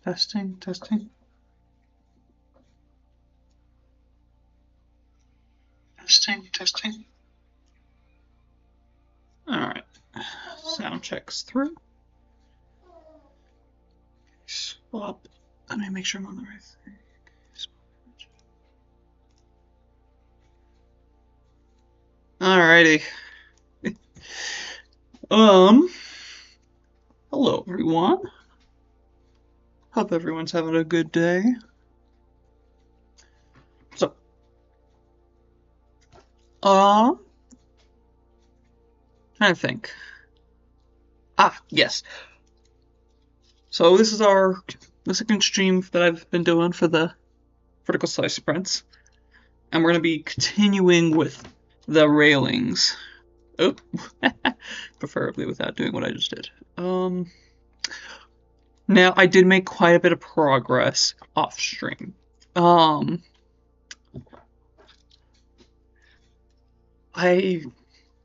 Testing, testing. Testing, testing. Alright. Sound checks through. Swap. Let me make sure I'm on the right thing. Alrighty. Hello everyone. Hope everyone's having a good day. So, trying to think. Ah, yes. So this is the second stream that I've been doing for the vertical slice sprints, and we're gonna be continuing with the railings. Oh, preferably without doing what I just did. Now I did make quite a bit of progress off stream. I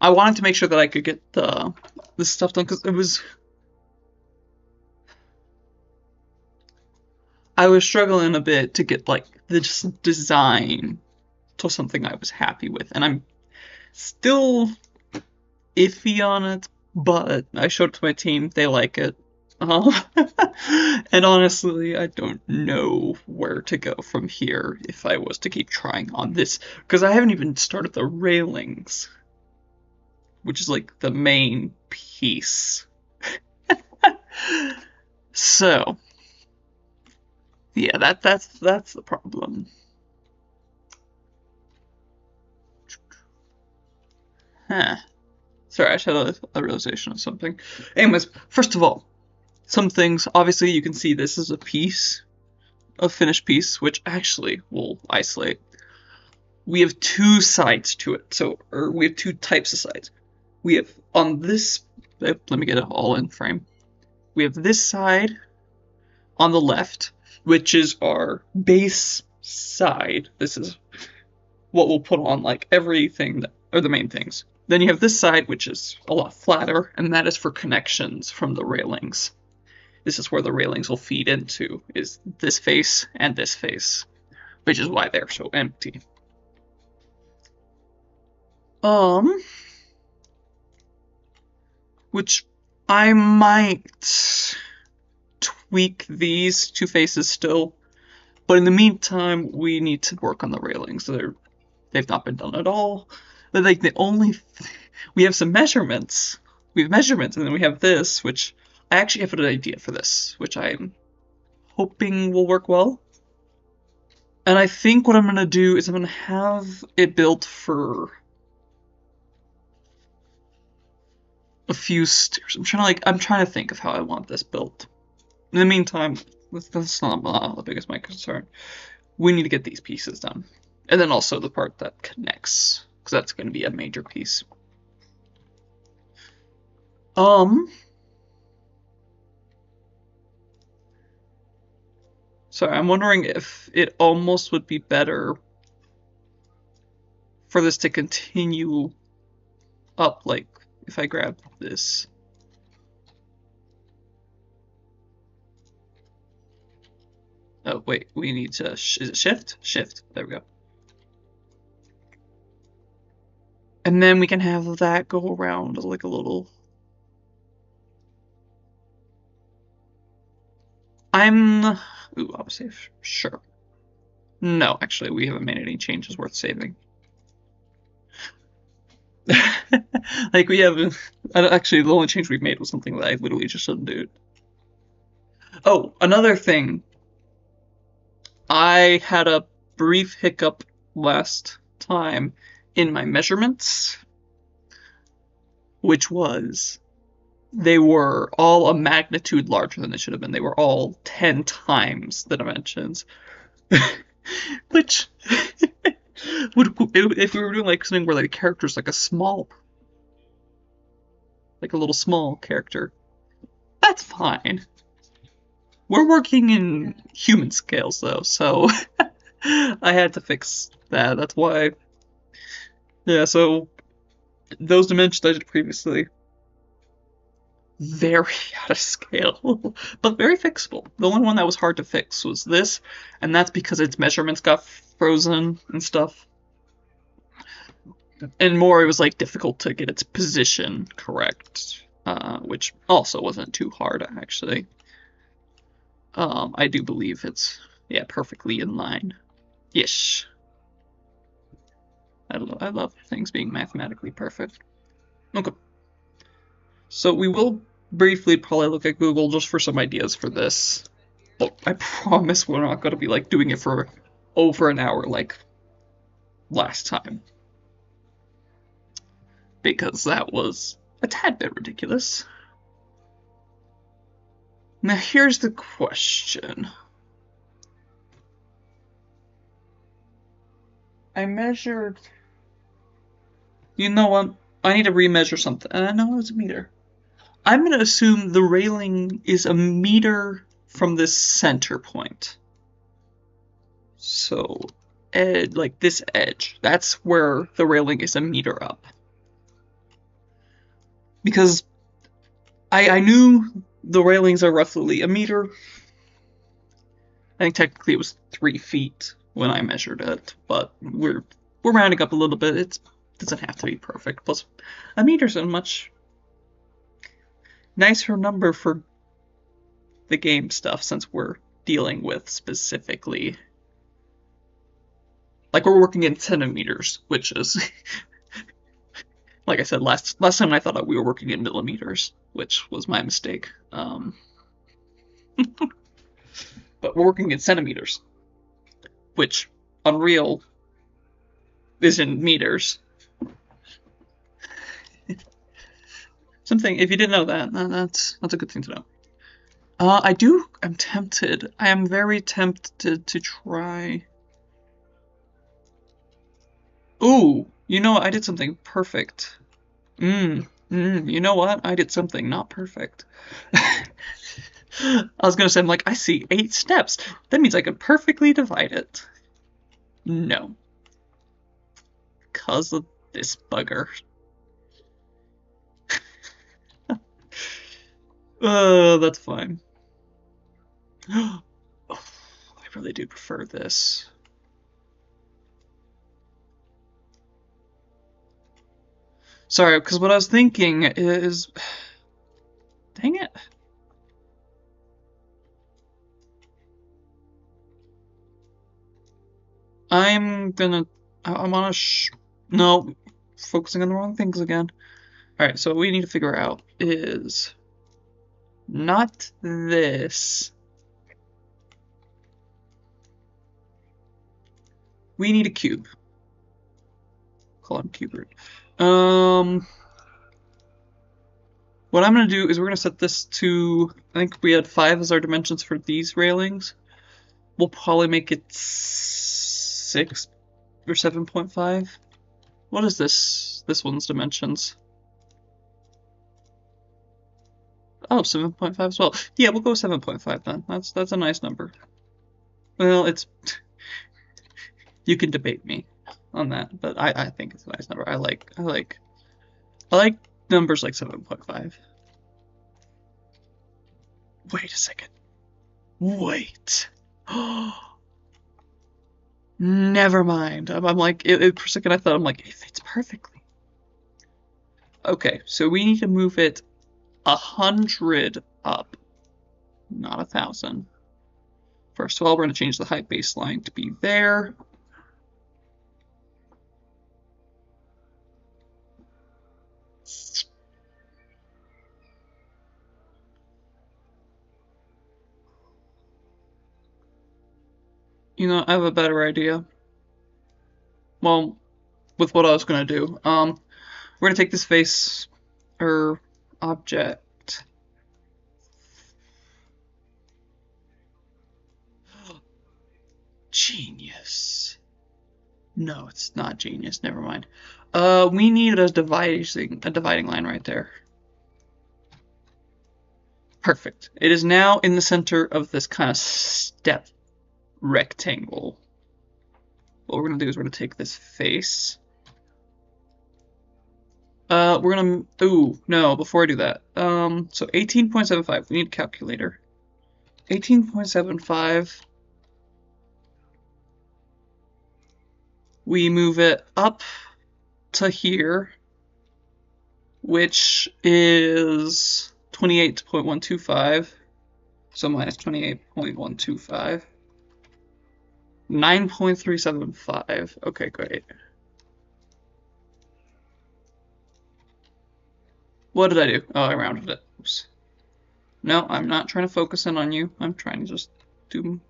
wanted to make sure that I could get this stuff done because I was struggling a bit to get like the design to something I was happy with, and I'm still iffy on it, but I showed it to my team, they like it. And honestly, I don't know where to go from here if I was to keep trying on this, because I haven't even started the railings, which is like the main piece. So, yeah, that's the problem. Huh. Sorry, I just had a realization of something. Anyways, first of all, some things, obviously you can see this is a piece, a finished piece, which actually will isolate. We have two sides to it, or we have two types of sides. We have on this, let me get it all in frame. We have this side on the left, which is our base side. This is what we'll put on like everything, or the main things. Then you have this side, which is a lot flatter, and that is for connections from the railings. This is where the railings will feed into, is this face and this face, which is why they're so empty. Which I might tweak these two faces still, but in the meantime, we need to work on the railings. They've not been done at all. But like we have some measurements. We have measurements, and then we have this, which I actually have an idea for this, which I'm hoping will work well. And I think what I'm gonna do is I'm gonna have it built for a few stairs. I'm trying to think of how I want this built. In the meantime, that's not the biggest my concern. We need to get these pieces done, and then also the part that connects, because that's going to be a major piece. Sorry, I'm wondering if it almost would be better for this to continue up, like if I grab this. Oh, wait, we need to, is it shift? Shift, there we go. And then we can have that go around like a little. Ooh, I'll save, sure. No, actually, we haven't made any changes worth saving. Like, we haven't, actually, the only change we've made was something that I literally just shouldn't do. Oh, another thing. I had a brief hiccup last time in my measurements, which was they were all a magnitude larger than they should have been. They were all 10 times the dimensions. Which, if we were doing like something where like the character's like like a little small character, that's fine. We're working in human scales though, so I had to fix that. That's why. Yeah, so those dimensions I did previously, very out of scale, but very fixable. The only one that was hard to fix was this, and that's because its measurements got frozen and stuff. And more, it was like difficult to get its position correct, which also wasn't too hard actually. I do believe it's, yeah, perfectly in line. Yes. I love things being mathematically perfect. Okay. So we will briefly probably look at Google just for some ideas for this. But I promise we're not going to be like doing it for over an hour like last time. Because that was a tad bit ridiculous. Now here's the question. I measured... You know what? I need to remeasure something. No, it's a meter. I'm going to assume the railing is a meter from this center point. So, like this edge, that's where the railing is a meter up. Because I knew the railings are roughly a meter. I think technically it was 3 feet when I measured it, but we're rounding up a little bit. It doesn't have to be perfect. Plus, a meter's a much nicer number for the game stuff since we're dealing with specifically, like, we're working in centimeters, which is like I said last time I thought we were working in millimeters, which was my mistake. But we're working in centimeters, which Unreal is in meters. Something, if you didn't know that, that's a good thing to know. I'm tempted. I am very tempted to try. Ooh, you know what? I did something perfect. You know what? I did something not perfect. I was gonna say, I'm like, I see 8 steps. That means I could perfectly divide it. No. Because of this bugger. That's fine. Oh, I really do prefer this. Sorry, because what I was thinking is... Dang it. I'm on a no, focusing on the wrong things again. Alright, so what we need to figure out is not this. We need a cube. Call him cube root. What I'm going to do is we're going to set this to, I think we had 5 as our dimensions for these railings. We'll probably make it 6 or 7.5. What is this one's dimensions? Oh, 7.5 as well. Yeah, we'll go 7.5 then. That's a nice number. Well, it's... You can debate me on that, but I think it's a nice number. I like numbers like 7.5. Wait a second. Wait. Never mind. I'm like, for a second I thought, I'm like, it fits perfectly. Okay, so we need to move it 100 up, not 1,000. First of all, we're going to change the height baseline to be there. You know, I have a better idea. Well, with what I was going to do. We're going to take this face, or object. Genius. No, it's not genius. Never mind. We need a dividing line right there. Perfect. It is now in the center of this kind of step rectangle. What we're going to do is we're going to take this face. We're gonna, ooh, no, before I do that. So 18.75, we need a calculator. 18.75. We move it up to here, which is 28.125. So minus 28.125. 9.375. Okay, great. What did I do? Oh, I rounded it. Oops. No, I'm not trying to focus in on you. I'm trying to just do...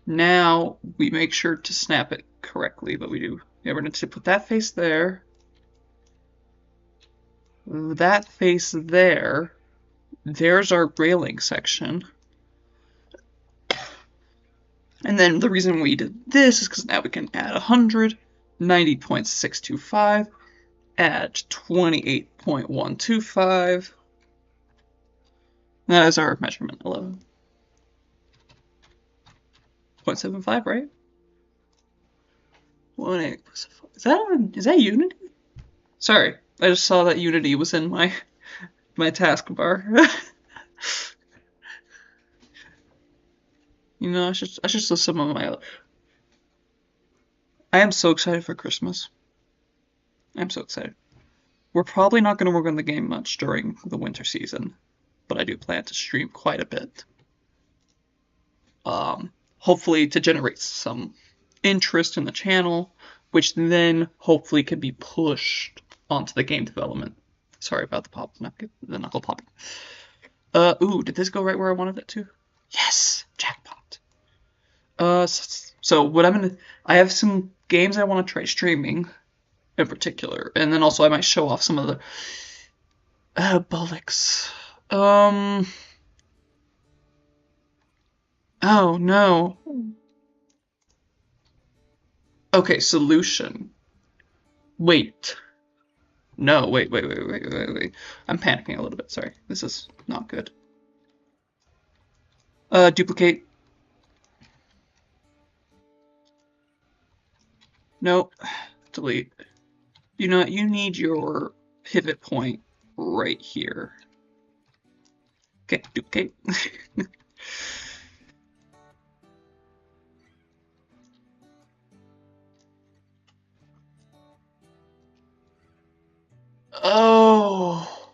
Now, we make sure to snap it correctly, but we do. Yeah, we're going to put that face there. That face there. There's our railing section. And then the reason we did this is because now we can add 100, 90.625, add 28.125. That is our measurement, 11.75, right? 1.8. Is that Unity? Sorry, I just saw that Unity was in my taskbar. You know, I should list some of my. I am so excited for Christmas. I'm so excited. We're probably not going to work on the game much during the winter season, but I do plan to stream quite a bit. Hopefully to generate some interest in the channel, which then hopefully can be pushed onto the game development. Sorry about the knuckle popping. Ooh, did this go right where I wanted it to? Yes, jackpot. So what I have some games I want to try streaming in particular, and then also I might show off some of the bollocks. Oh no. Okay, solution. Wait. No, wait. I'm panicking a little bit, sorry. This is not good. Duplicate. Nope. Delete. You know what? You need your pivot point right here. Okay, duplicate. Oh.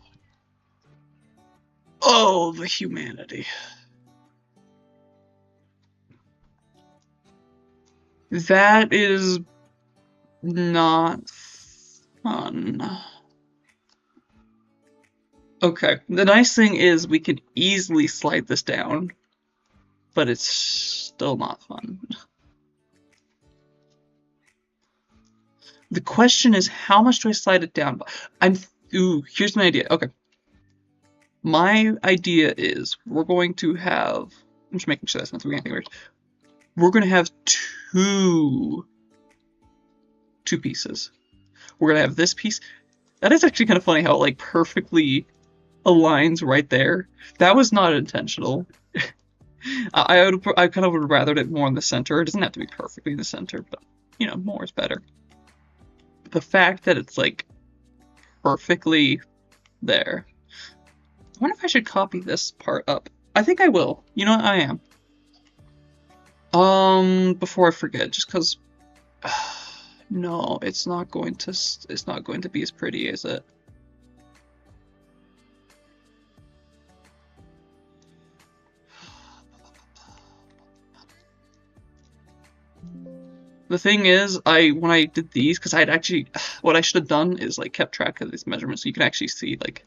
Oh, the humanity. That is not fun. Okay, the nice thing is we can easily slide this down, but it's still not fun. The question is, how much do I slide it down? Ooh, here's my idea. Okay. My idea is we're going to have, I'm just making sure that's not anything weird. We're going to have two pieces. We're going to have this piece. That is actually kind of funny how it like perfectly aligns right there. That was not intentional. I kind of would have rathered it more in the center. It doesn't have to be perfectly in the center, but you know, more is better. The fact that it's like perfectly there. I wonder if I should copy this part up. I think I will. You know what? I am. Before I forget, just because. No, it's not going to be as pretty, is it? The thing is, when I did these, because I'd actually, what I should have done is like kept track of these measurements, so you can actually see like,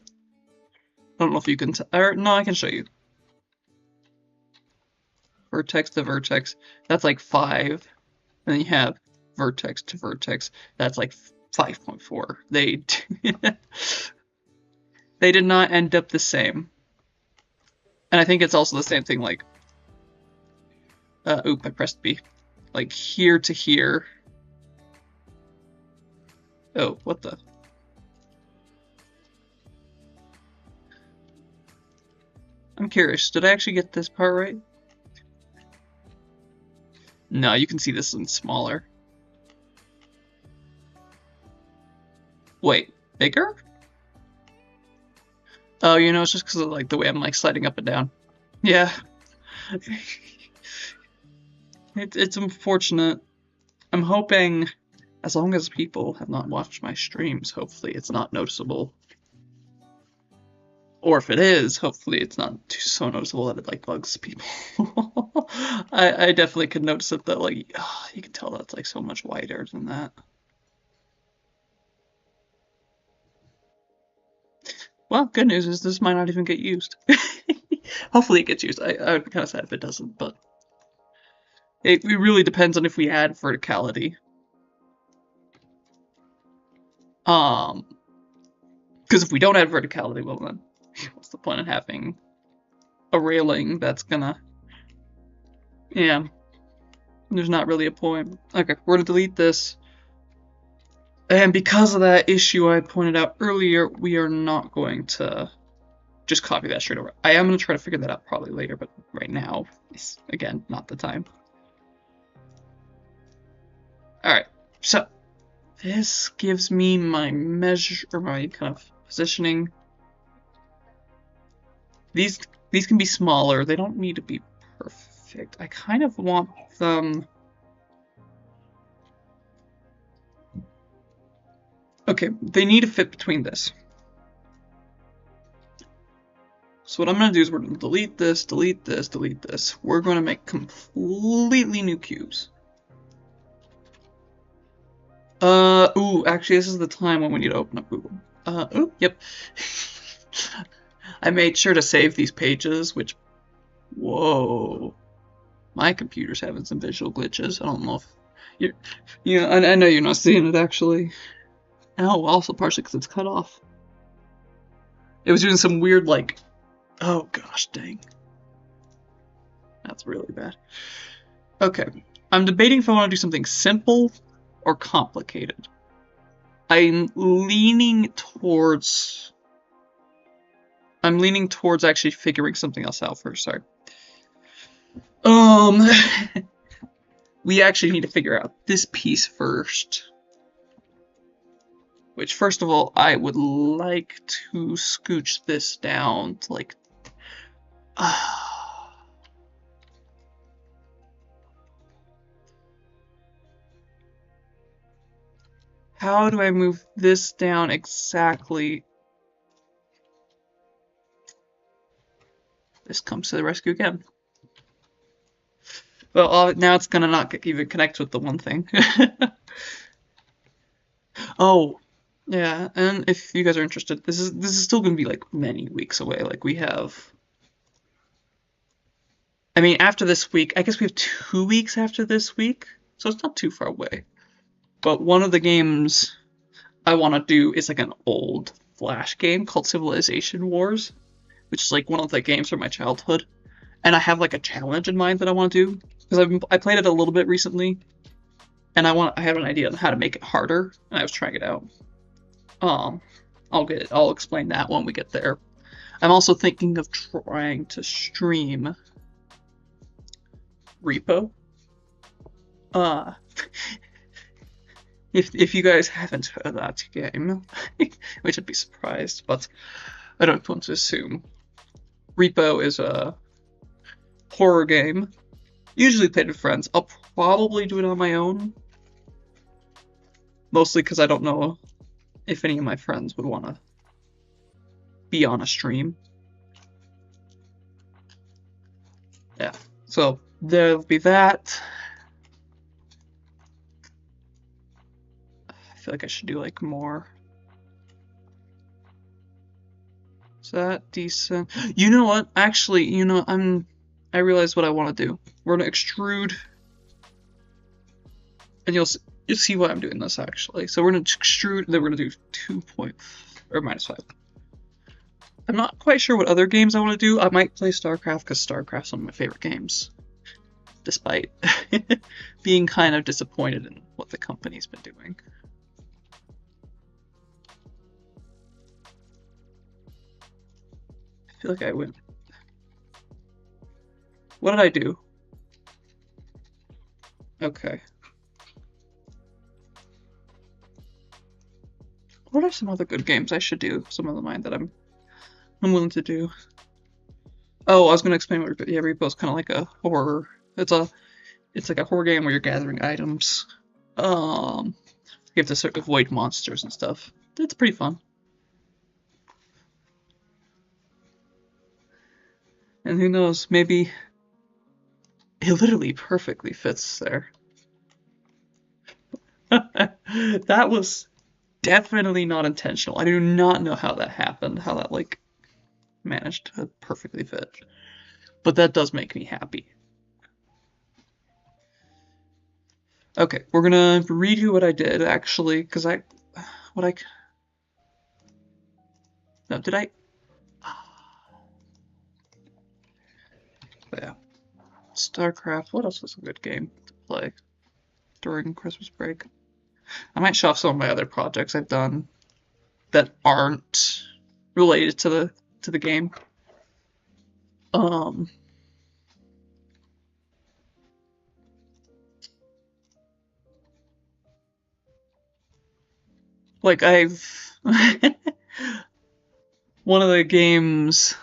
I don't know if you can, or no, I can show you. Vertex to vertex, that's like 5, and then you have vertex to vertex, that's like 5.4. They did not end up the same. And I think it's also the same thing like, oop, I pressed B. Like here to here. Oh, what the? I'm curious, did I actually get this part right? No, you can see this one smaller. Wait, bigger? Oh, you know, it's just because of like the way I'm like sliding up and down. Yeah. It's unfortunate. I'm hoping, as long as people have not watched my streams, hopefully it's not noticeable. Or if it is, hopefully it's not too so noticeable that it like bugs people. I definitely could notice it that like you can tell that's like so much wider than that. Well, good news is this might not even get used. Hopefully it gets used. I would be kind of sad if it doesn't, but it really depends on if we add verticality. Because if we don't add verticality, well then, what's the point of having a railing that's gonna, yeah, there's not really a point. Okay, we're gonna delete this. And because of that issue I pointed out earlier, we are not going to just copy that straight over. I am going to try to figure that out probably later, but right now is, again, not the time. Alright, so this gives me my measure, or my kind of positioning. These can be smaller. They don't need to be perfect. I kind of want them... Okay, they need to fit between this. So what I'm going to do is we're going to delete this, delete this, delete this. We're going to make completely new cubes. Ooh, actually this is the time when we need to open up Google. Ooh, yep. I made sure to save these pages, which, whoa. My computer's having some visual glitches. I don't know if you're, I know you're not seeing it actually. Oh, also partially because it's cut off. It was doing some weird, like, oh gosh, dang. That's really bad. Okay, I'm debating if I want to do something simple or complicated. I'm leaning towards actually figuring something else out first, sorry. We actually need to figure out this piece first. Which, first of all, I would like to scooch this down to like... How do I move this down exactly? This comes to the rescue again. Well, now it's gonna not even connect with the one thing. Oh, yeah, and if you guys are interested, this is still gonna be like many weeks away. Like we have, I mean, after this week, I guess we have 2 weeks after this week, so it's not too far away. But one of the games I want to do is like an old Flash game called Civilization Wars, which is like one of the games from my childhood. And I have like a challenge in mind that I want to do because I played it a little bit recently, and I have an idea on how to make it harder, and I was trying it out. I'll explain that when we get there. I'm also thinking of trying to stream Repo. If you guys haven't heard of that game, which I'd be surprised, but I don't want to assume. Repo is a horror game, usually played with friends. I'll probably do it on my own, mostly because I don't know if any of my friends would want to be on a stream. Yeah, so there'll be that. I feel like I should do like more. Is that decent? You know what? Actually, you know, I realized what I want to do. We're gonna extrude, and you'll see why I'm doing this actually. So we're gonna extrude, then we're gonna do 2 point or -5. I'm not quite sure what other games I want to do. I might play StarCraft because StarCraft's one of my favorite games, despite being kind of disappointed in what the company's been doing. I feel like I went. What did I do? Okay. What are some other good games I should do? Some of the mine that I'm willing to do. Oh, I was gonna explain what yeah, Repo is kind of like a horror. It's like a horror game where you're gathering items. You have to sort of avoid monsters and stuff. It's pretty fun. And who knows, maybe it literally perfectly fits there. That was definitely not intentional. I do not know how that happened, how that like managed to perfectly fit. But that does make me happy. Okay, we're gonna redo what I did actually, because no, did I? Yeah. StarCraft, what else was a good game to play during Christmas break? I might show off some of my other projects I've done that aren't related to the game. Um, like I've one of the games,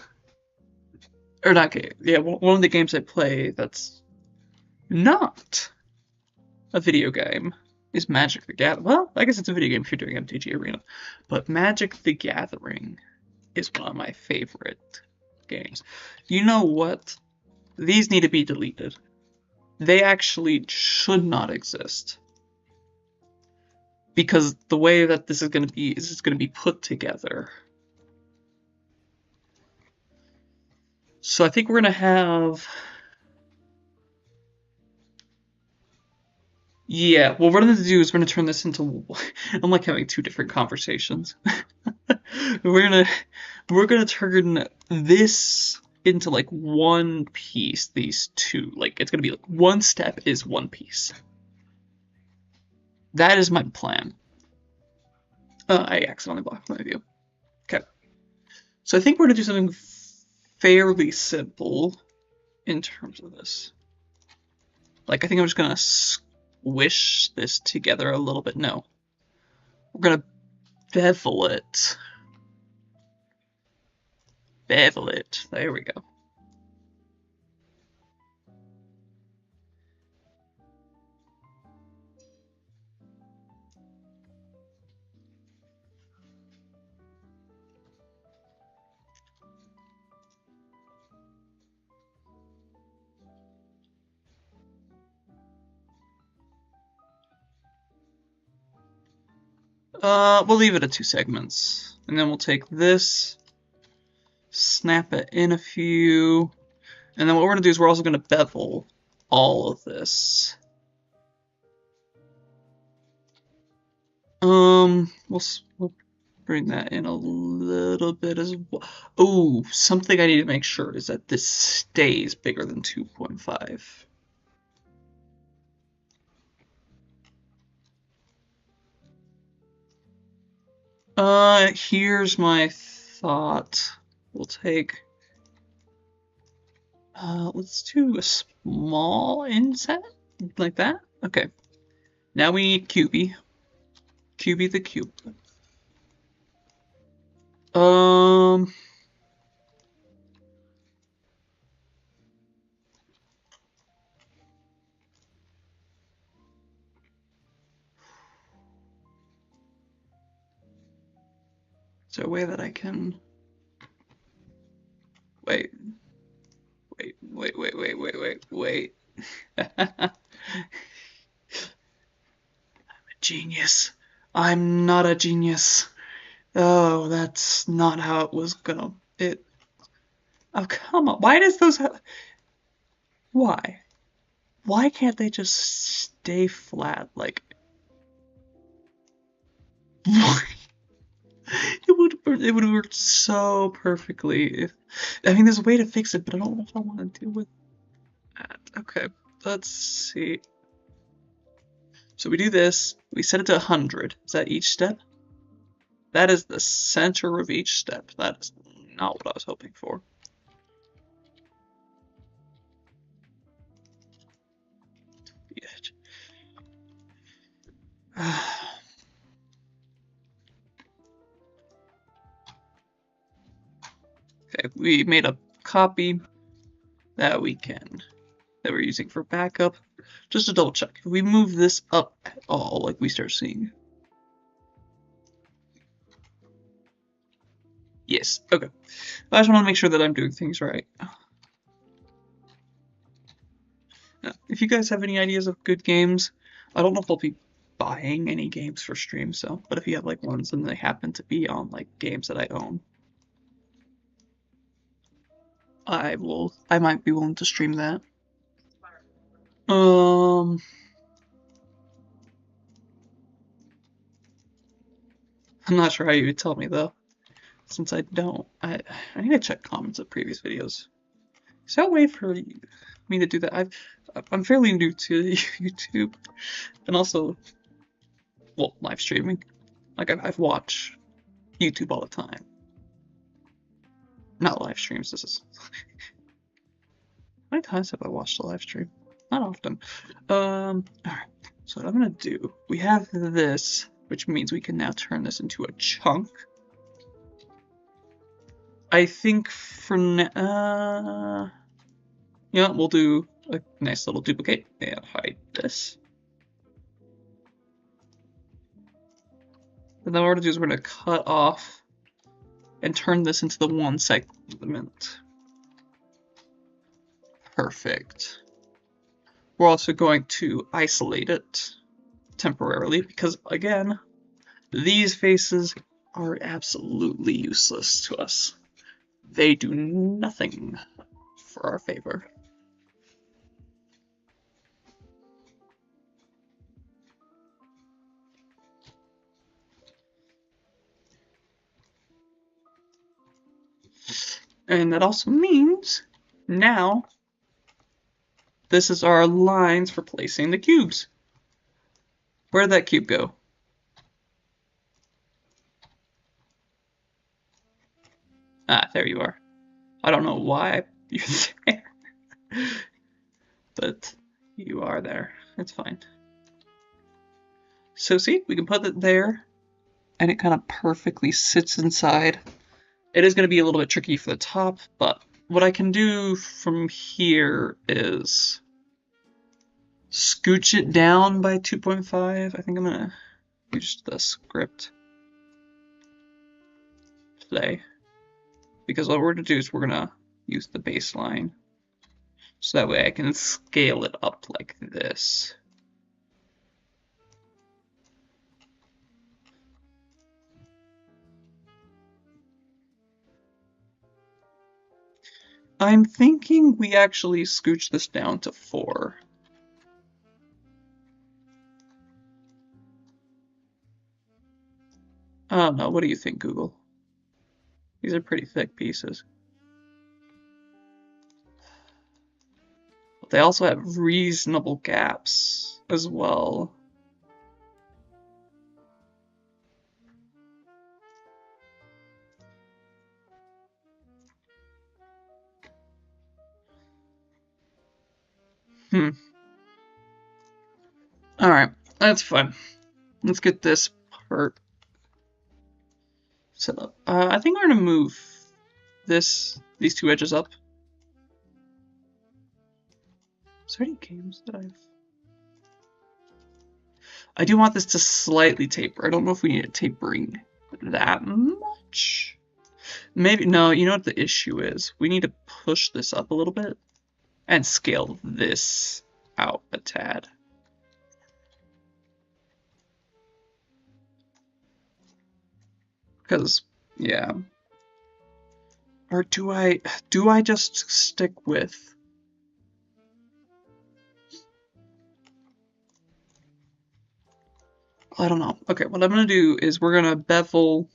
or not game, yeah, one of the games I play that's not a video game is Magic the Gathering. Well, I guess it's a video game if you're doing MTG Arena, but Magic the Gathering is one of my favorite games. You know what? These need to be deleted. They actually should not exist. Because the way that this is going to be is it's going to be put together. So I think we're going to have... Yeah, what we're going to do is we're going to turn this into... I'm like having two different conversations. we're gonna turn this into like one piece, these two. Like it's gonna be like one step is one piece. That is my plan. I accidentally blocked my view. Okay. So I think we're gonna do something fairly simple in terms of this. Like I think I'm just gonna squish this together a little bit. No. We're gonna bevel it. Bevel it. There we go. We'll leave it at 2 segments. And then we'll take this, snap it in a few, and then what we're going to do is we're also going to bevel all of this. We'll bring that in a little bit as well. Oh, something I need to make sure is that this stays bigger than 2.5. Here's my thought. We'll take, let's do a small inset, like that. Okay. Now we need QB. QB the cube. Is there a way that I can... Wait. Wait. I'm a genius. I'm not a genius. Oh, that's not how it was gonna... Oh, come on. Why does those... Why? Why can't they just stay flat? Like... it would have worked so perfectly if... I mean, there's a way to fix it, but I don't know if I want to deal with that. Okay, let's see. So we do this, we set it to 100. Is that each step? That is the center of each step. That is not what I was hoping for. The edge. Okay, we made a copy that we're using for backup. Just to double check, if we move this up at all, like we start seeing. Yes, okay. I just want to make sure that I'm doing things right. Now, if you guys have any ideas of good games, I don't know if I'll be buying any games for stream, so, but if you have like ones and they happen to be on like games that I own, I might be willing to stream that. I'm not sure how you would tell me though, since I don't. I need to check comments of previous videos. Is that a way for me to do that? I'm fairly new to YouTube, and also, well, live streaming. Like I've watched YouTube all the time. Not live streams. This is how many times have I watched a live stream? Not often. Alright. So what I'm gonna do, we have this, which means we can now turn this into a chunk. I think for now, yeah, we'll do a nice little duplicate and hide this. And then what we're gonna do is we're gonna cut off and turn this into the one segment. Perfect. We're also going to isolate it temporarily because, again, these faces are absolutely useless to us. They do nothing for our favor. And that also means now this is our lines for placing the cubes. Where'd that cube go? Ah, there you are. I don't know why you're there, but you are there. It's fine. So see, we can put it there, and it kind of perfectly sits inside. It is going to be a little bit tricky for the top, but what I can do from here is scooch it down by 2.5. I think I'm going to use the script play, because what we're going to do is we're going to use the baseline, so that way I can scale it up like this. I'm thinking we actually scooch this down to 4. I don't know, what do you think, Google? These are pretty thick pieces. But they also have reasonable gaps as well. Alright, that's fine. Let's get this part set up. I think we're gonna move these 2 edges up. Is there any games that I do want this to slightly taper. I don't know if we need it tapering that much. Maybe, no, you know what the issue is? We need to push this up a little bit and scale this out a tad. Because, yeah. Or do I just stick with... I don't know. Okay, what I'm going to do is we're going to bevel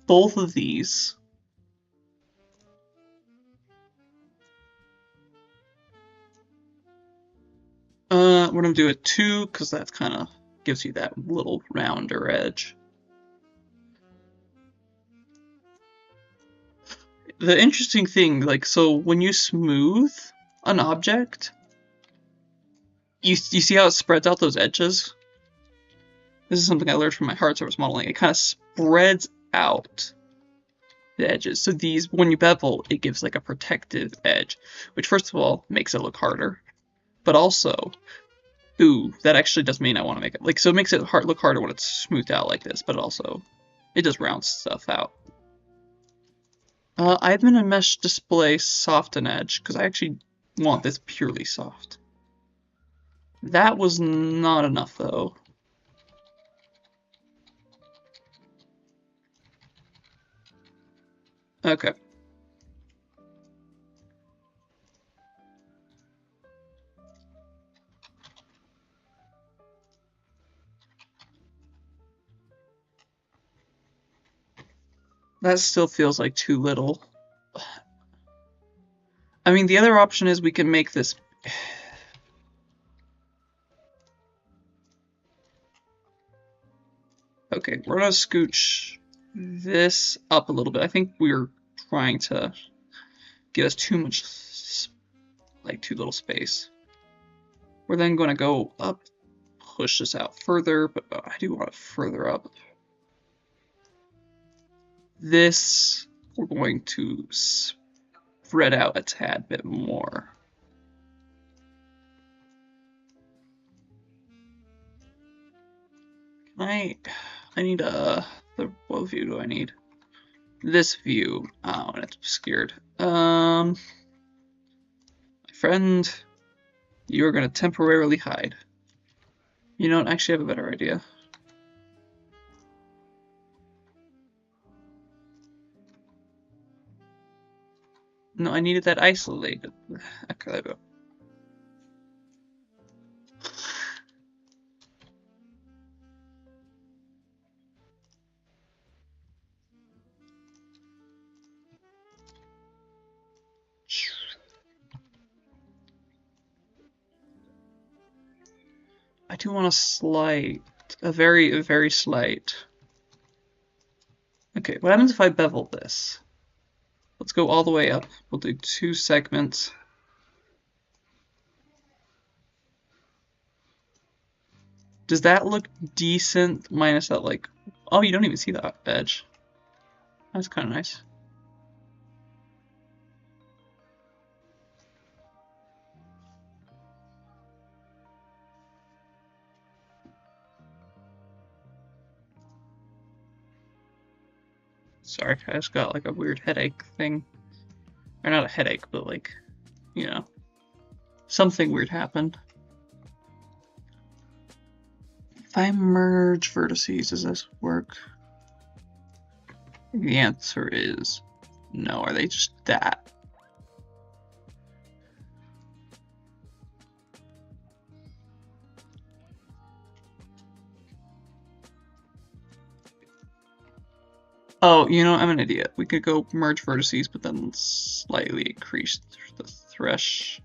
both of these. We're going to do it 2 because that kind of gives you that little rounder edge. The interesting thing, like, so when you smooth an object, you see how it spreads out those edges? this is something I learned from my hard surface modeling, it kind of spreads out the edges. So these, when you bevel, it gives like a protective edge, which first of all makes it look harder, but also, ooh, that actually does mean I want to make it like, so it makes it look harder when it's smoothed out like this, but also it just rounds stuff out. I've been a mesh display soften edge because I actually want this purely soft. That was not enough though. Okay. That still feels like too little. I mean, the other option is we can make this... Okay, we're gonna scooch this up a little bit. I think we're trying to give us too much, like too little space. We're then gonna go up, push this out further, but I do want it further up. This, we're going to spread out a tad bit more. I need what view do I need? This view. Oh, and it's obscured. My friend, you are gonna temporarily hide. You don't actually have a better idea. No, I needed that isolated. Okay, there we go. I do want a slight, a very slight. Okay, what happens if I bevel this? Let's go all the way up. We'll do 2 segments. Does that look decent minus that, like, oh, you don't even see that edge. That's kind of nice. Sorry, I just got like a weird headache thing. Or not a headache, but like, you know, something weird happened. If I merge vertices, does this work? The answer is no. Are they just that? Oh, you know, I'm an idiot. We could go merge vertices, but then slightly increase the thresh.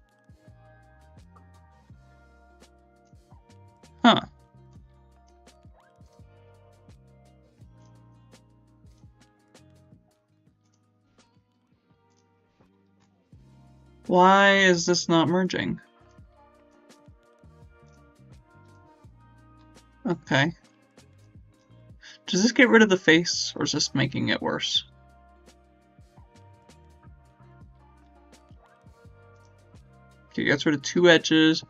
Huh. Why is this not merging? Okay. Does this get rid of the face, or is this making it worse? Okay, gets rid of 2 edges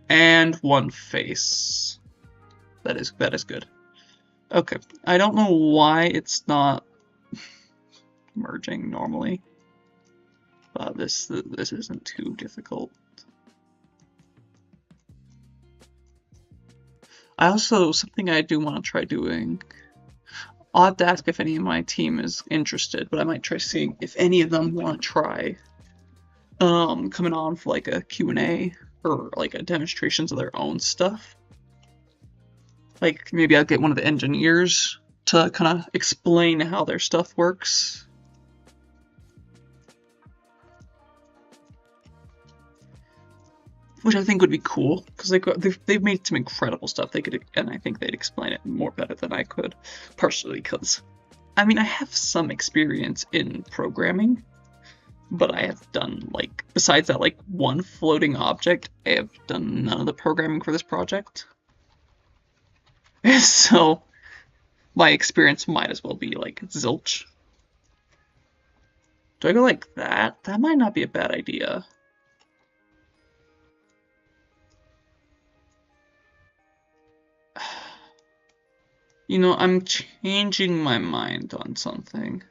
and 1 face. That is good. Okay, I don't know why it's not merging normally, but this isn't too difficult. I also, something I do want to try doing, I'll have to ask if any of my team is interested, but I might try seeing if any of them want to try coming on for like a Q&A or like a demonstrations of their own stuff. Like maybe I'll get one of the engineers to kind of explain how their stuff works. Which I think would be cool, because they've made some incredible stuff. And I think they'd explain it more better than I could, partially because, I mean, I have some experience in programming, but I have done, like, besides that, like, one floating object, I have done none of the programming for this project. So my experience might as well be like zilch. Do I go like that? That might not be a bad idea. You know, I'm changing my mind on something.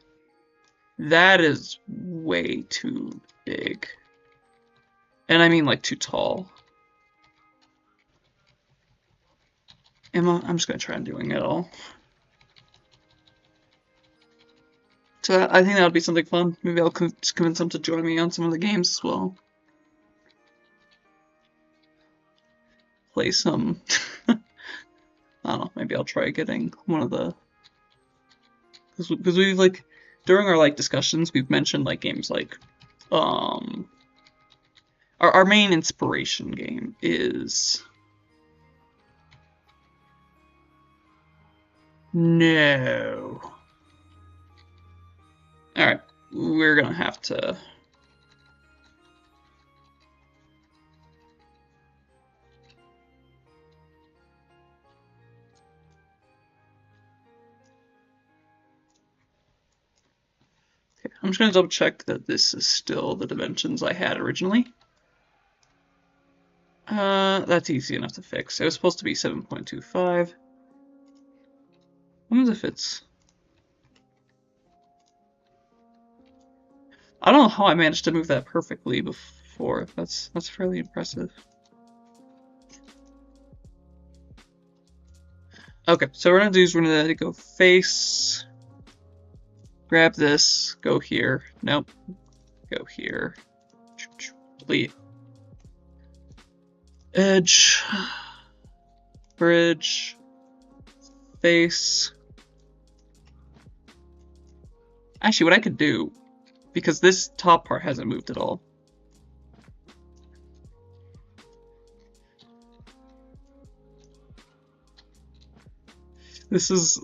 That is way too big. And I mean like too tall. I'm just gonna try doing it all. So I think that would be something fun. Maybe I'll convince them to join me on some of the games as well. Play some. I don't know. Maybe I'll try getting one of the. Because we've like during our like discussions we've mentioned like games like our main inspiration game is no. Alright, we're gonna have to. Okay, I'm just gonna double check that this is still the dimensions I had originally. That's easy enough to fix. It was supposed to be 7.25. I wonder if it's. I don't know how I managed to move that perfectly before. That's fairly impressive. Okay, so what we're gonna do is we're gonna go face, grab this, go here. Nope. Go here. Delete. Edge. Bridge. Face. Actually, what I could do, because this top part hasn't moved at all. This is...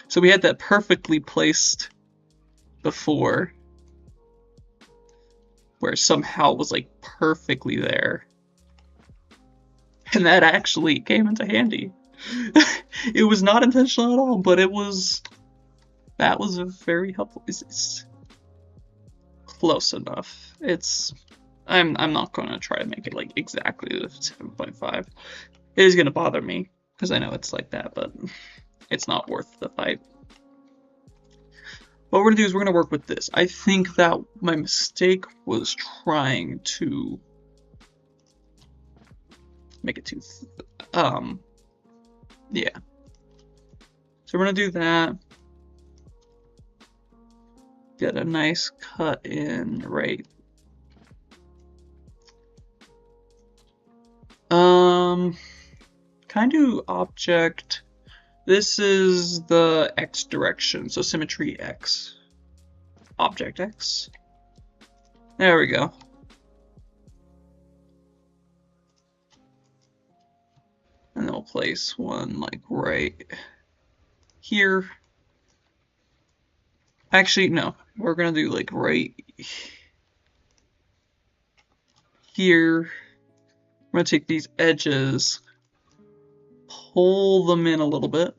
So we had that perfectly placed before, where somehow it was like perfectly there. And that actually came into handy. It was not intentional at all, but it was... That was a very helpful... It's close enough. It's... I'm not going to try to make it like exactly the 7.5. It is going to bother me, because I know it's like that, but it's not worth the fight. What we're going to do is we're going to work with this. I think that my mistake was trying to make it too... yeah. So we're going to do that. Get a nice cut in right. Kind of object. This is the X direction, so symmetry X. Object X. There we go. And then we'll place one like right here. Actually, no. We're gonna do like right here. I'm gonna take these edges, pull them in a little bit.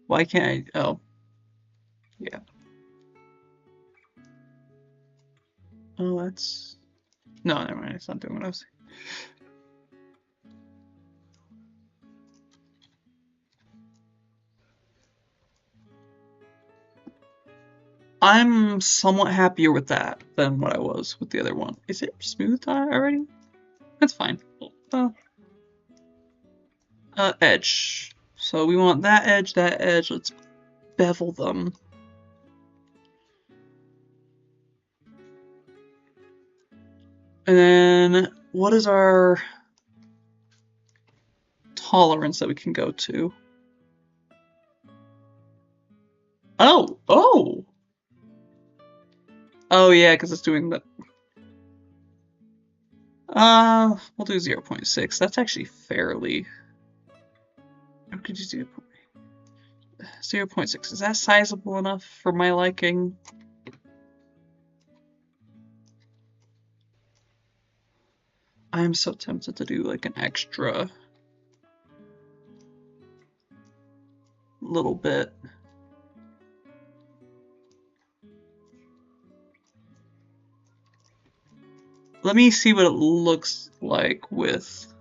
Why can't I? Oh, yeah. Oh, that's... No, never mind. It's not doing what I was saying. I'm somewhat happier with that than what I was with the other one. Is it smooth already? That's fine. Edge. So we want that edge, that edge. Let's bevel them. And then what is our tolerance that we can go to? Oh! Oh! Oh yeah, because it's doing the... we'll do 0.6. That's actually fairly... How could you do 0.6? Is that sizable enough for my liking? I'm so tempted to do like an extra little bit. Let me see what it looks like with...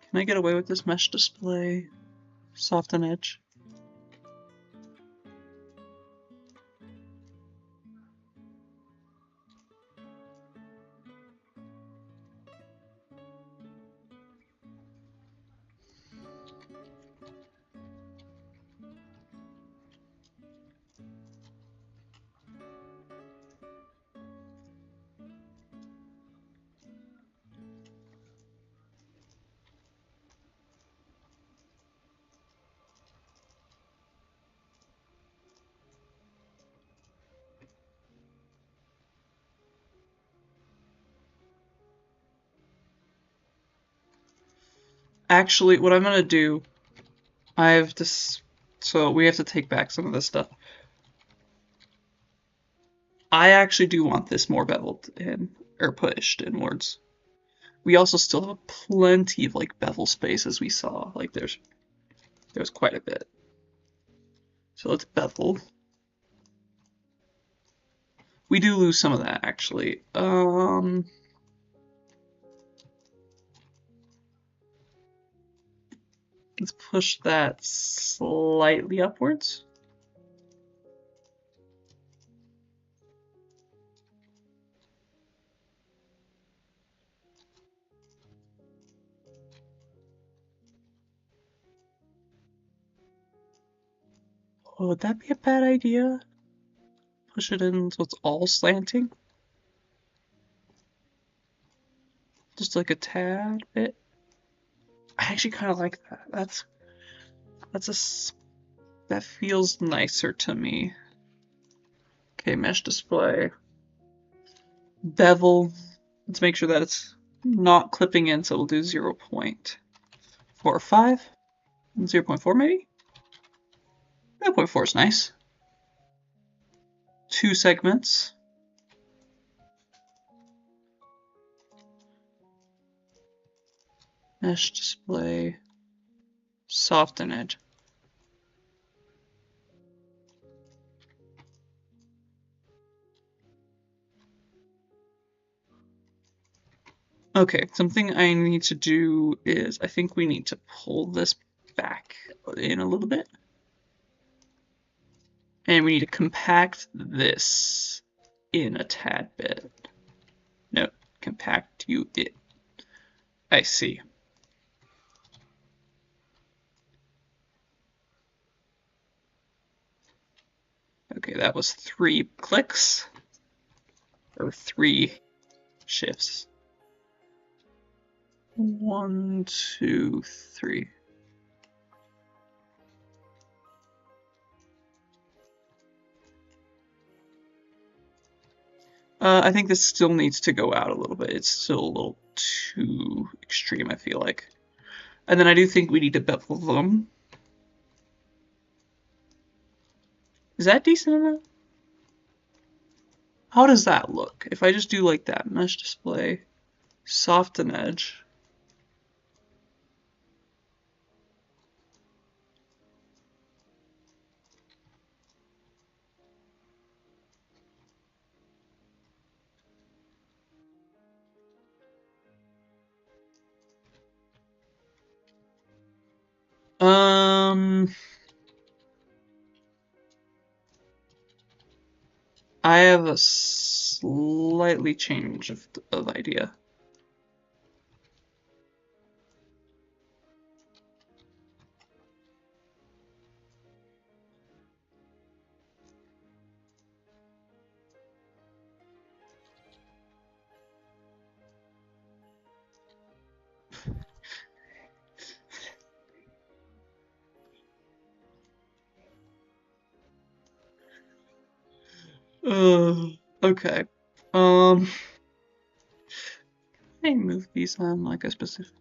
Can I get away with this mesh display? Soften edge. Actually, what I'm gonna do, I have this, so we have to take back some of this stuff. I actually do want this more beveled in, or pushed inwards. We also still have plenty of like bevel space, as we saw. Like there's quite a bit. So let's bevel. We do lose some of that actually. Let's push that slightly upwards. Oh, would that be a bad idea? Push it in so it's all slanting? Just like a tad bit? I actually kind of like that. That feels nicer to me. Okay, mesh display. Bevel. Let's make sure that it's not clipping in, so we'll do 0.45. 0.4 maybe? 0.4 is nice. 2 segments. Mesh display. Soften edge. Okay, something I need to do is I think we need to pull this back in a little bit. And we need to compact this in a tad bit. No, compact you it. I see. Okay, that was 3 clicks. Or 3 shifts. 1, 2, 3. I think this still needs to go out a little bit. It's still a little too extreme, I feel like. And then I do think we need to bevel them. Is that decent enough? How does that look? If I just do like that, mesh display, soften edge. I have a slightly change of idea. Okay. Can I move these on like a specific?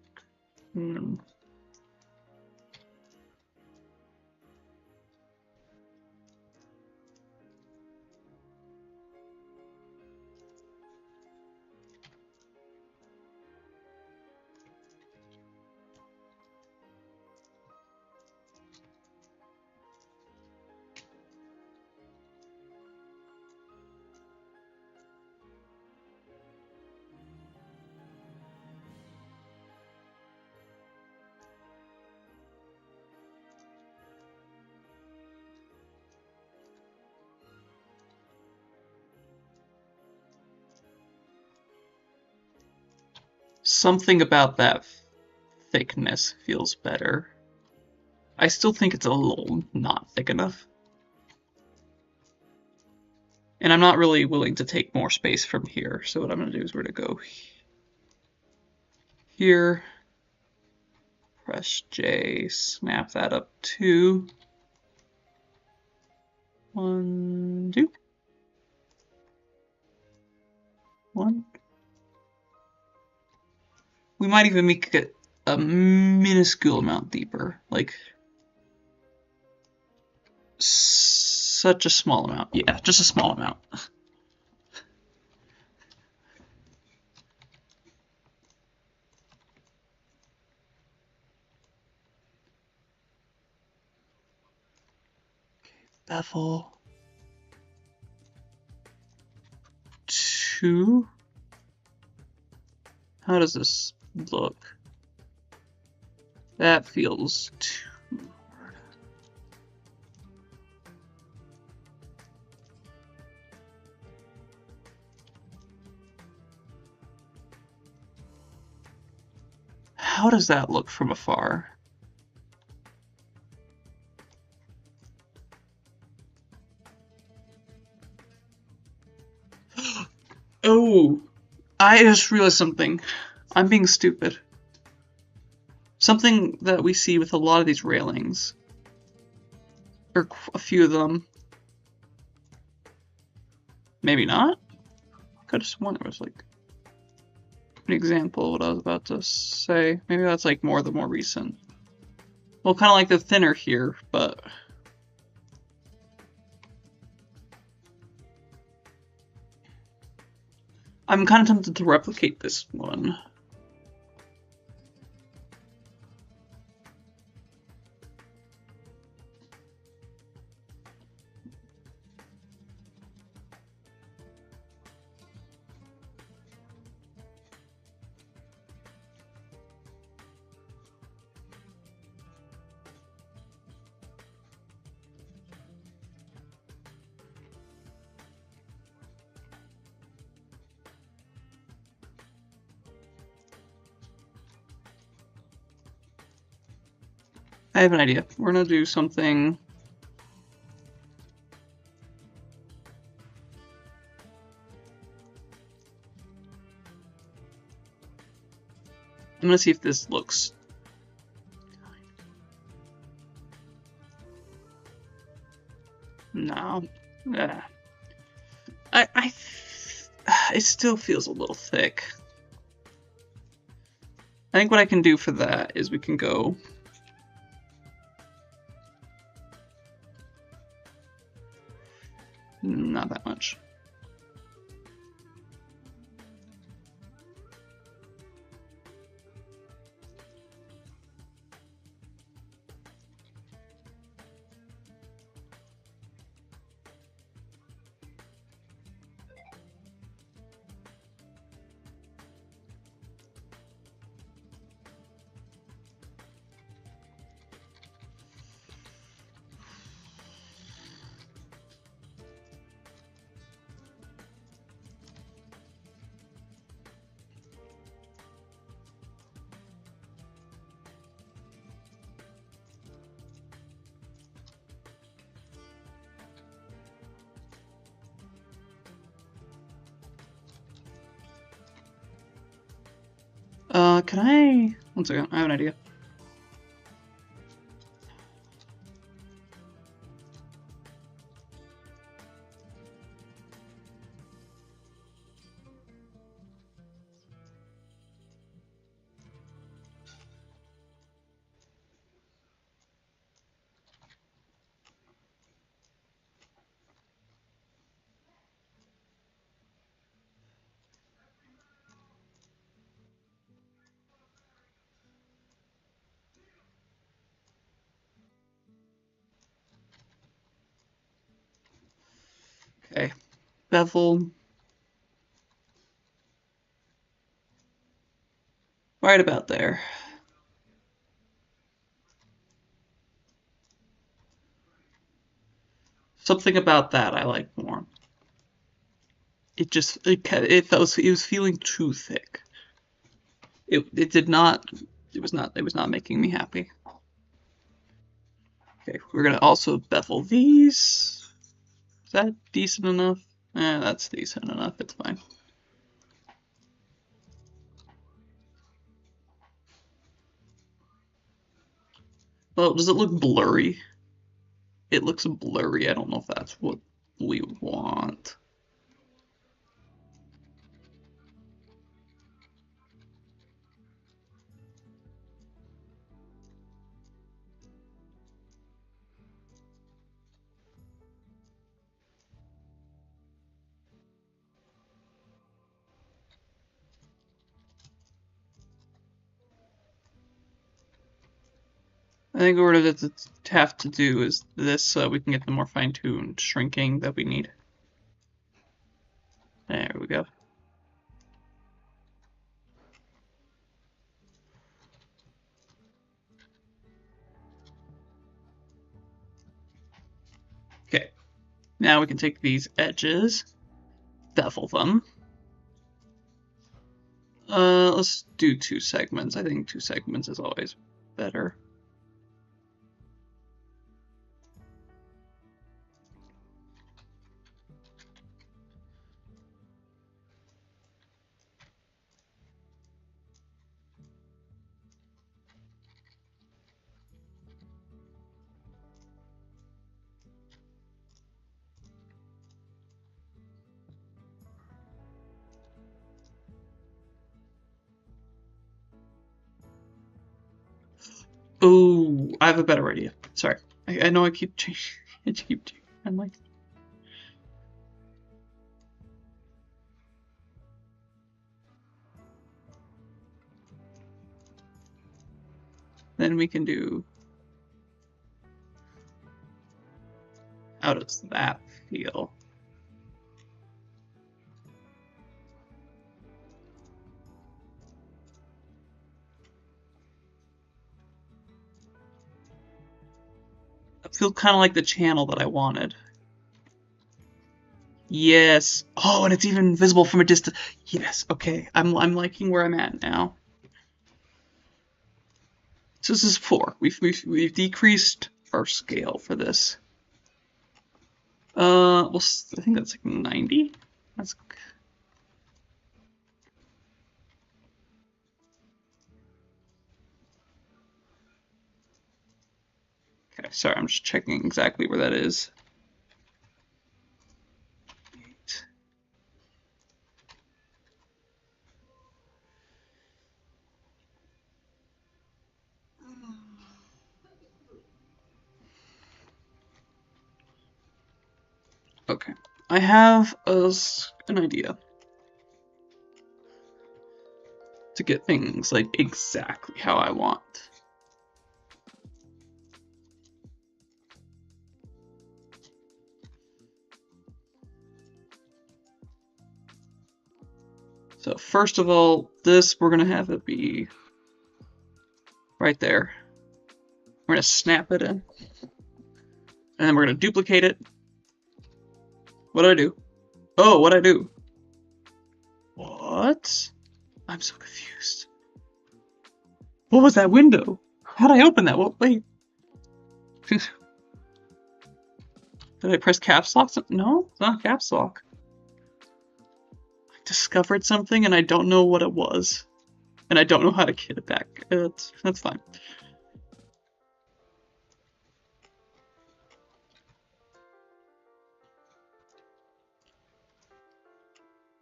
Something about that thickness feels better. I still think it's a little not thick enough. And I'm not really willing to take more space from here, so what I'm going to do is we're going to go here, press J, snap that up to 1, 2, 1. We might even make it a minuscule amount deeper, like such a small amount. Yeah, just a small amount. Bevel 2. How does this look? That feels too hard. How does that look from afar? Oh, I just realized something. I'm being stupid. Something that we see with a lot of these railings, or a few of them. Maybe not? I could have sworn there was like an example of what I was about to say. Maybe that's like more the more recent. Well, kind of like the thinner here, but I'm kind of tempted to replicate this one. I have an idea. We're gonna do something. I'm gonna see if this looks. No. Yeah. It still feels a little thick. I think what I can do for that is we can go. Not that much. Can I? One second, I have an idea. Okay, bevel. Right about there. Something about that I like more. It was feeling too thick. It did not. It was not making me happy. Okay, we're gonna also bevel these. Is that decent enough? That's decent enough. It's fine. Well, does it look blurry? It looks blurry. I don't know if that's what we want. I think what we're going to have to do is this so we can get the more fine-tuned shrinking that we need. There we go. Okay, now we can take these edges, bevel them. Let's do 2 segments. I think 2 segments is always better. Oh, I have a better idea. Sorry. I know I keep changing. I'm like. Then we can do. How does that feel? It feels kind of like the channel that I wanted. Yes. Oh, and it's even visible from a distance. Yes. Okay. I'm liking where I'm at now. So this is 4. We've decreased our scale for this. Well, I think that's like 90. That's. Okay. Sorry, I'm just checking exactly where that is. Okay, I have an idea to get things like exactly how I want. So first of all, this we're gonna have it be right there. We're gonna snap it in, and then we're gonna duplicate it. What did I do? Oh, what did I do? What? I'm so confused. What was that window? How did I open that? Well, wait. Did I press caps lock? No, it's not caps lock. I discovered something and I don't know what it was. And I don't know how to get it back. That's fine.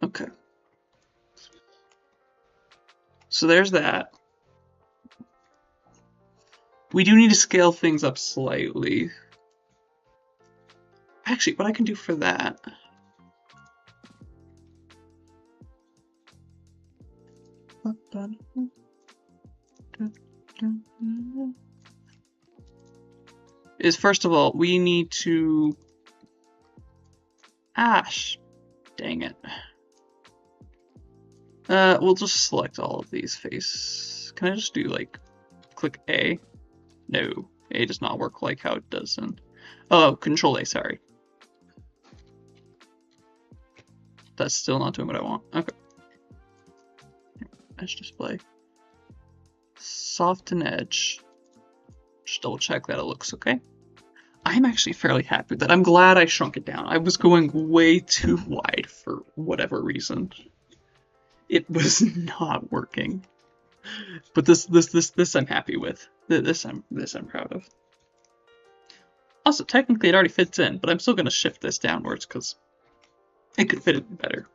Okay. So there's that. We do need to scale things up slightly. Actually, what I can do for that... is first of all, we need to... Dang it. We'll just select all of these face. Can I just do like, click A? No, A does not work like how it does in... Oh, Control A, sorry. That's still not doing what I want. Okay. Edge display. Soften edge. Just double check that it looks okay. I'm actually fairly happy with that. I'm glad I shrunk it down. I was going way too wide for whatever reason. It was not working. But this I'm happy with. This I'm proud of. Also, technically it already fits in, but I'm still gonna shift this downwards because it could fit in better.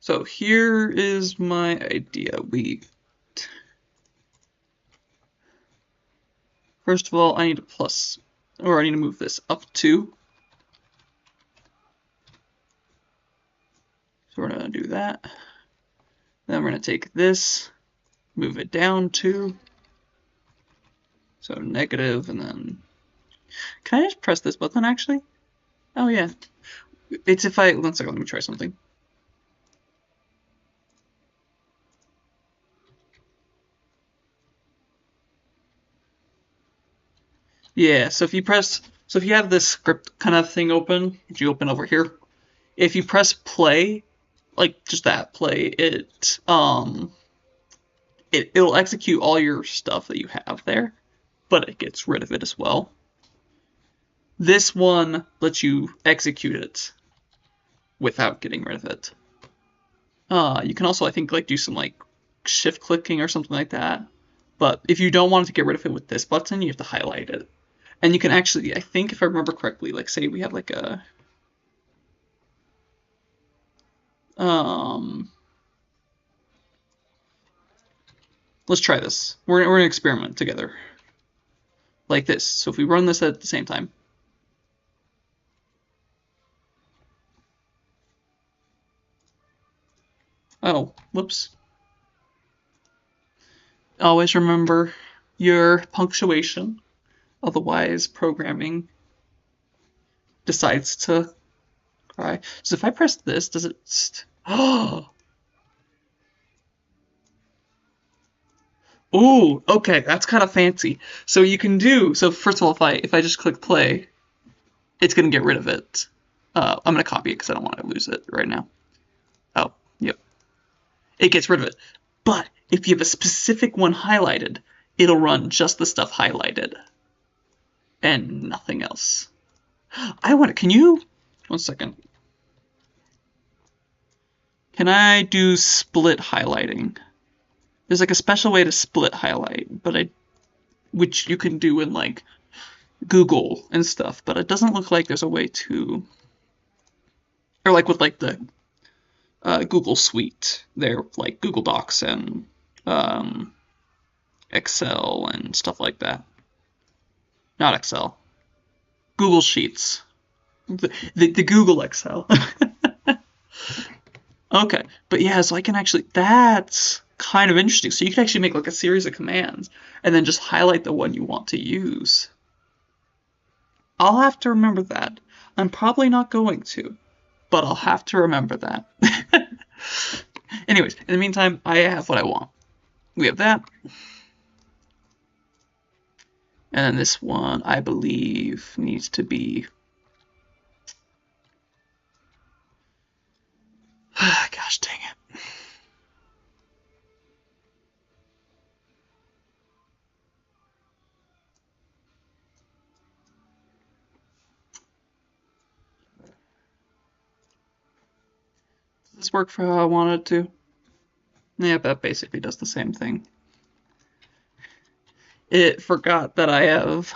So here is my idea. First of all, I need I need to move this up 2. So we're gonna do that. Then we're gonna take this, move it down 2. So negative, and then can I just press this button actually? Oh yeah. It's if I, one second, let me try something. Yeah, so if you have this script kind of thing open, if you open over here, if you press play, like just that play, it'll execute all your stuff that you have there, but it gets rid of it as well. This one lets you execute it without getting rid of it. You can also, I think, like do some like shift clicking or something like that. But if you don't want to get rid of it with this button, you have to highlight it. And you can actually, I think if I remember correctly, like say we have like a let's try this. We're gonna experiment together. Like this. So if we run this at the same time. Oh, whoops. Always remember your punctuation. Otherwise, programming decides to cry. So if I press this, does it... Oh! Ooh, okay, that's kind of fancy. So you can do... So first of all, if I just click play, it's going to get rid of it. I'm going to copy it because I don't want to lose it right now. Oh, yep. It gets rid of it. But if you have a specific one highlighted, it'll run just the stuff highlighted. And nothing else. Can you, 1 second. Can I do split highlighting? There's like a special way to split highlight, which you can do in like Google and stuff, but it doesn't look like there's a way to, or like with like the Google Suite, there like Google Docs and Excel and stuff like that. Not Excel. Google Sheets. The Google Excel. Okay, but yeah, so I can actually, that's kind of interesting. So you can actually make like a series of commands and then just highlight the one you want to use. I'll have to remember that. I'm probably not going to, but I'll have to remember that. Anyways, in the meantime, I have what I want. We have that. And then this one, I believe, needs to be... Gosh dang it. Does this work for how I want it to? Yeah, that basically does the same thing. It forgot that I have...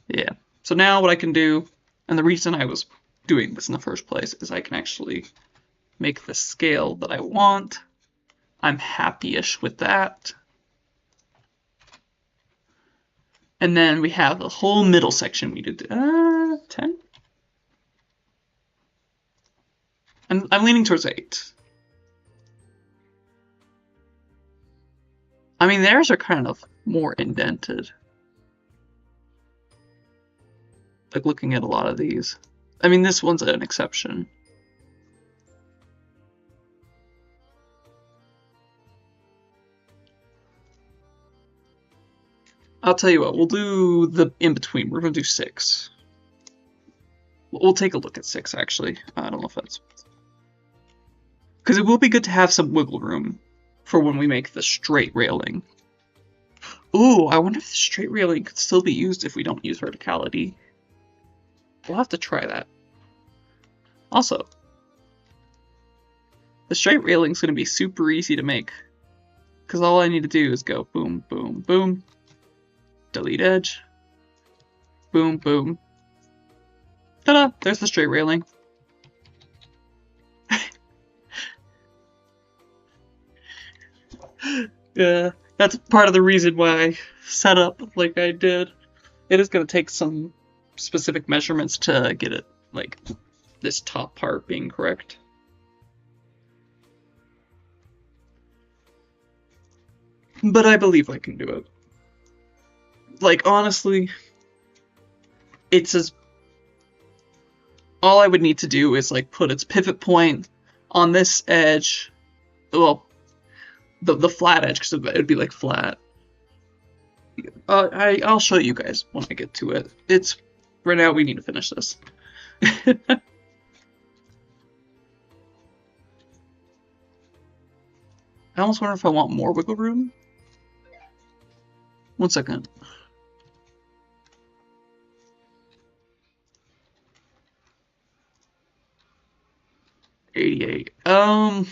Yeah. So now what I can do, and the reason I was doing this in the first place, is I can actually make the scale that I want. I'm happy-ish with that. And then we have the whole middle section we did. 10? I'm leaning towards 8. I mean, theirs are kind of more indented. Like looking at a lot of these. I mean, this one's an exception. I'll tell you what, we'll do the in-between. We're going to do 6. We'll take a look at 6, actually. I don't know if that's... Because it will be good to have some wiggle room for when we make the straight railing. Ooh, I wonder if the straight railing could still be used if we don't use verticality. We'll have to try that. Also, the straight railing is going to be super easy to make. Because all I need to do is go boom, boom, boom. Delete edge. Boom, boom. Ta-da! There's the straight railing. Yeah, that's part of the reason why I set up like I did. It is going to take some specific measurements to get it, like, this top part being correct. But I believe I can do it. Like, honestly, it's as... all I would need to do is, like, put its pivot point on this edge. Well, the flat edge, because it would be, like, flat. I'll show you guys when I get to it. It's... right now, we need to finish this. I almost wonder if I want more wiggle room. 1 second. $88.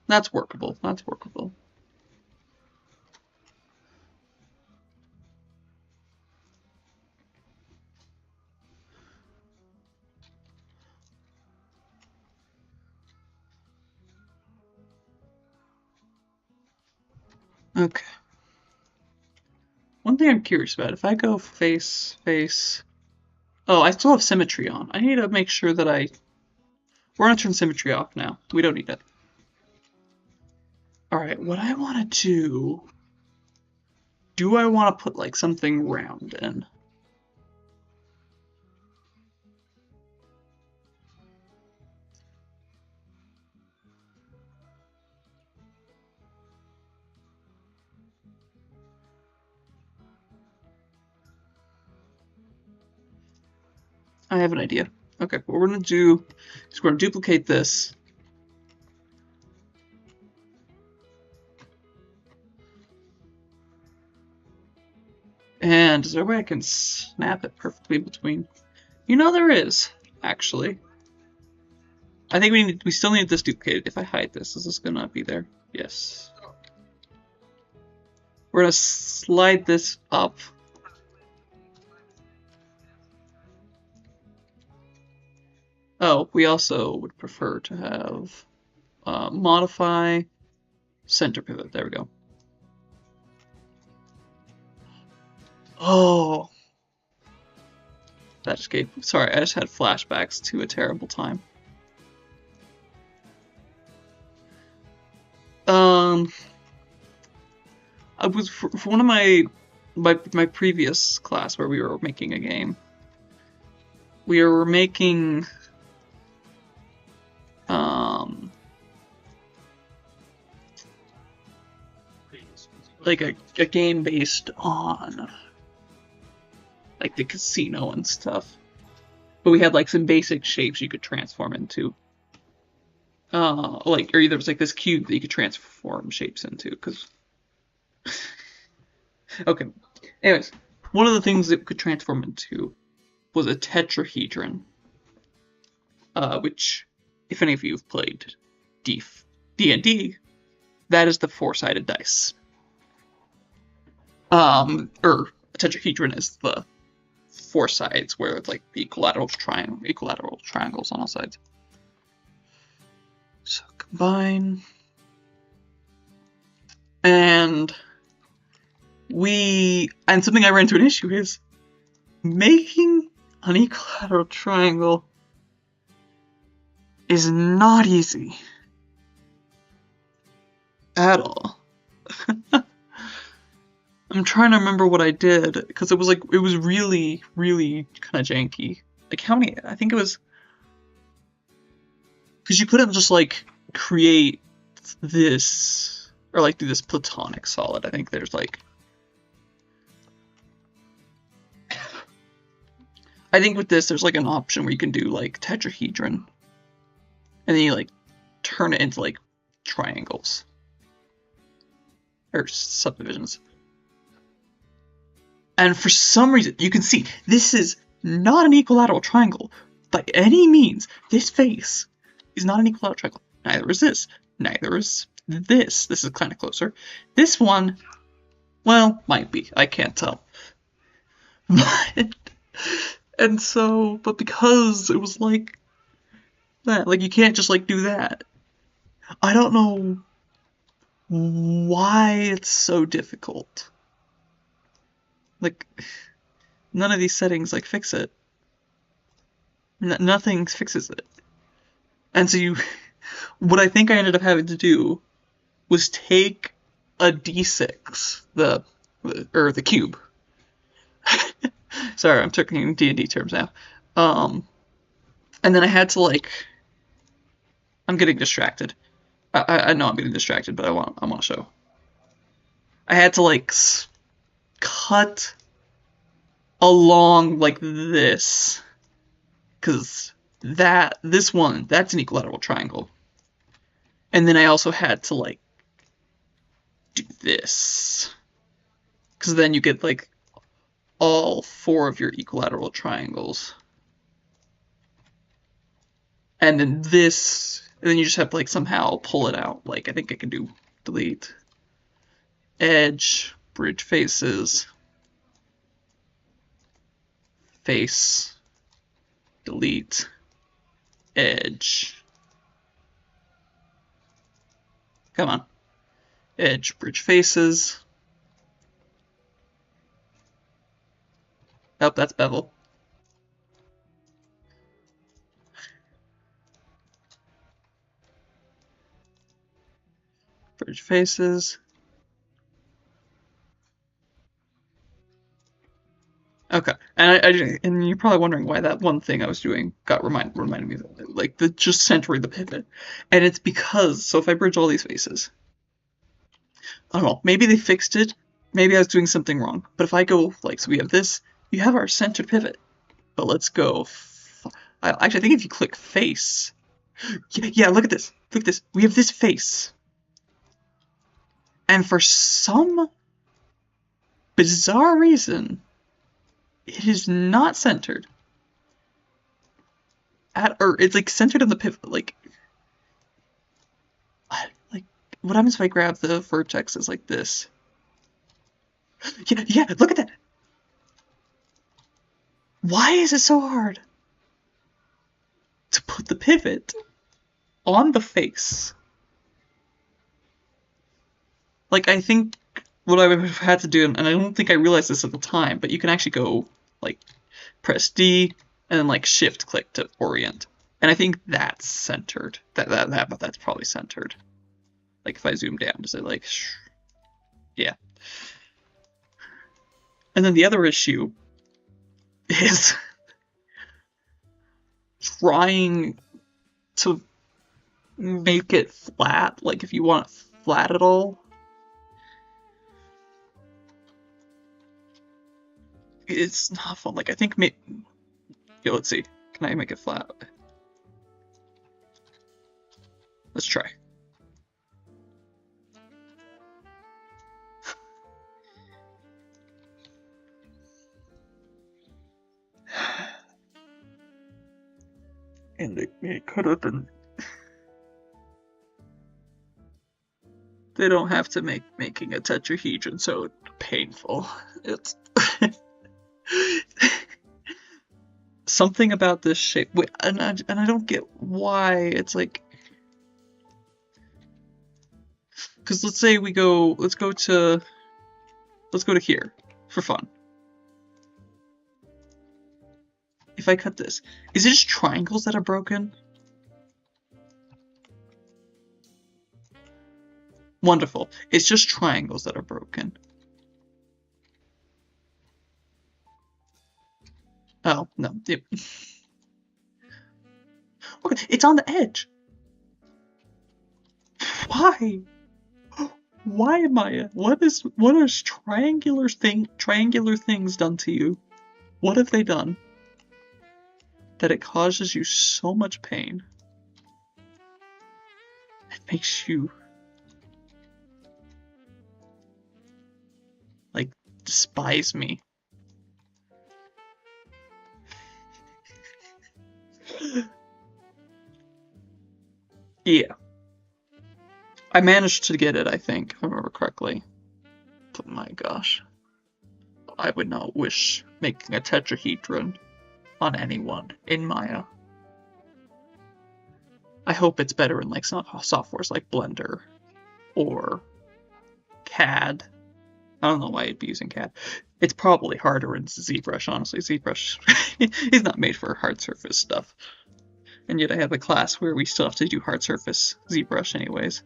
That's workable. That's workable. Okay. One thing I'm curious about, if I go face, face... Oh, I still have symmetry on. I need to make sure that we're gonna turn symmetry off now. We don't need it. Alright, what I want to do I want to put, like, something round in? I have an idea. Okay, what we're going to do is we're going to duplicate this. And is there a way I can snap it perfectly between? You know there is, actually. I think we still need this duplicated. If I hide this, is this going to be there? Yes. We're going to slide this up. Oh, we also would prefer to have modify center pivot. There we go. Oh, that just gave... sorry, I just had flashbacks to a terrible time. I was for one of my previous class where we were making a game. We were making like a game based on like the casino and stuff, but we had like some basic shapes you could transform into. Like, or there was like this cube that you could transform shapes into, because okay. Anyways, one of the things that could transform into was a tetrahedron, which, if any of you have played D&D, that is the four-sided dice. Or a tetrahedron is the four sides where it's like the equilateral triangles on all sides. So combine, and something I ran into an issue is making an equilateral triangle is not easy at all. I'm trying to remember what I did, because it was really, really kind of janky. Like, how many? I think it was, because you couldn't just like create this or like do this platonic solid. I think there's like, I think with this, there's like an option where you can do like tetrahedron, and then you like turn it into like triangles or subdivisions. And for some reason, you can see this is not an equilateral triangle by any means. This face is not an equilateral triangle. Neither is this. Neither is this. This is kind of closer. This one, well, might be. I can't tell. And so, but because it was like that, like you can't just like do that. I don't know why it's so difficult. Like, none of these settings like fix it. Nothing fixes it. And so what I think I ended up having to do was take a d6, the cube. Sorry, I'm talking D&D terms now. And then I had to like, I'm getting distracted. I know I'm getting distracted, but I want to show. I had to like cut along like this, because this one, that's an equilateral triangle. And then I also had to like do this, because then you get like all 4 of your equilateral triangles. And then this, and then you just have to like somehow pull it out. Like I think I can do delete, edge, bridge faces, face, delete, edge. Come on. Edge, bridge faces. Oh, that's bevel. Bridge faces. Okay, and you're probably wondering why that one thing I was doing got reminded me of it, like the just centering the pivot, and it's because so if I bridge all these faces, I don't know, maybe they fixed it, maybe I was doing something wrong, but if I go like so we have this, you have our centered pivot, but let's go. Actually, I think if you click face, yeah, look at this, we have this face, and for some bizarre reason, it is not centered. Or it's like centered on the pivot. Like what happens if I grab the vertexes like this? Yeah, look at that. Why is it so hard to put the pivot on the face? Like I think what I would have had to do, and I don't think I realized this at the time, but you can actually go like press D and then like shift click to orient, and I think that's centered. That's probably centered. Like if I zoom down, does it like, yeah. And then the other issue is trying to make it flat. Like if you want it flat at all. It's not fun. Like I think let's see. Can I make it flat? Let's try. And it could have been. They don't have to making a tetrahedron so painful. It's something about this shape, and I don't get why it's like. Because let's say we go, let's go to here for fun. If I cut this, is it just triangles that are broken? Wonderful. It's just triangles that are broken. Oh, no. Yep. Okay, it's on the edge. Why? Why am I? What is triangular things done to you? What have they done? that it causes you so much pain. It makes you, like, despise me. Yeah. I managed to get it, I think, if I remember correctly. But my gosh. I would not wish making a tetrahedron on anyone in Maya. I hope it's better in like some softwares like Blender or CAD. I don't know why I'd be using CAD. It's probably harder in ZBrush, honestly. ZBrush is not made for hard surface stuff. And yet I have a class where we still have to do hard surface ZBrush anyways.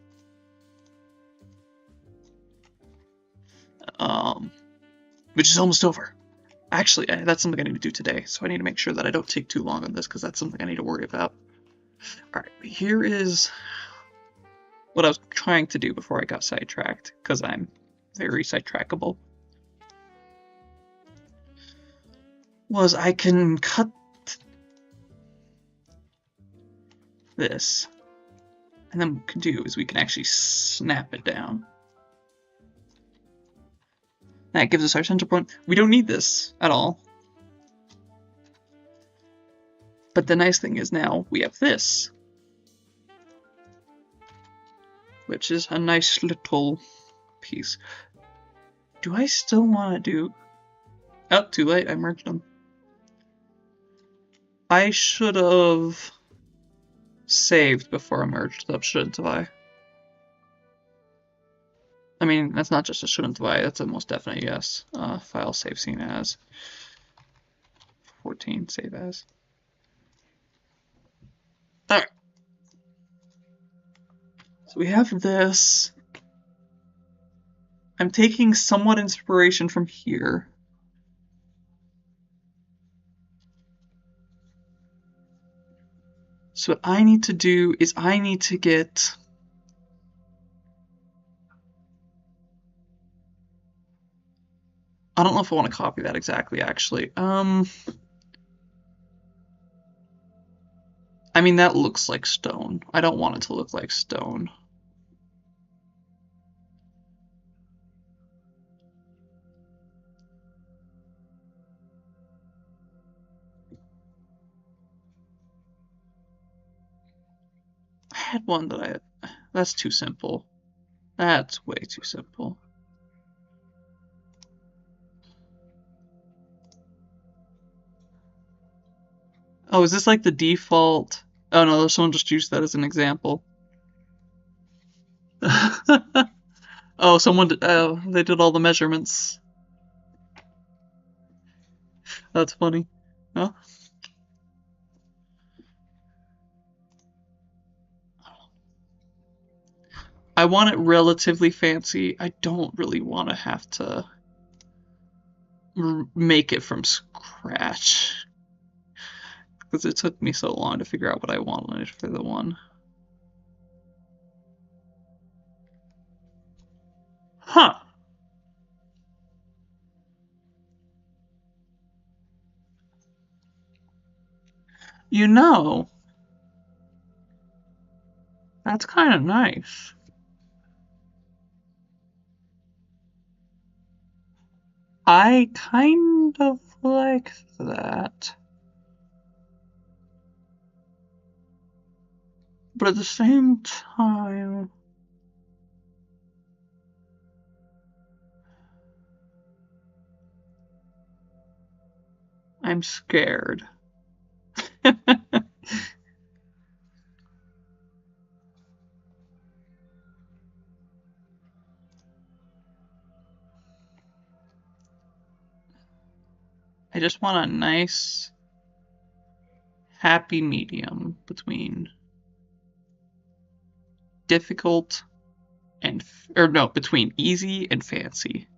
Which is almost over. Actually, that's something I need to do today, so I need to make sure that I don't take too long on this, because that's something I need to worry about. Alright, here is what I was trying to do before I got sidetracked, because I'm very sidetrackable. Was I can cut this, and then what we can do is we can actually snap it down. That gives us our center point. We don't need this at all. But the nice thing is now we have this, which is a nice little piece. Do I still want to do... Oh, too late, I merged them. I should have saved before I merged them, shouldn't I? I mean, that's not just a shouldn't have I, that's a most definite yes. File save scene as. 14, save as. Alright. So we have this. I'm taking somewhat inspiration from here. So what I need to do is I need to get... I don't know if I want to copy that exactly, actually. I mean, that looks like stone. I don't want it to look like stone. I had one that that's too simple. That's way too simple. Oh, is this like the default? Oh no, someone just used that as an example. Oh, someone did, they did all the measurements. That's funny. Huh? I want it relatively fancy. I don't really want to have to make it from scratch, because it took me so long to figure out what I wanted for the one. Huh. You know, that's kind of nice. I kind of like that. But at the same time... I'm scared. I just want a nice, happy medium between difficult and, or no, between easy and fancy.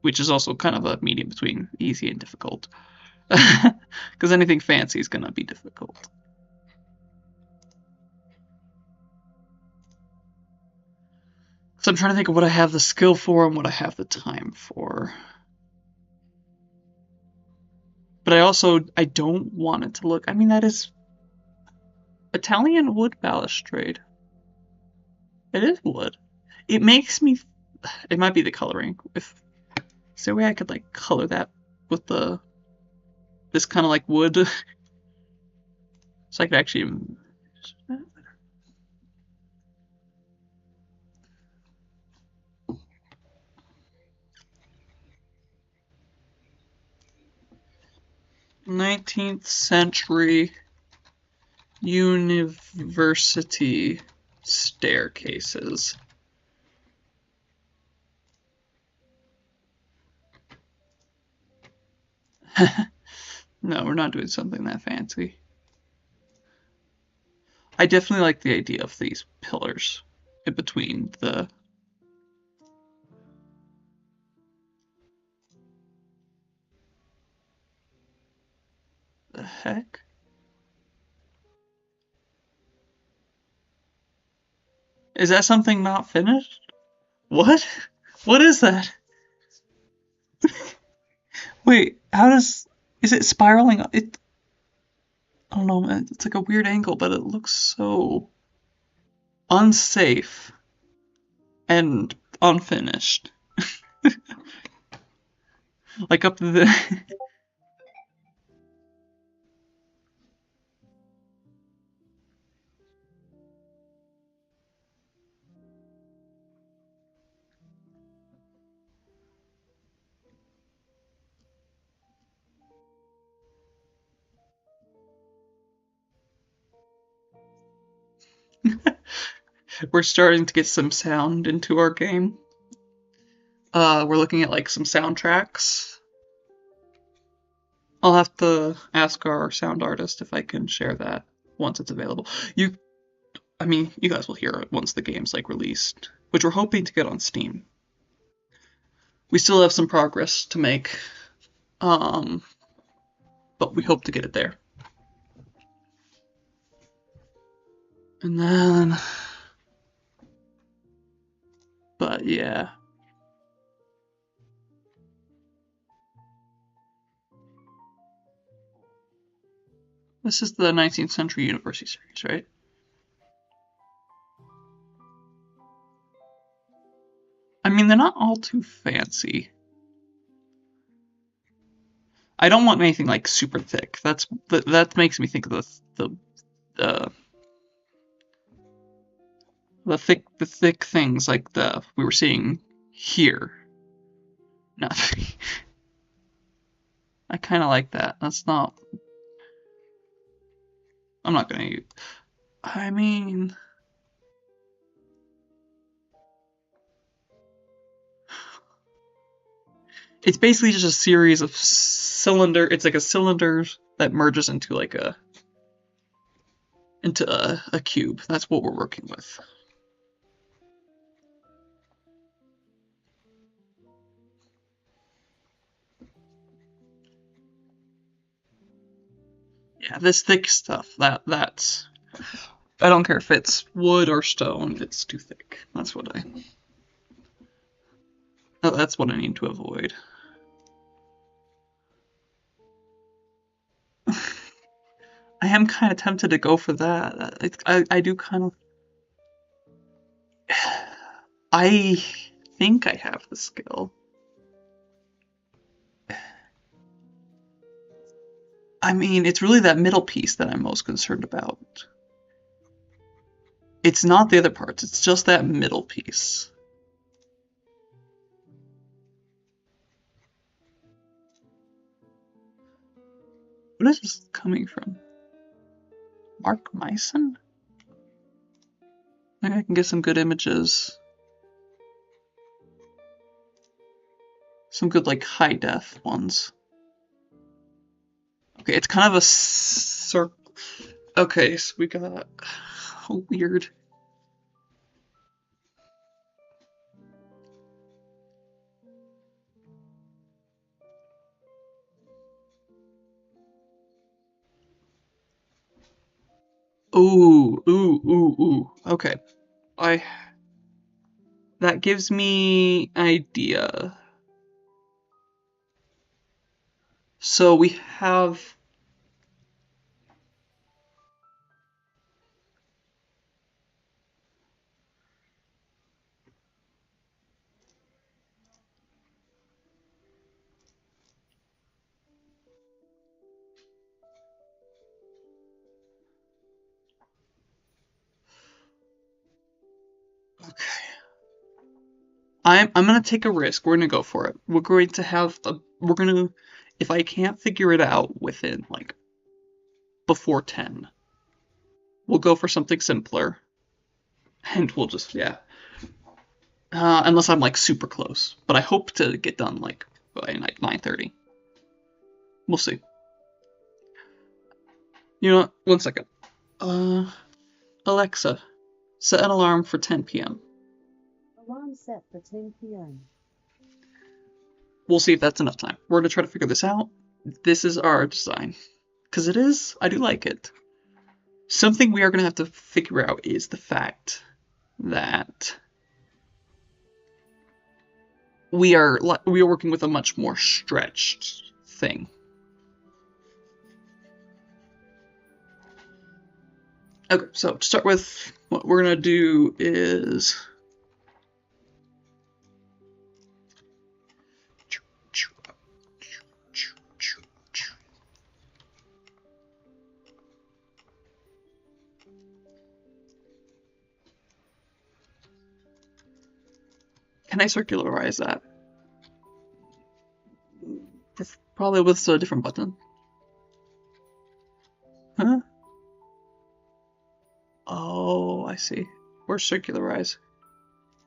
Which is also kind of a medium between easy and difficult. Because anything fancy is going to be difficult. So I'm trying to think of what I have the skill for and what I have the time for. But I don't want it to look, I mean, that is Italian wood balustrade. It is wood. It makes me, it might be the coloring. If, is there a way I could like color that with this kind of like wood? So I could actually, 19th century university staircases. No, we're not doing something that fancy. I definitely like the idea of these pillars in between the heck? Is that something not finished? What? What is that? Wait, how does, is it spiraling? I don't know, man. It's like a weird angle, but it looks so unsafe and unfinished. Like up to the we're starting to get some sound into our game. We're looking at like some soundtracks. I'll have to ask our sound artist if I can share that once it's available. I mean, you guys will hear it once the game's like released, which we're hoping to get on Steam. We still have some progress to make, um, but we hope to get it there. And then, but yeah. This is the 19th century university series, right? I mean, they're not all too fancy. I don't want anything like super thick. That makes me think of the the thick things like the we were seeing here. Nothing. I kind of like that. That's not. I'm not gonna use. I mean, it's basically just a series of cylinder. It's like a cylinder that merges into like a cube. That's what we're working with. Yeah, this thick stuff. That's. I don't care if it's wood or stone. It's too thick. That's what I. That's what I need to avoid. I am kind of tempted to go for that. I do kind of. I think I have the skill. I mean, it's really that middle piece that I'm most concerned about. It's not the other parts, it's just that middle piece. What is this coming from? Mark Myson? Maybe I can get some good images. Some good, like, high def ones. Okay, it's kind of a circle. Okay, so we got a weird. Ooh, ooh, ooh, ooh. Okay. I that gives me idea. So we have... Okay. I'm gonna take a risk. We're gonna go for it. We're going to have a... We're gonna... If I can't figure it out within, like, before 10, we'll go for something simpler. And we'll just, yeah. Unless I'm, like, super close. But I hope to get done, like, by 9:30. We'll see. You know what? 1 second. Alexa, set an alarm for 10 p.m. Alarm set for 10 p.m. We'll see if that's enough time. We're gonna try to figure this out. This is our design. Because it is, I do like it. Something we are gonna have to figure out is the fact that we are working with a much more stretched thing. Okay, so to start with, what we're gonna do is... Can I circularize that? Probably with a different button. Huh? Oh, I see. Where's circularize?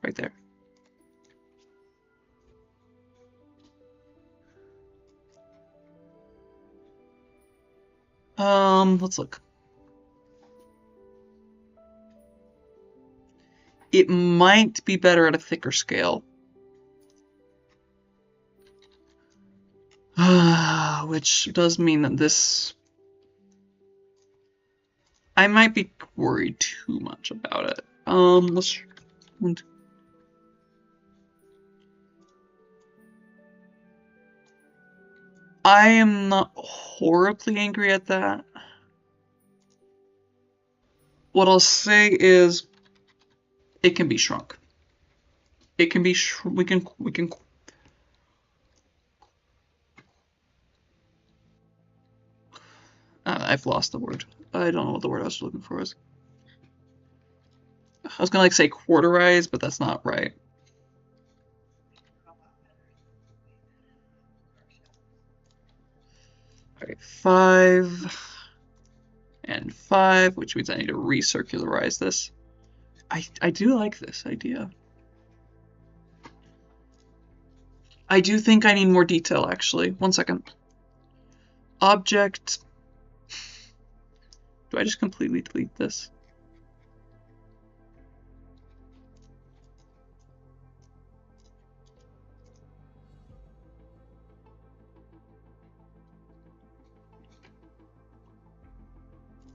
Right there. Let's look. It might be better at a thicker scale. Which does mean that this... I might be worried too much about it. Let's... I am not horribly angry at that. What I'll say is, it can be shrunk. It can be we can I've lost the word. I don't know what the word I was looking for was. I was gonna like say quarterize, but that's not right. Alright, 5 and 5, which means I need to recircularize this. I do like this idea. I do think I need more detail, actually. 1 second. Object. Do I just completely delete this?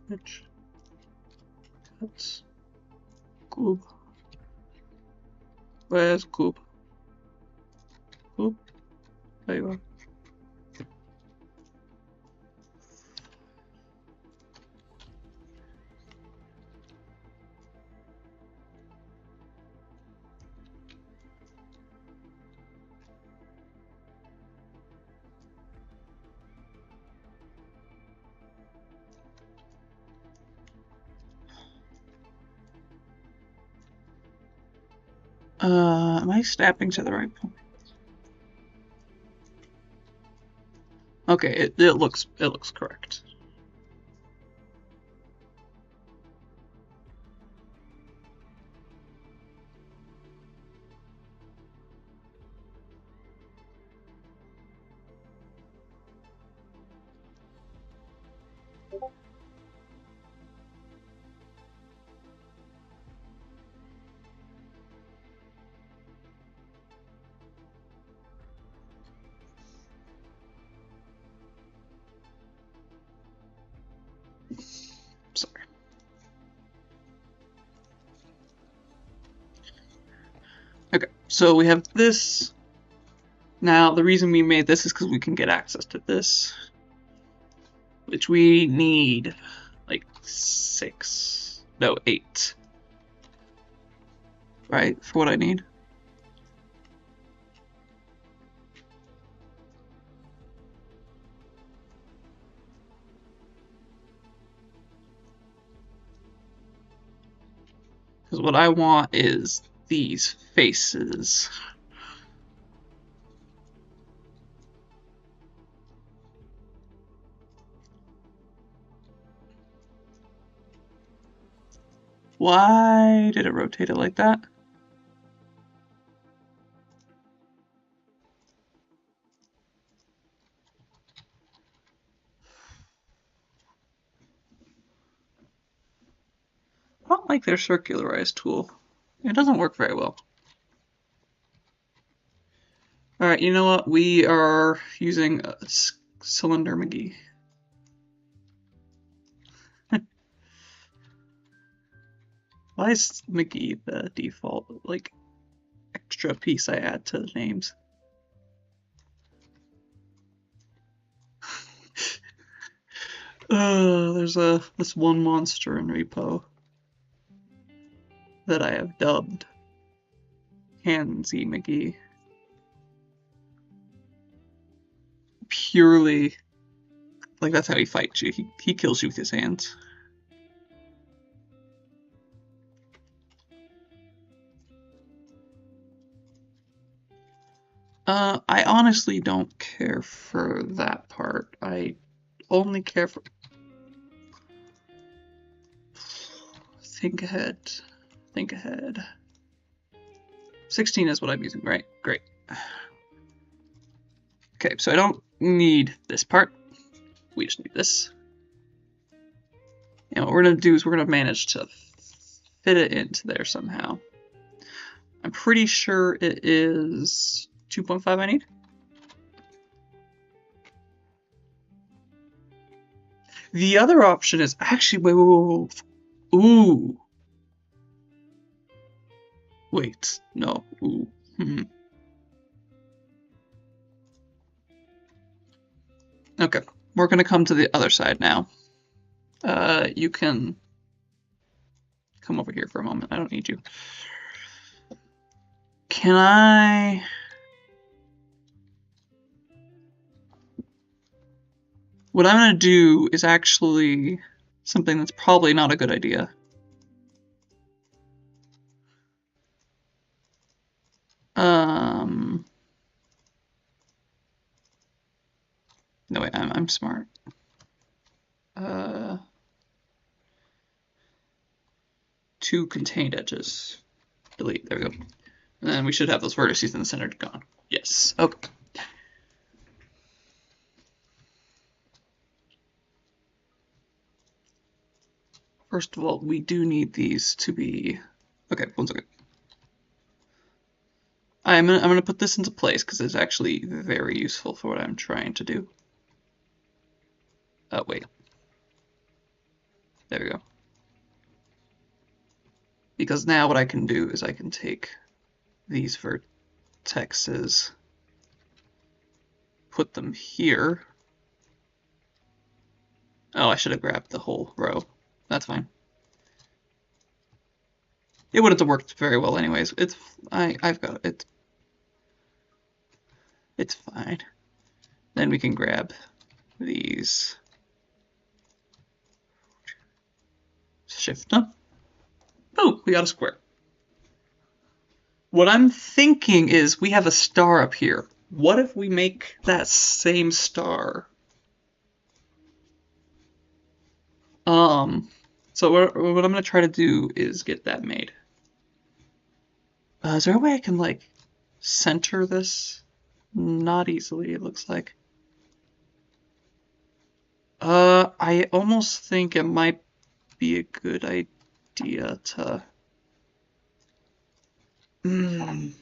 Which cuts cube. Where's cube? Cube? There you are. Am I snapping to the right point? Okay, it looks correct. Sorry. Okay, so we have this. Now, the reason we made this is because we can get access to this, which we need like 6, no, 8, right, for what I need. Because what I want is these faces. Why did it rotate it like that? I don't like their circularized tool. It doesn't work very well. Alright, you know what? We are using a cylinder McGee. Why is McGee the default, like, extra piece I add to the names? There's this one monster in repo that I have dubbed Hansy McGee. Purely, like, that's how he fights you. He kills you with his hands. I honestly don't care for that part. I only care for... Think ahead. Think ahead. 16 is what I'm using, right? Great. Okay, so I don't need this part. We just need this. And what we're going to do is we're going to manage to fit it into there somehow. I'm pretty sure it is 2.5 I need. The other option is actually, wait. Ooh. Wait, no. Ooh. Okay, we're going to come to the other side now. You can come over here for a moment. I don't need you. Can I... What I'm going to do is actually something that's probably not a good idea. No, wait, I'm smart. Two contained edges. Delete, there we go. And then we should have those vertices in the center gone. Yes, okay. First of all, we do need these to be... Okay, one second. I'm gonna put this into place because it's actually very useful for what I'm trying to do. Oh, wait. There we go. Because now what I can do is I can take these vertexes, put them here. Oh, I should have grabbed the whole row. That's fine. It wouldn't have worked very well anyways. I've got it. It's fine. Then we can grab these. Shift up. Oh, we got a square. What I'm thinking is we have a star up here. What if we make that same star? So what I'm going to try to do is get that made. Is there a way I can, like, center this? Not easily, it looks like. I almost think it might be a good idea to... Do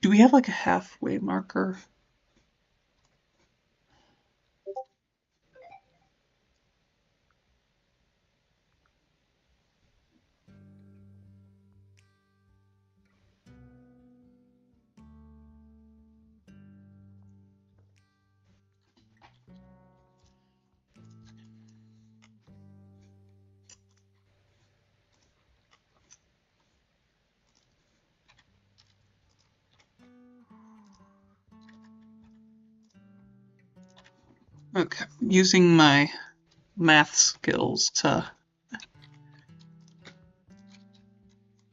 we have, like, a halfway marker? Okay, using my math skills to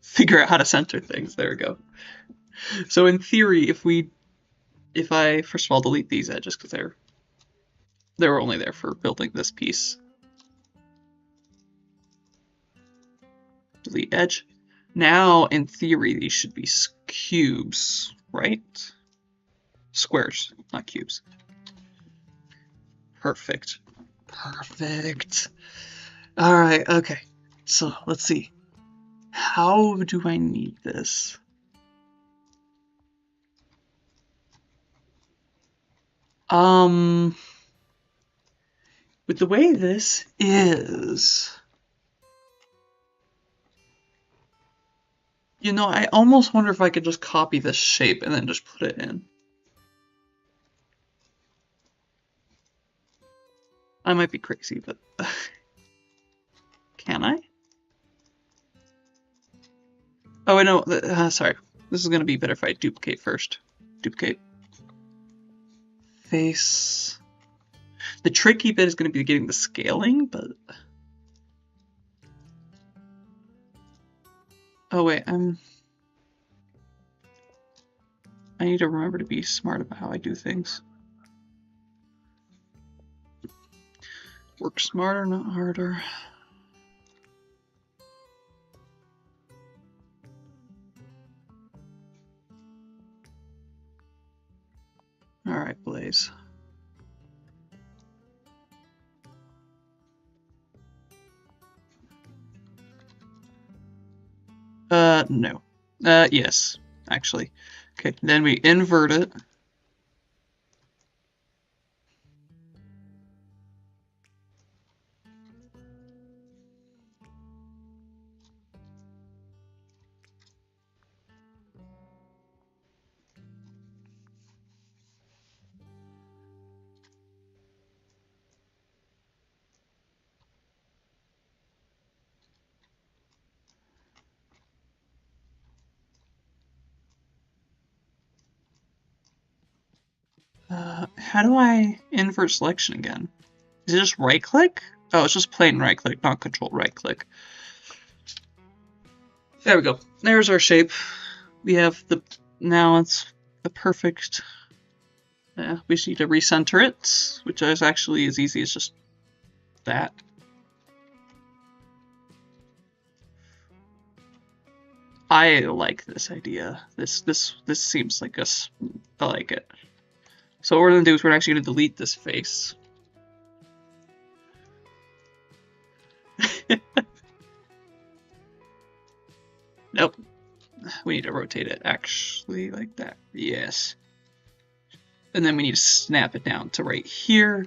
figure out how to center things. There we go. So in theory, if I first of all delete these edges because they were only there for building this piece. Delete edge. Now in theory these should be cubes, right? Squares, not cubes. Perfect. Perfect. All right, okay. So let's see. How do I need this? With the way this is, you know, I almost wonder if I could just copy this shape and then just put it in. I might be crazy, but can I? Oh, I know. Sorry. This is going to be better if I duplicate first. Duplicate. Face. The tricky bit is going to be getting the scaling, but... Oh, wait. I need to remember to be smart about how I do things. Work smarter, not harder. Alright, Blaze. No. Yes, actually. Okay, then we invert it. How do I invert selection again? Is it just right click? Oh, it's just plain right click, not control right click. There we go. There's our shape. We have now it's the perfect. We just need to recenter it, which is actually as easy as just that. I like this idea. This seems like us. I like it. So what we're gonna do is we're actually gonna delete this face. Nope. We need to rotate it actually like that. Yes. And then we need to snap it down to right here.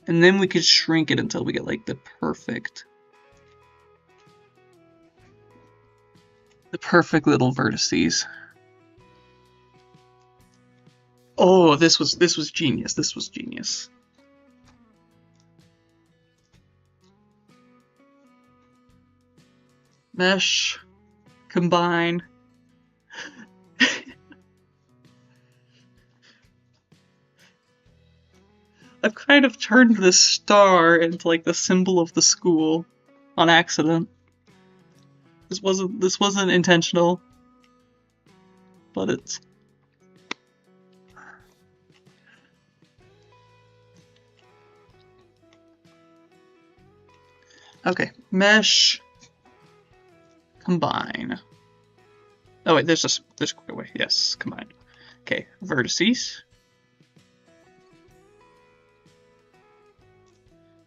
And then we could shrink it until we get like the perfect little vertices. Oh, this was genius. This was genius. Mesh, combine. I've kind of turned this star into like the symbol of the school on accident. This wasn't intentional, but it's okay. Mesh, combine. Oh wait, there's a quicker way. Yes, combine. Okay, vertices.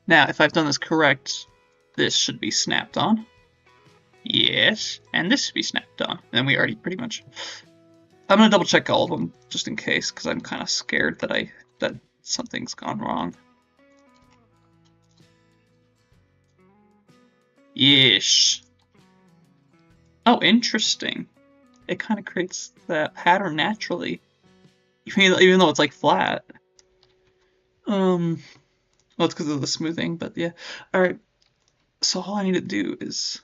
Now, if I've done this correct, this should be snapped on. Yes, and this should be snapped on. And we already pretty much. I'm gonna double check all of them just in case, because I'm kind of scared that something's gone wrong. Yes. Oh, interesting. It kind of creates that pattern naturally, even though it's like flat. Well, it's because of the smoothing, but yeah. All right. So all I need to do is.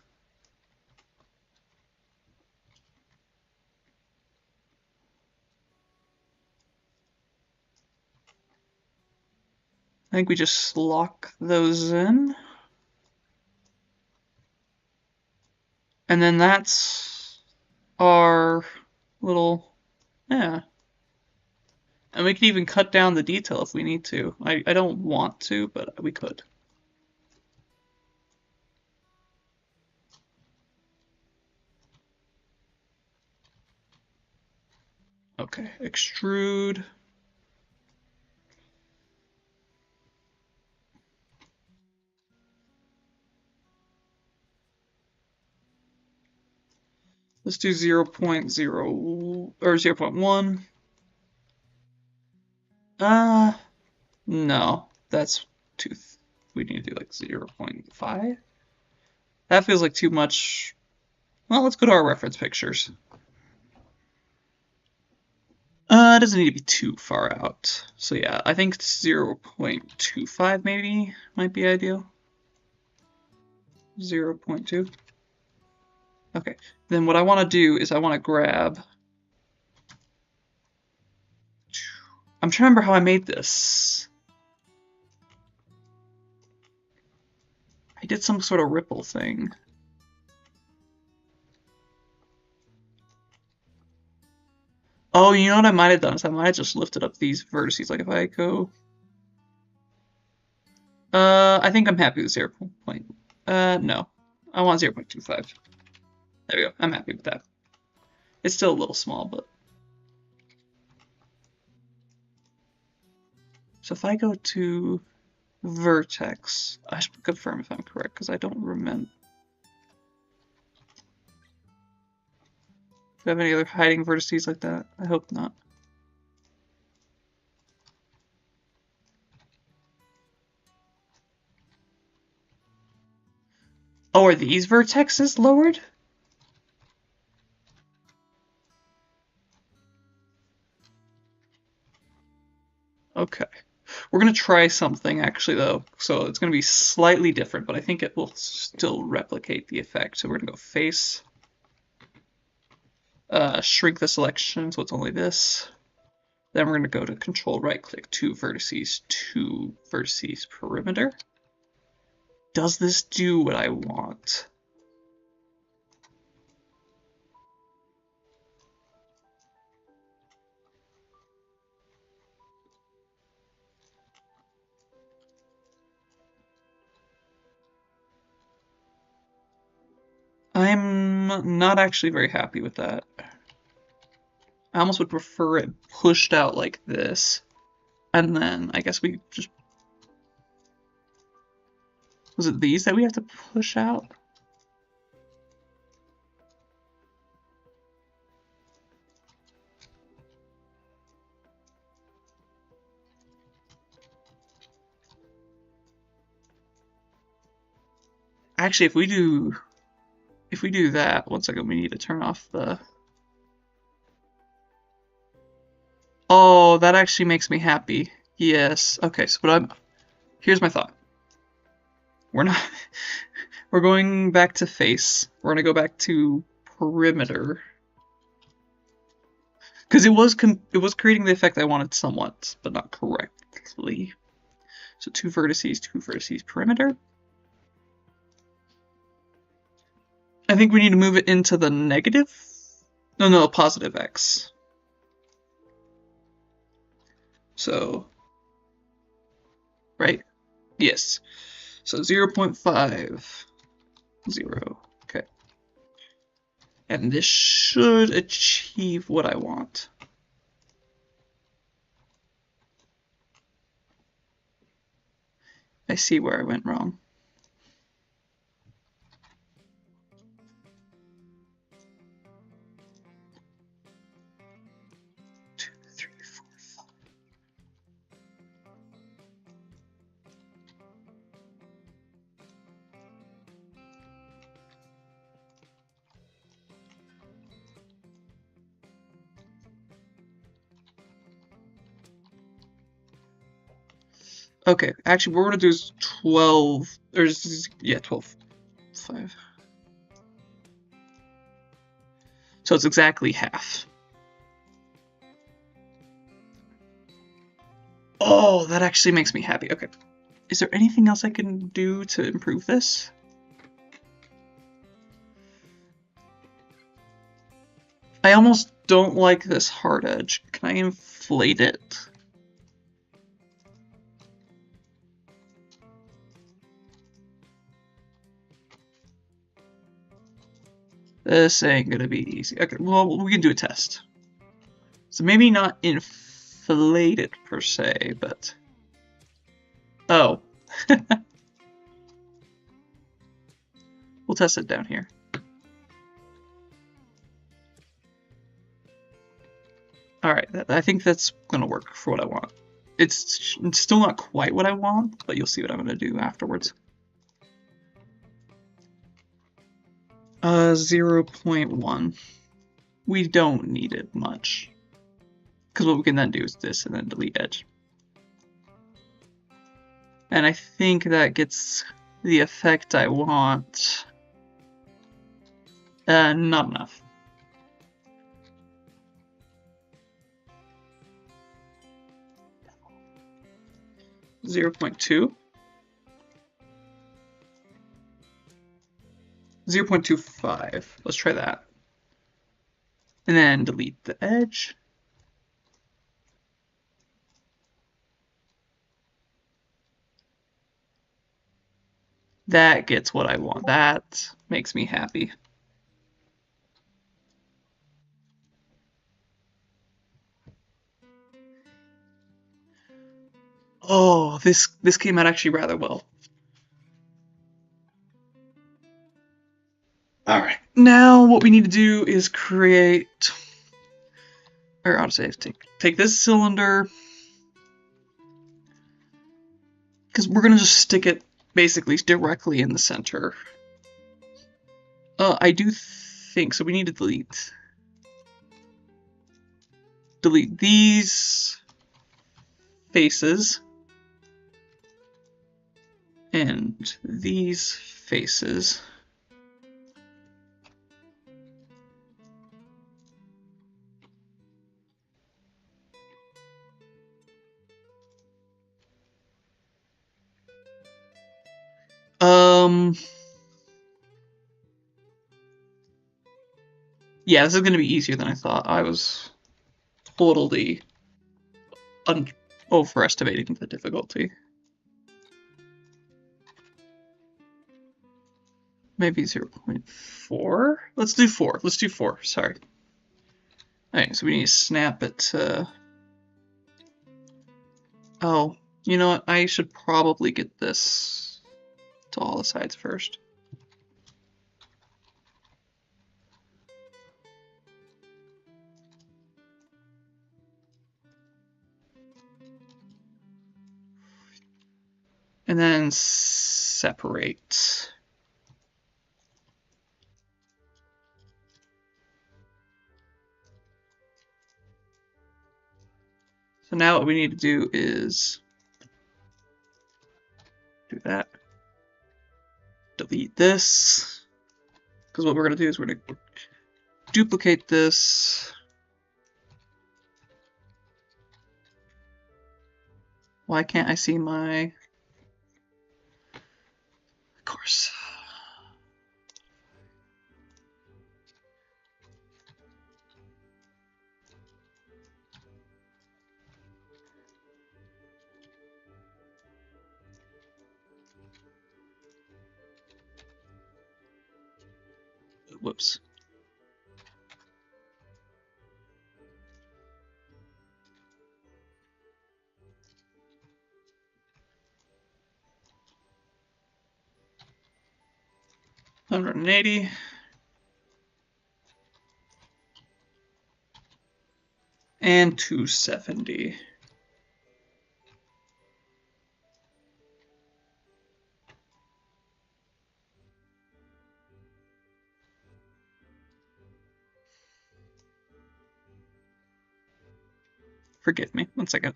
think we just lock those in. And then that's our little, yeah. And we can even cut down the detail if we need to. I don't want to, but we could. Okay, extrude. Let's do 0.0 or 0.1. No, that's too. We need to do like 0.5. That feels like too much. Well, let's go to our reference pictures. It doesn't need to be too far out. So yeah, I think 0.25 maybe might be ideal. 0.2. Okay, then what I want to do is I want to grab. I'm trying to remember how I made this. I did some sort of ripple thing. Oh, you know what I might have done is I might have just lifted up these vertices. Like if I go, I think I'm happy with 0. No, I want 0.25. There we go. I'm happy with that. It's still a little small, but. So if I go to vertex, I should confirm if I'm correct because I don't remember. Do I have any other hiding vertices like that? I hope not. Oh, are these vertexes lowered? Okay. We're going to try something actually though. So it's going to be slightly different, but I think it will still replicate the effect. So we're going to go face. Shrink the selection so it's only this. Then we're going to go to control right click, two vertices perimeter. Does this do what I want? I'm not actually very happy with that. I almost would prefer it pushed out like this. And then I guess we just... Was it these that we have to push out? Actually, if we do that, one second, we need to turn off the... Oh, that actually makes me happy. Yes. Okay, so here's my thought. We're going back to face. We're gonna go back to perimeter. Because it was creating the effect I wanted somewhat, but not correctly. So two vertices, perimeter. I think we need to move it into the negative. No, positive X. So, right? Yes. So 0.5, 0. Okay. And this should achieve what I want. I see where I went wrong. Okay, actually, what we're gonna do is 12, or yeah, 12, 5. So it's exactly half. Oh, that actually makes me happy. Okay. Is there anything else I can do to improve this? I almost don't like this hard edge. Can I inflate it? This ain't gonna be easy. Okay, well, we can do a test. So maybe not inflate it per se, but... Oh. We'll test it down here. Alright, I think that's gonna work for what I want. It's still not quite what I want, but you'll see what I'm gonna do afterwards. 0.1. We don't need it much. Because what we can then do is this and then delete edge. And I think that gets the effect I want. Not enough. Zero 0.2. 0.25. Let's try that. And then delete the edge. That gets what I want. That makes me happy. Oh, this came out actually rather well. Alright, now what we need to do is create, or I'll say take this cylinder, because we're gonna just stick it basically directly in the center. I do think, so we need to delete these faces and these faces. Yeah, this is going to be easier than I thought. I was totally overestimating the difficulty. Maybe 0.4? Let's do 4. Let's do 4, sorry. Alright, so we need to snap it to... Oh, you know what? I should probably get this to all the sides first. And then separate. So now what we need to do is do that. Delete this. Because what we're going to do is we're going to duplicate this. Why can't I see my... Of course. Whoops. $180. And 270. Forgive me, 1 second.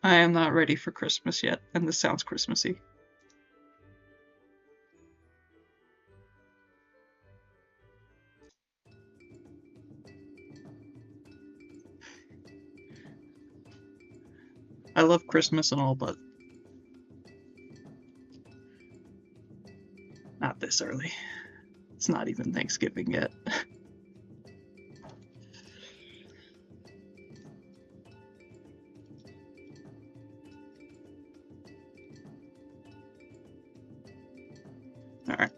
I am not ready for Christmas yet, and this sounds Christmassy. love Christmas and all, but not this early. It's not even Thanksgiving yet. Alright,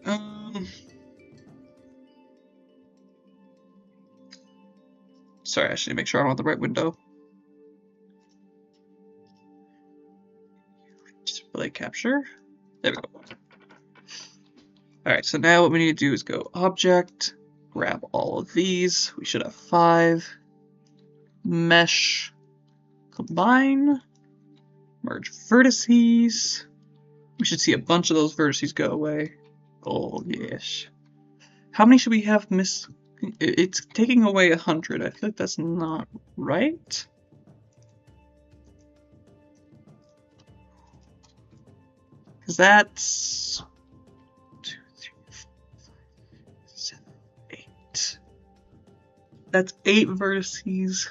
sorry, I should make sure I'm on the right window. Display capture. There we go. Alright, so now what we need to do is go Object, grab all of these. We should have 5. Mesh, combine, merge vertices. We should see a bunch of those vertices go away. Oh, yes. How many should we have miss? It's taking away 100. I feel like that's not right. Because that's 2, 3, 4, 5, 7, 8. That's 8 vertices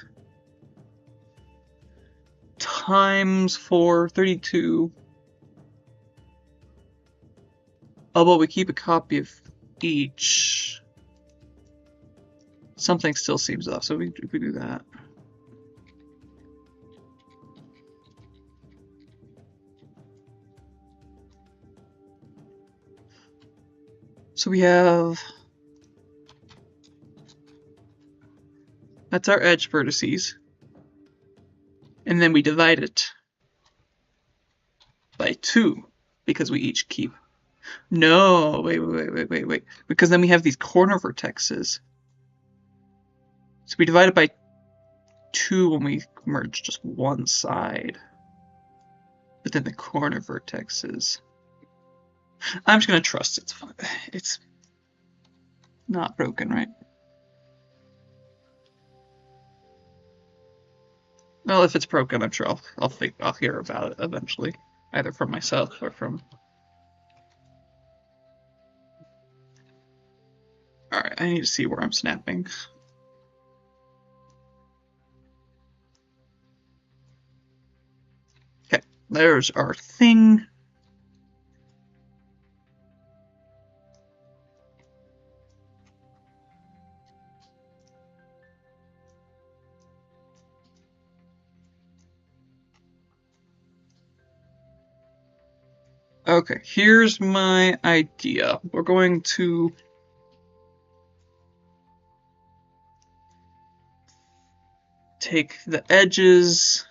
times 4, 32. Oh, but we keep a copy of each. Something still seems off, so we do that. So we have, that's our edge vertices, and then we divide it by 2 because we each keep. No, wait, because then we have these corner vertexes. So we divide it by 2 when we merge just one side, but then the corner vertexes. I'm just gonna trust it's fine. It's not broken, right? Well, if it's broken, I'm sure I'll hear about it eventually, either from myself or from. All right, I need to see where I'm snapping. Okay, there's our thing. Okay, here's my idea. We're going to take the edges.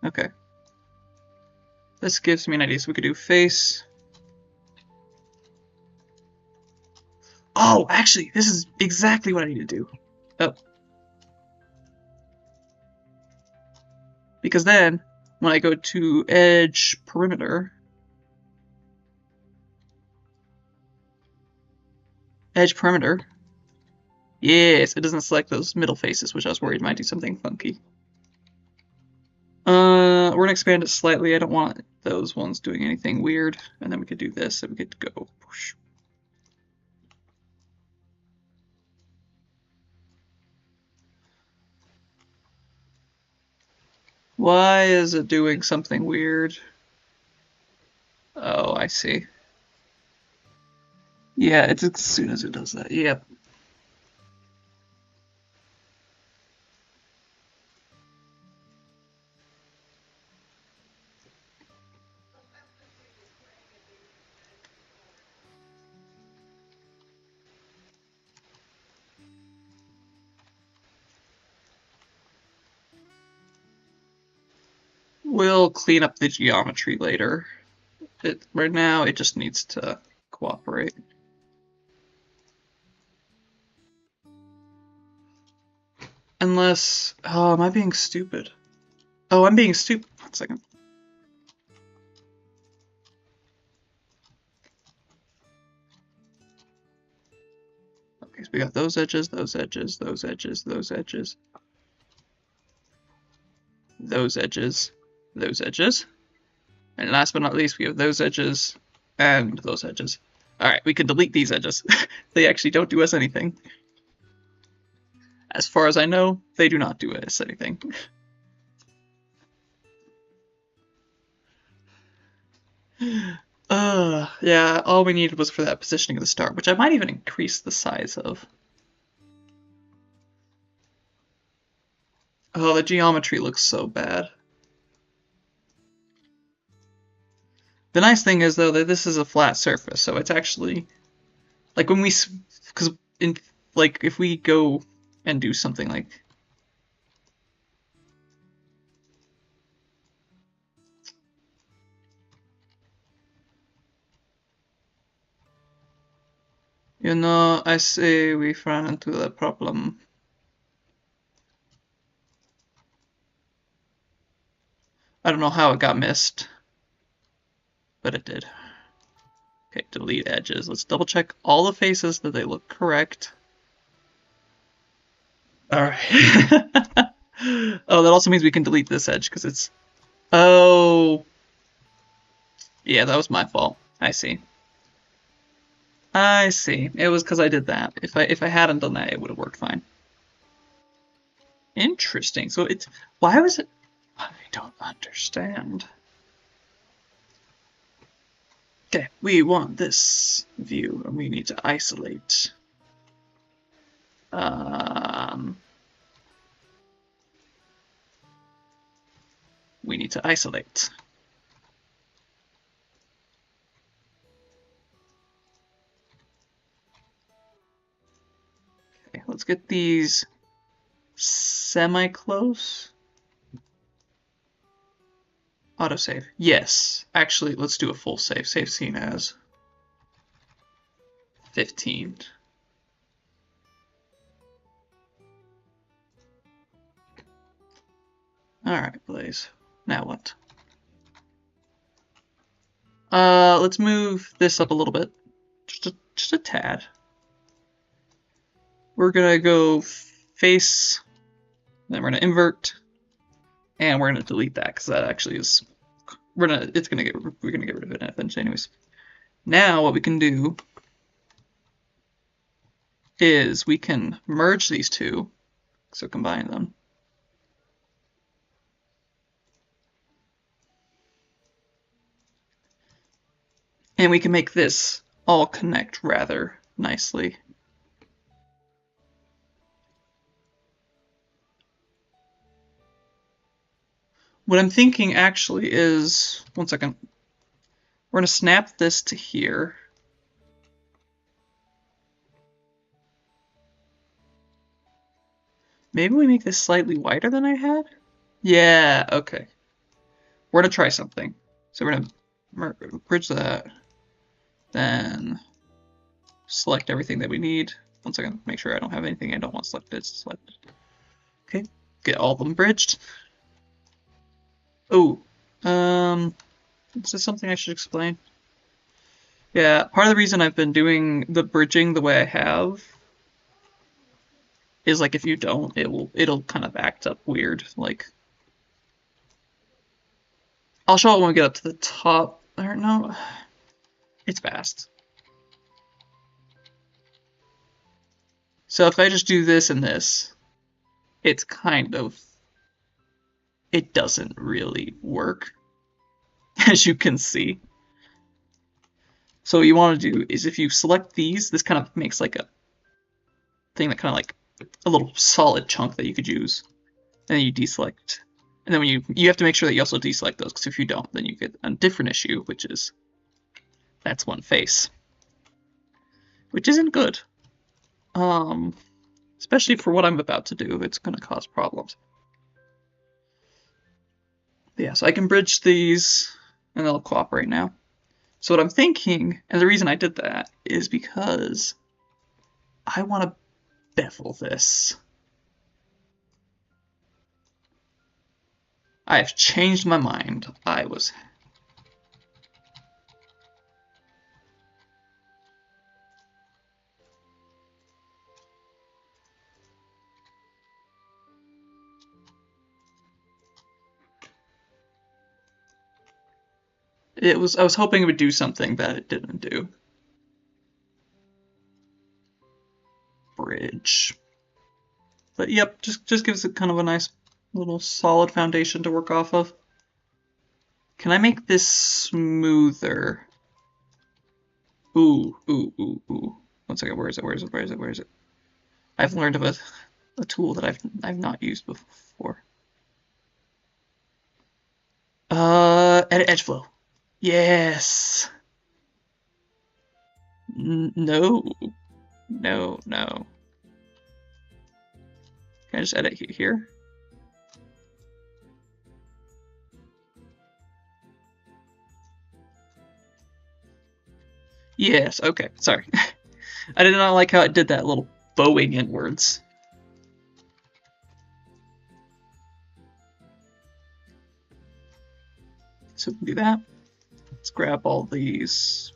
Okay. This gives me an idea, so we could do face. Oh, actually, this is exactly what I need to do. Oh. Because then, when I go to edge perimeter, yes, it doesn't select those middle faces, which I was worried might do something funky. We're gonna expand it slightly. I don't want those ones doing anything weird. And then we could do this, and we could go. Whoosh. Why is it doing something weird? Oh, I see. Yeah, it's as soon as it does that. Yep. We'll clean up the geometry later. Right now, it just needs to cooperate. Unless, oh, am I being stupid? Oh, I'm being stupid. 1 second. Okay, so we got those edges, those edges, those edges, those edges, those edges, those edges. And last but not least, we have those edges and those edges. Alright, we can delete these edges. They actually don't do us anything. As far as I know, they do not do us anything. Yeah, all we needed was for that positioning of the star, which I might even increase the size of. Oh, the geometry looks so bad. The nice thing is, though, that this is a flat surface, so it's actually... Like, when we... Because, like, if we go and do something like... You know, I say we ran into the problem. I don't know how it got missed, but it did. Okay, delete edges. Let's double check all the faces that they look correct. Alright. Oh, that also means we can delete this edge because it's... Oh. Yeah, that was my fault. I see. I see. It was because I did that. If I hadn't done that, it would have worked fine. Interesting. So it's... Why was it... I don't understand. Okay, we want this view, and we need to isolate. We need to isolate. Okay, let's get these semi-close. Autosave. Yes. Actually, let's do a full save. Save scene as 15. Alright, Blaze. Now what? Let's move this up a little bit. Just a tad. We're gonna go face, then we're gonna invert, and we're gonna delete that because that actually is we're gonna get rid of it eventually anyways. Now what we can do is we can merge these two, so combine them. And we can make this all connect rather nicely. What I'm thinking actually is, one second, we're going to snap this to here. Maybe we make this slightly wider than I had? Yeah, okay. We're going to try something. So we're going to bridge that, then select everything that we need. One second, make sure I don't have anything I don't want selected. Selected. Okay, get all of them bridged. Oh, is this something I should explain? Yeah, part of the reason I've been doing the bridging the way I have is like if you don't, it'll kind of act up weird. Like, I'll show it when we get up to the top. Or no, it's fast. So if I just do this and this, it's kind of, it doesn't really work, as you can see. So what you want to do is if you select these, this kind of makes like a thing that kind of like a little solid chunk that you could use. And then you deselect. And then when you have to make sure that you also deselect those, because if you don't, then you get a different issue, which is that's one face. Which isn't good. Especially for what I'm about to do, it's going to cause problems. But yeah, so I can bridge these, and they'll cooperate now. So what I'm thinking, and the reason I did that, is because I want to bevel this. I have changed my mind. I was hoping it would do something that it didn't do. bridge. But yep, just gives it kind of a nice little solid foundation to work off of. Can I make this smoother? Ooh. 1 second, where is it? I've learned of a tool that I've not used before. Edit edge flow. Yes. No. Can I just edit here? Yes, okay, sorry. I did not like how it did that little bowing inwards. So we can do that. Let's grab all these.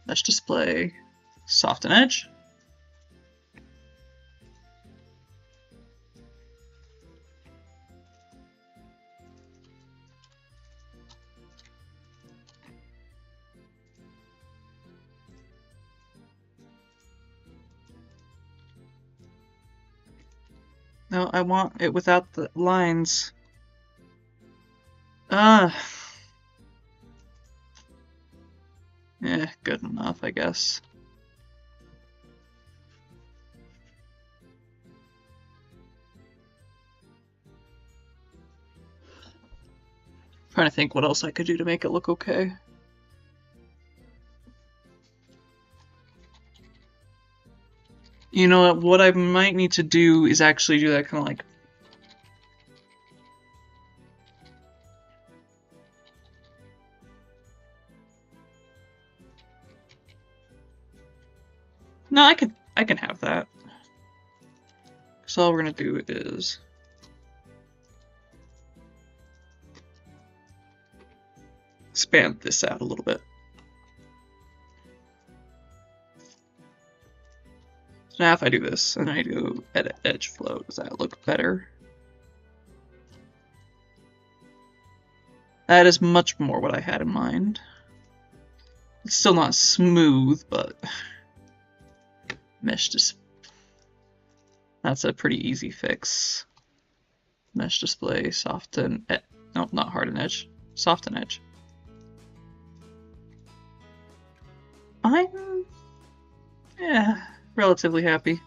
Mesh display, soften edge. No, I want it without the lines. Yeah, good enough, I guess. Trying to think what else I could do to make it look okay. You know what I might need to do is actually do that kind of like... No, I can have that. So all we're gonna do is expand this out a little bit. So now if I do this and I do edit edge flow, does that look better? That is much more what I had in mind. It's still not smooth, but mesh display. That's a pretty easy fix. Mesh display, soften, no, not harden edge, soften edge. I'm, relatively happy.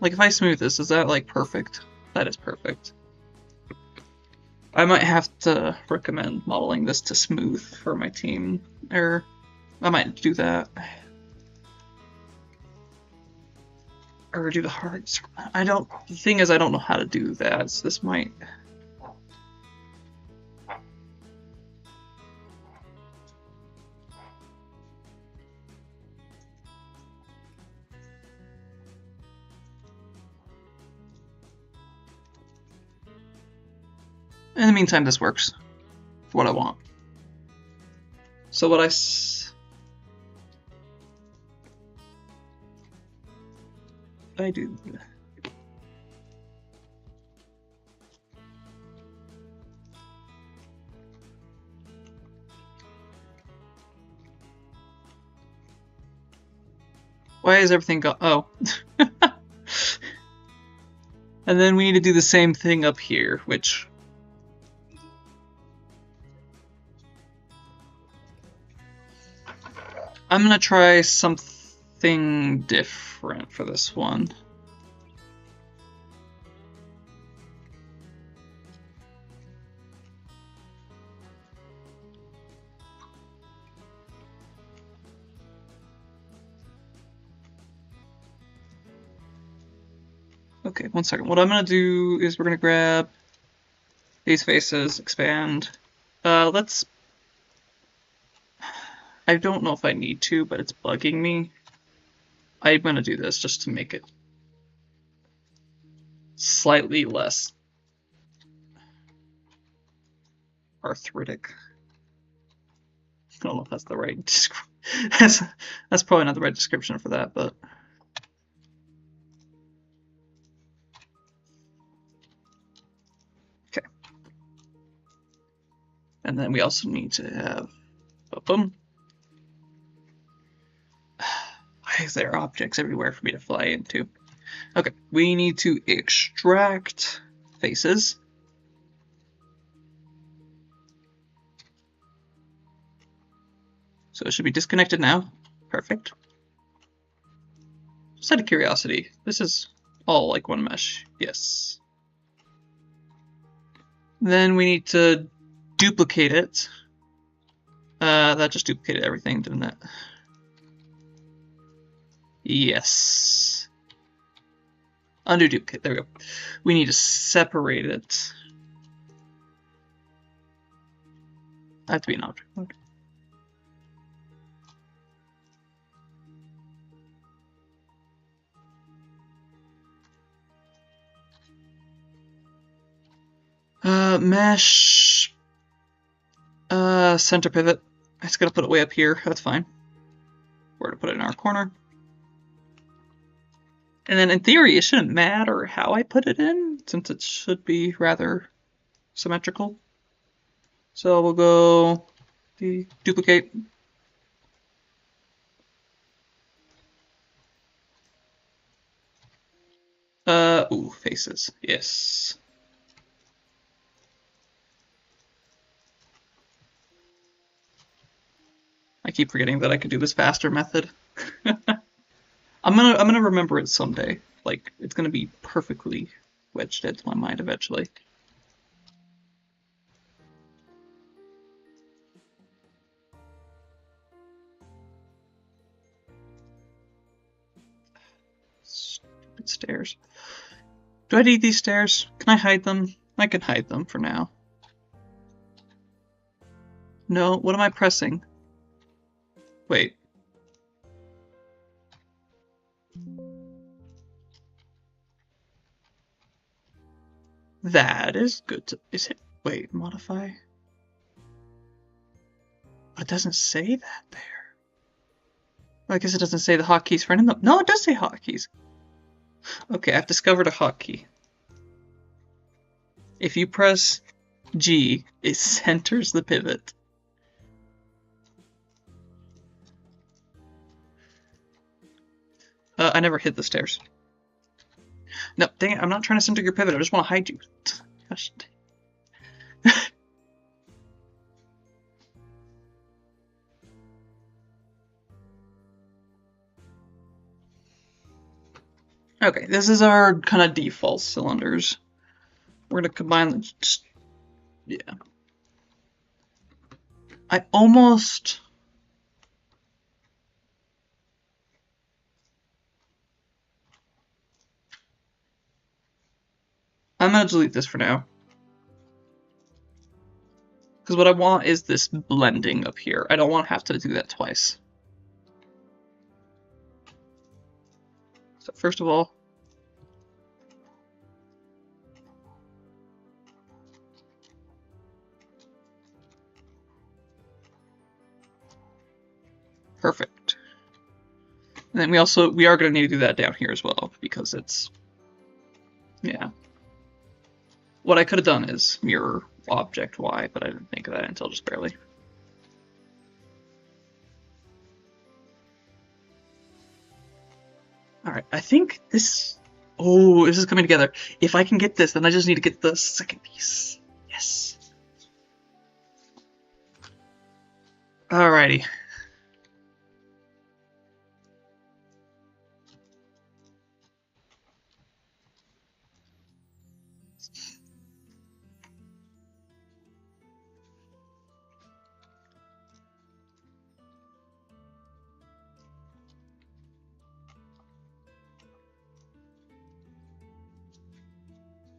Like if I smooth this, is that like perfect? That is perfect. I might have to recommend modeling this to smooth for my team, or I might do that. Or do the hearts. The thing is I don't know how to do that, so this might... In the meantime, this works for what I want. So what I do. Why is everything oh. And then we need to do the same thing up here, which... I'm gonna try something different for this one. Okay, 1 second. What I'm gonna do is we're gonna grab these faces, expand. Let's... I don't know if I need to, but it's bugging me. I'm gonna do this just to make it slightly less arthritic. I don't know if that's the right that's probably not the right description for that, but... Okay. And then we also need to have boom. Why is there objects everywhere for me to fly into? Okay, we need to extract faces. So it should be disconnected now. Perfect. Just out of curiosity, this is all like one mesh. Yes. Then we need to duplicate it. That just duplicated everything, didn't it? Yes. Undo duplicate. There we go. We need to separate it. I have to be an object. Okay. Mesh. Center pivot. I just gotta put it way up here. That's fine. Where to put it in our corner. And then in theory, it shouldn't matter how I put it in, since it should be rather symmetrical. So we'll go duplicate. Ooh, faces. Yes. I keep forgetting that I could do this faster method. I'm gonna remember it someday. Like, it's gonna be perfectly wedged into my mind eventually. Stupid stairs. Do I need these stairs? Can I hide them? I can hide them for now. No, what am I pressing? Wait. That is good to, is it, wait, modify? It doesn't say that there. Well, I guess it doesn't say the hotkeys for any of them. No, it does say hotkeys. Okay, I've discovered a hotkey. If you press G, it centers the pivot. I never hit the stairs. No, dang it, I'm not trying to center your pivot, I just want to hide you. Gosh. Okay, this is our kind of default cylinders. We're gonna combine them. Just, yeah. I almost. I'm gonna delete this for now. Because what I want is this blending up here. I don't want to have to do that twice. So first of all, perfect. And then we are going to need to do that down here as well, because it's, yeah. What I could have done is mirror object Y, but I didn't think of that until just barely. Alright, I think this... Oh, this is coming together. If I can get this, then I just need to get the second piece. Yes. Alrighty.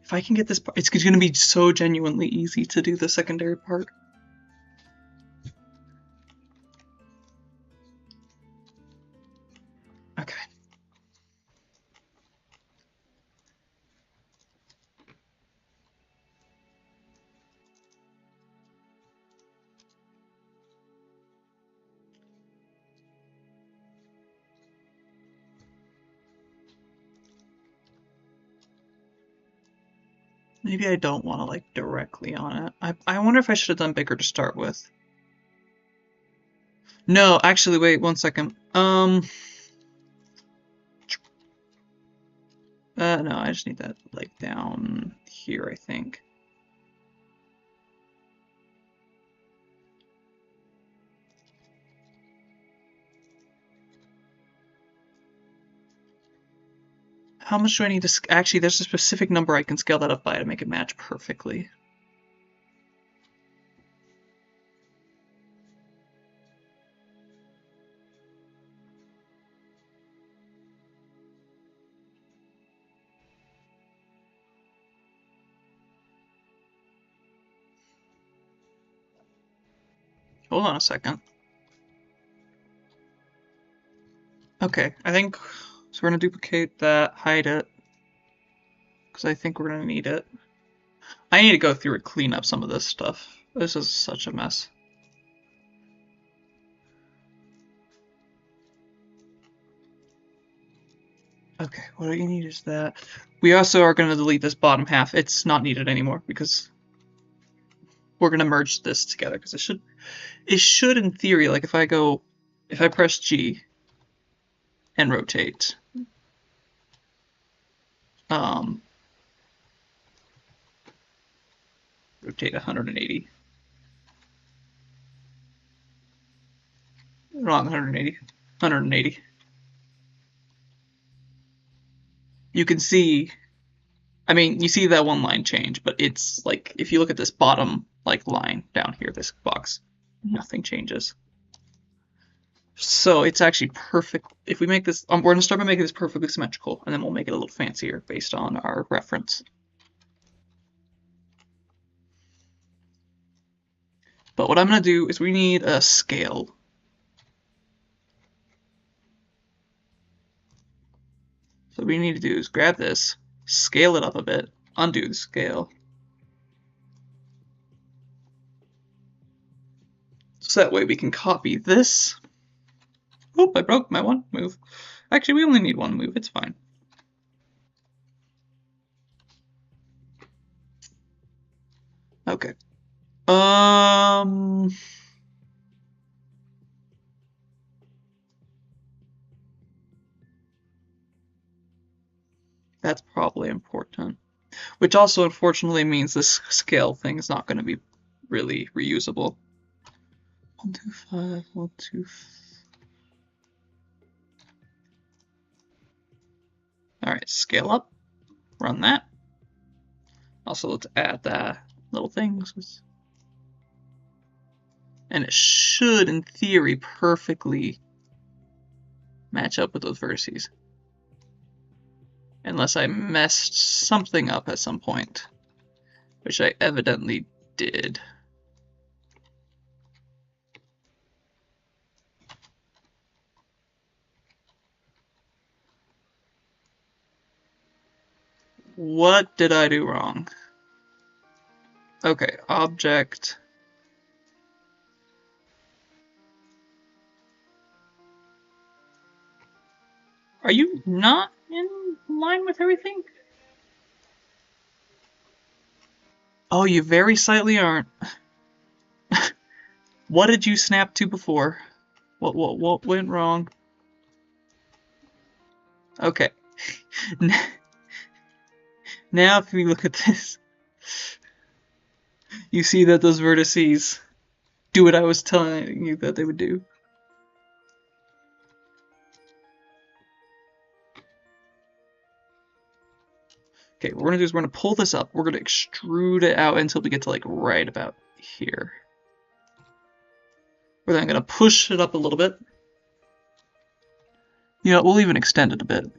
If I can get this part, it's going to be so genuinely easy to do the secondary part. Okay. Maybe I don't want to, like, directly on it. I wonder if I should have done bigger to start with. No, actually, wait 1 second. No, I just need that like down here, I think. How much do I need to... Actually, there's a specific number I can scale that up by to make it match perfectly. Hold on a second. Okay, I think... So we're going to duplicate that, hide it, because I think we're going to need it. I need to go through and clean up some of this stuff. This is such a mess. Okay, what do you need is that. We also are going to delete this bottom half. It's not needed anymore because we're going to merge this together because it should in theory, like if I press G and rotate, rotate 180. Wrong, 180. 180. You can see, I mean, you see that one line change, but it's like, if you look at this bottom like line down here, this box, nothing changes. So it's actually perfect. If we make this, we're going to start by making this perfectly symmetrical, and then we'll make it a little fancier based on our reference. But what I'm going to do is we need a scale. So what we need to do is grab this, scale it up a bit, undo the scale. So that way we can copy this. Oh, I broke my one move. Actually, we only need one move, it's fine. Okay. That's probably important. Which also unfortunately means this scale thing is not going to be really reusable. 1, 2, 5, 1, 2. Alright, scale up. Run that. Also, let's add that little things. And it should, in theory, perfectly match up with those vertices. Unless I messed something up at some point, which I evidently did. What did I do wrong? Okay, object. Are you not in line with everything? Oh, you very slightly aren't. What did you snap to before? What went wrong? Okay. Now if we look at this, you see that those vertices do what I was telling you that they would do. Okay, what we're gonna do is we're gonna pull this up. We're gonna extrude it out until we get to like right about here. We're then gonna push it up a little bit. You know, we'll even extend it a bit.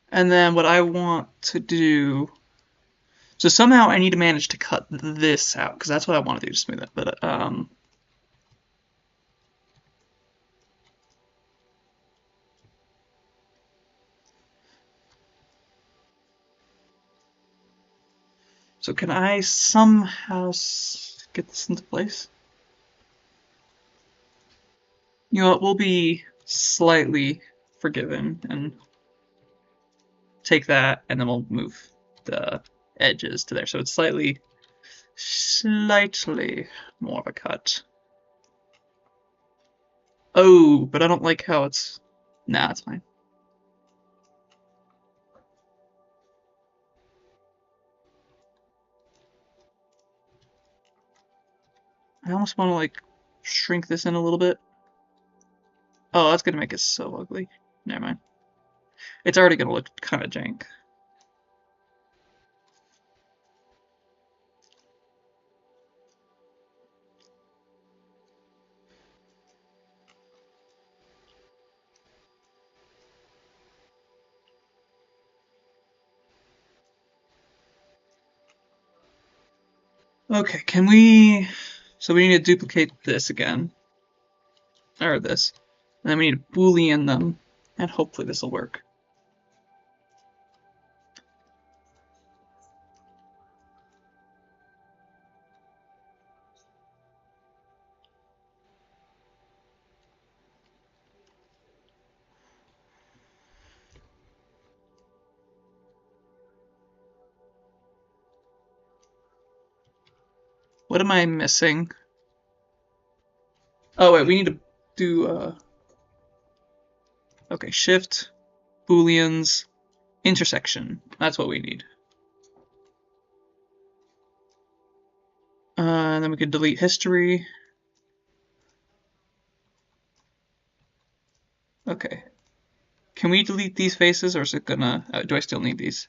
And then what I want to do, so somehow I need to manage to cut this out, because that's what I want to do to smooth it. But so can I somehow get this into place? You know, it will be slightly forgiven and take that, and then we'll move the edges to there. So it's slightly more of a cut. Oh, but I don't like how it's... Nah, it's fine. I almost want to, like, shrink this in a little bit. Oh, that's gonna make it so ugly. Never mind. It's already gonna look kind of jank. Okay, can we... So we need to duplicate this again. Or this. And then we need to boolean them. And hopefully this will work. What am I missing? Oh wait, we need to do okay, shift, booleans, intersection. That's what we need. And then we could delete history. Okay. Can we delete these faces, or is it gonna... do I still need these?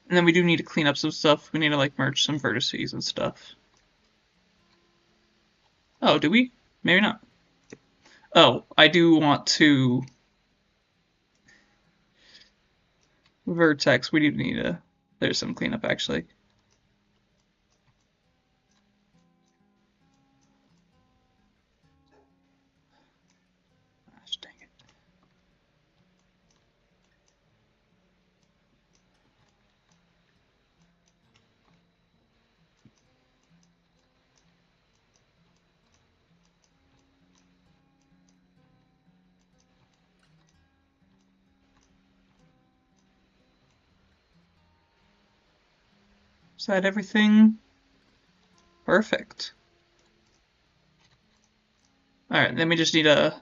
And then we do need to clean up some stuff. We need to, like, merge some vertices and stuff. Oh, do we? Maybe not. Oh, I do want to... Vertex, we do need to... There's some cleanup, actually. Gosh, dang it. Is that everything? Perfect. Alright, then we just need to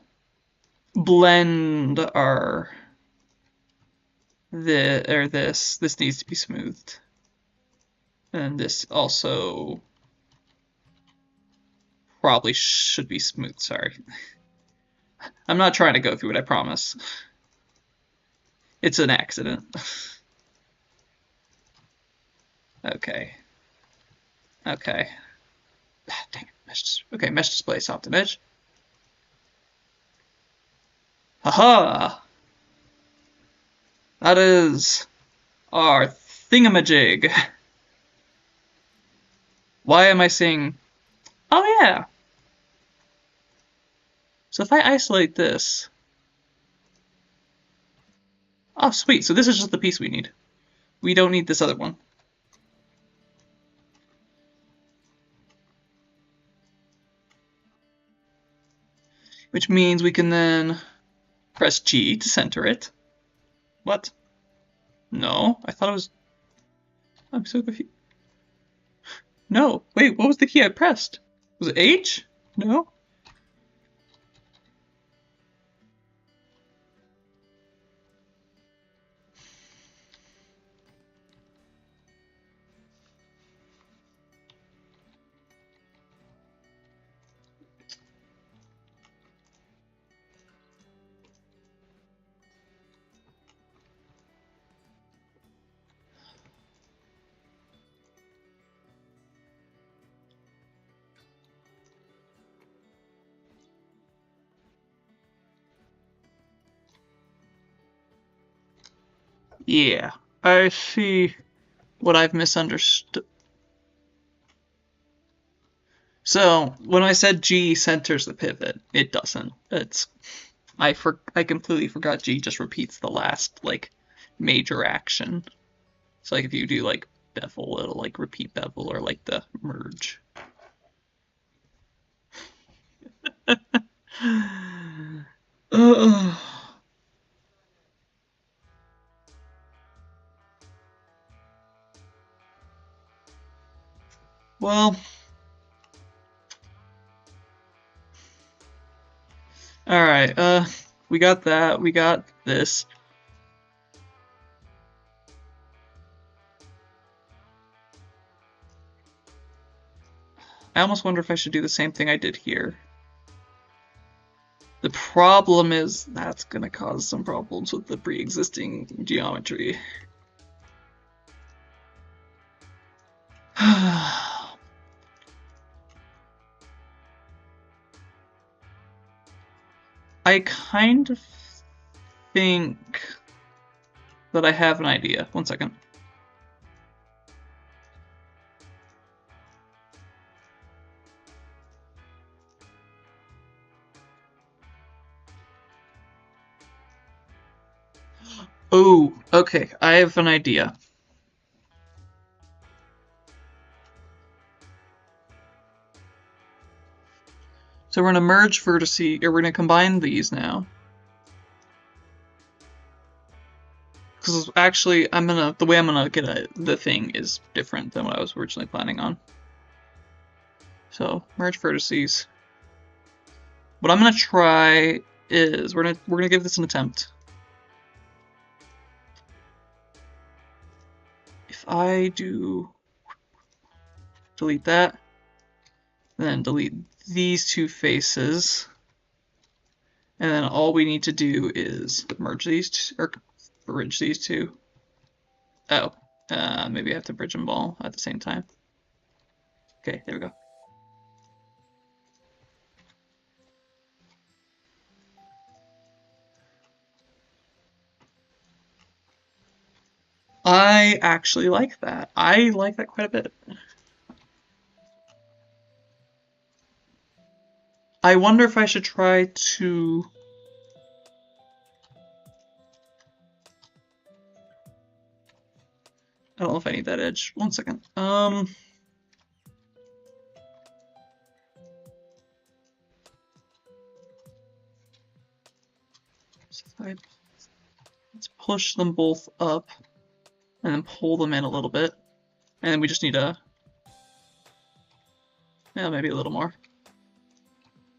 blend our... This needs to be smoothed. And this also probably should be smooth, sorry. I'm not trying to go through it, I promise. It's an accident. Okay. Okay. Dang it, okay, mesh display, soft image. Haha! That is our thingamajig. Why am I saying... Oh yeah! So if I isolate this... Oh sweet, so this is just the piece we need. We don't need this other one. Which means we can then press G to center it. What? No, I thought it was... I'm so confused. No, wait, what was the key I pressed? Was it H? No? Yeah, I see what I've misunderstood. So, when I said G centers the pivot, it doesn't. I completely forgot G just repeats the last, like, major action. So, like, if you do, like, bevel, it'll, like, repeat bevel, or, like, the merge. Well, alright, we got that, we got this. I almost wonder if I should do the same thing I did here. The problem is that's gonna cause some problems with the pre-existing geometry. I kind of think that I have an idea. One second. Oh, okay. I have an idea. So we're gonna merge vertices, or we're gonna combine these now. Because actually, the way I'm gonna get the thing is different than what I was originally planning on. So merge vertices. What I'm gonna try is we're gonna give this an attempt. If I do delete that, then delete these two faces, and then all we need to do is merge these two, or bridge these two. Oh, maybe I have to bridge them all at the same time. Okay, there we go. I actually like that. I like that quite a bit. I wonder if I should try to... I don't know if I need that edge. One second. Let's push them both up and then pull them in a little bit. And then we just need a... yeah, maybe a little more.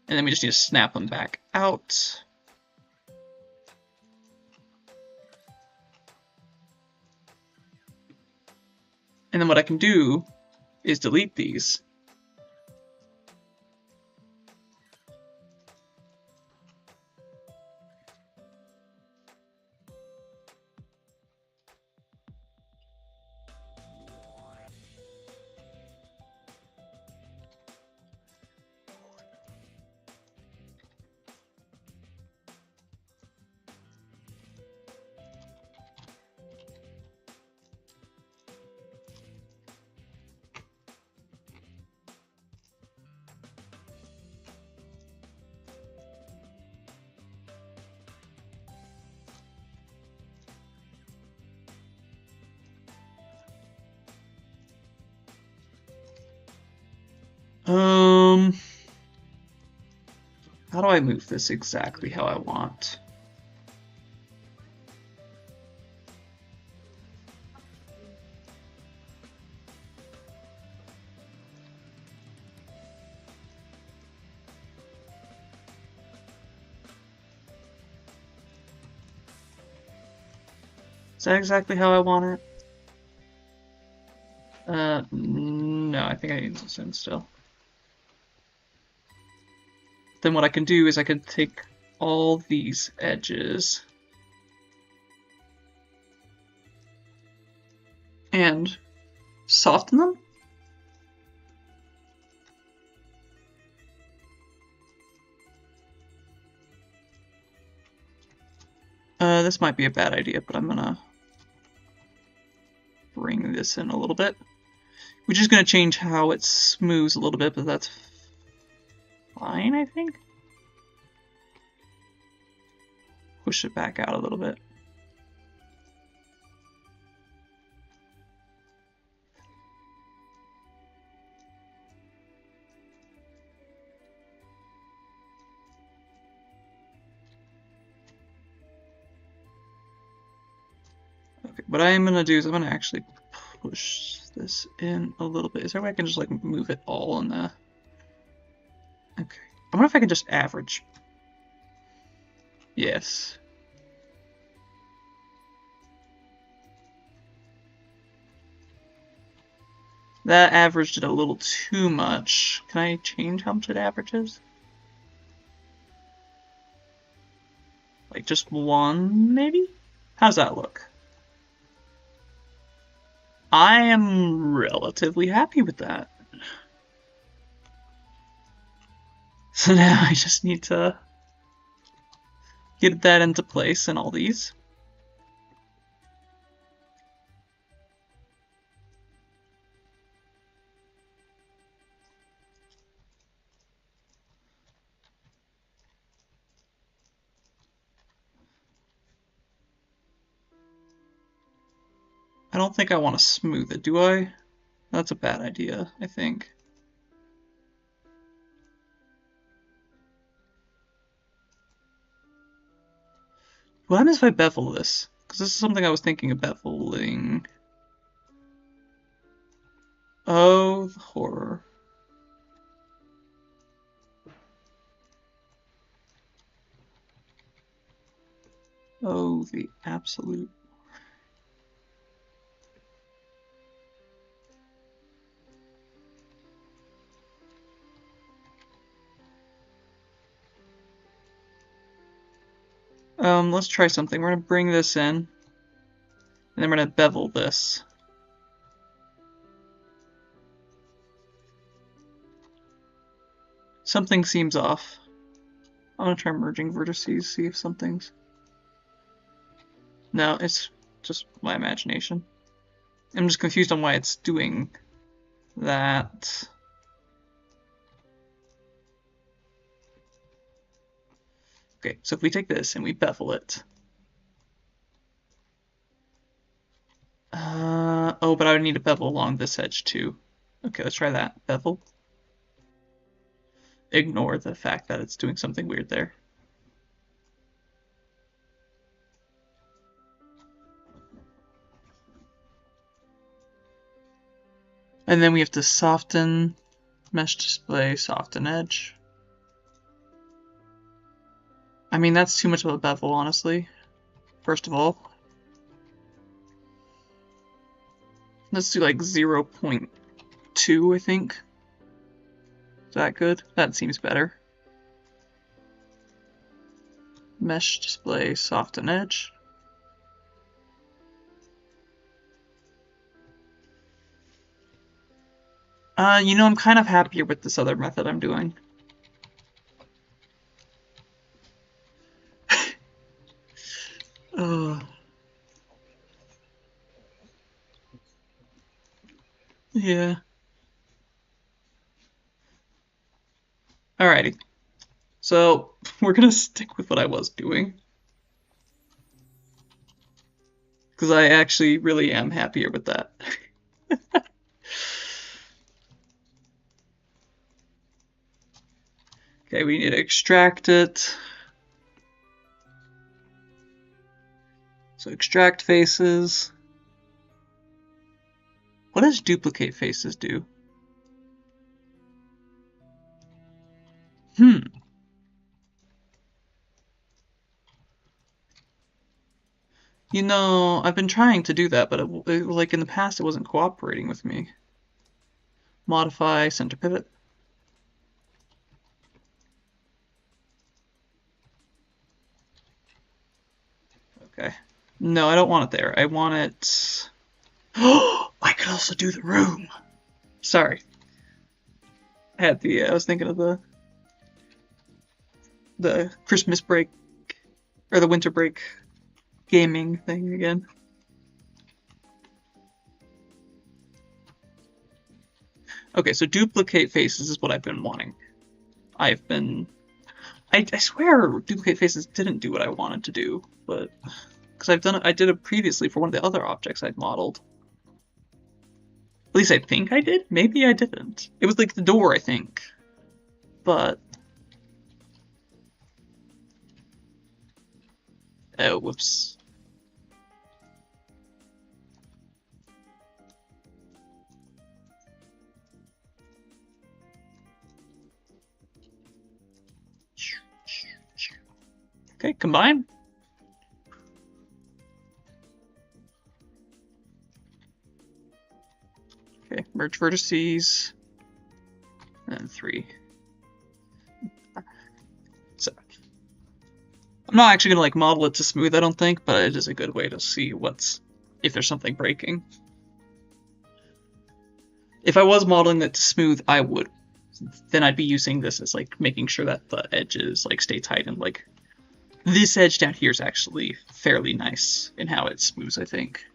And then we just need to snap them back out. And then what I can do is delete these. How do I move this exactly how I want? Is that exactly how I want it? No, I think I need this in still. Then what I can do is I can take all these edges and soften them? This might be a bad idea, but I'm gonna bring this in a little bit, which is going to change how it smooths a little bit, but that's fine, I think. Push it back out a little bit. Okay, what I am going to do is I'm going to actually push this in a little bit. Is there a way I can just like move it all in the... Okay. I wonder if I can just average. Yes. That averaged it a little too much. Can I change how much it averages? Like just one, maybe? How's that look? I am relatively happy with that. So now I just need to get that into place in all these. I don't think I want to smooth it, do I? That's a bad idea, I think. What happens if I bevel this? Because this is something I was thinking of beveling. Oh, the horror. Oh, the absolute. Let's try something. We're gonna bring this in, and then we're gonna bevel this. Something seems off. I'm gonna try merging vertices, see if something's... No, it's just my imagination. I'm just confused on why it's doing that. Okay, so if we take this and we bevel it. Oh, but I would need to bevel along this edge too. Okay, let's try that. Bevel. Ignore the fact that it's doing something weird there. And then we have to soften mesh display, soften edge. I mean, that's too much of a bevel, honestly. First of all. Let's do like 0.2, I think. Is that good? That seems better. Mesh display, soften edge. You know, I'm kind of happier with this other method I'm doing. Yeah. Alrighty. So, we're gonna stick with what I was doing. Because I actually really am happier with that. Okay, we need to extract it. So extract faces. What does duplicate faces do? You know, I've been trying to do that, but like in the past it wasn't cooperating with me. Modify center pivot. Okay. No, I don't want it there. I want it... Oh, I could also do the room. Sorry. I was thinking of the Christmas break, or the winter break gaming thing again. Okay, so duplicate faces is what I've been wanting. I swear duplicate faces didn't do what I wanted to do, but because I did it previously for one of the other objects I'd modeled. At least I think I did. Maybe I didn't. It was like the door, I think. But oh, whoops. Okay, combine. Okay, merge vertices. And 3. So I'm not actually gonna like model it to smooth, I don't think, but it is a good way to see if there's something breaking. If I was modeling it to smooth, then I'd be using this as like making sure that the edges like stay tight, and like this edge down here is actually fairly nice in how it smooths, I think.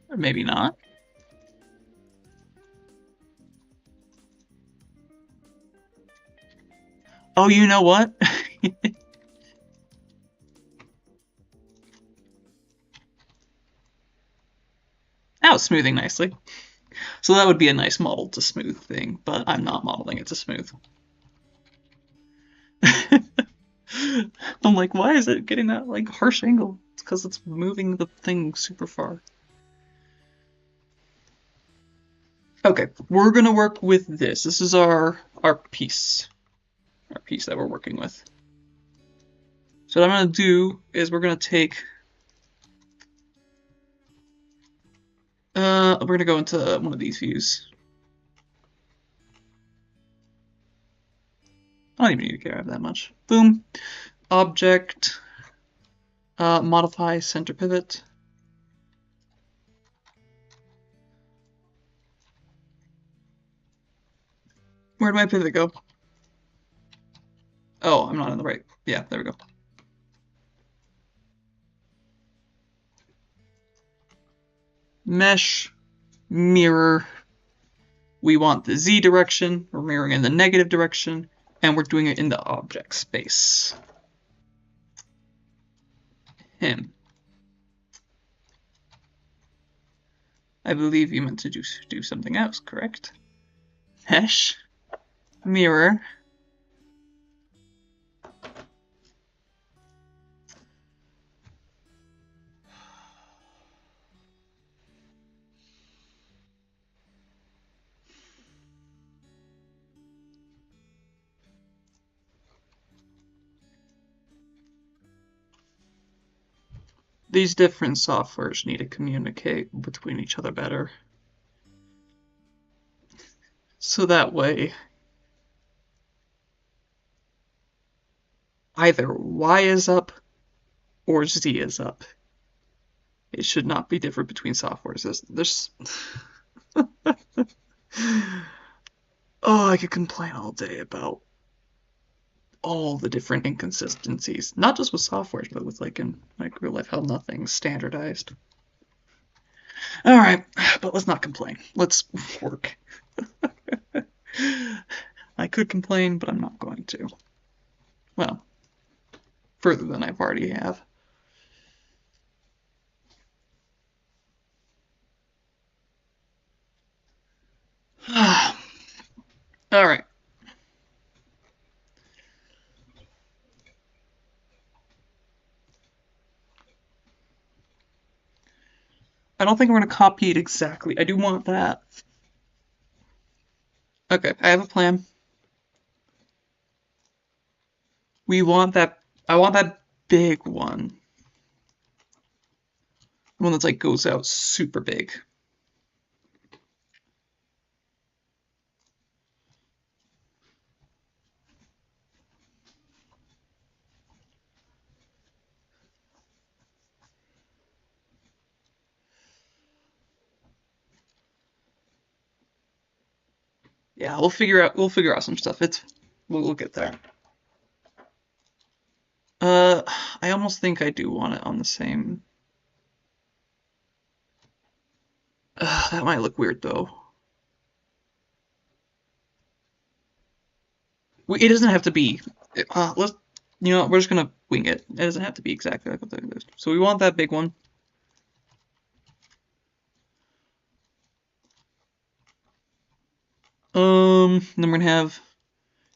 Or maybe not. Oh, you know what? Now it's smoothing nicely. So that would be a nice model to smooth thing, but I'm not modeling it to smooth. I'm like, why is it getting that like harsh angle? It's because it's moving the thing super far. Okay, we're gonna work with this. This is our piece. Our piece that we're working with. So what I'm gonna do is we're gonna take we're gonna go into one of these views. I don't even need to care that much. Boom. Object. Modify center pivot. Where'd my pivot go? Oh, I'm not in the right. Yeah, there we go. Mesh, mirror. We want the Z direction. We're mirroring in the negative direction, and we're doing it in the object space. Him. I believe you meant to do something else, correct? Mesh, mirror. These different softwares need to communicate between each other better. So that way, either Y is up or Z is up. It should not be different between softwares. There's oh, I could complain all day about all the different inconsistencies, not just with software, but with like in like real life how nothing's standardized. All right, but let's not complain. Let's work. I could complain, but I'm not going to. Well, further than I've already have. All right. I don't think we're going to copy it exactly. I do want that. Okay, I have a plan. We want that. I want that big one. The one that's like goes out super big. Yeah, we'll figure out some stuff. We'll get there. I almost think I do want it on the same. That might look weird though. it doesn't have to be. Let's, you know, we're just gonna wing it. It doesn't have to be exactly like what that is. So we want that big one. Then we're gonna have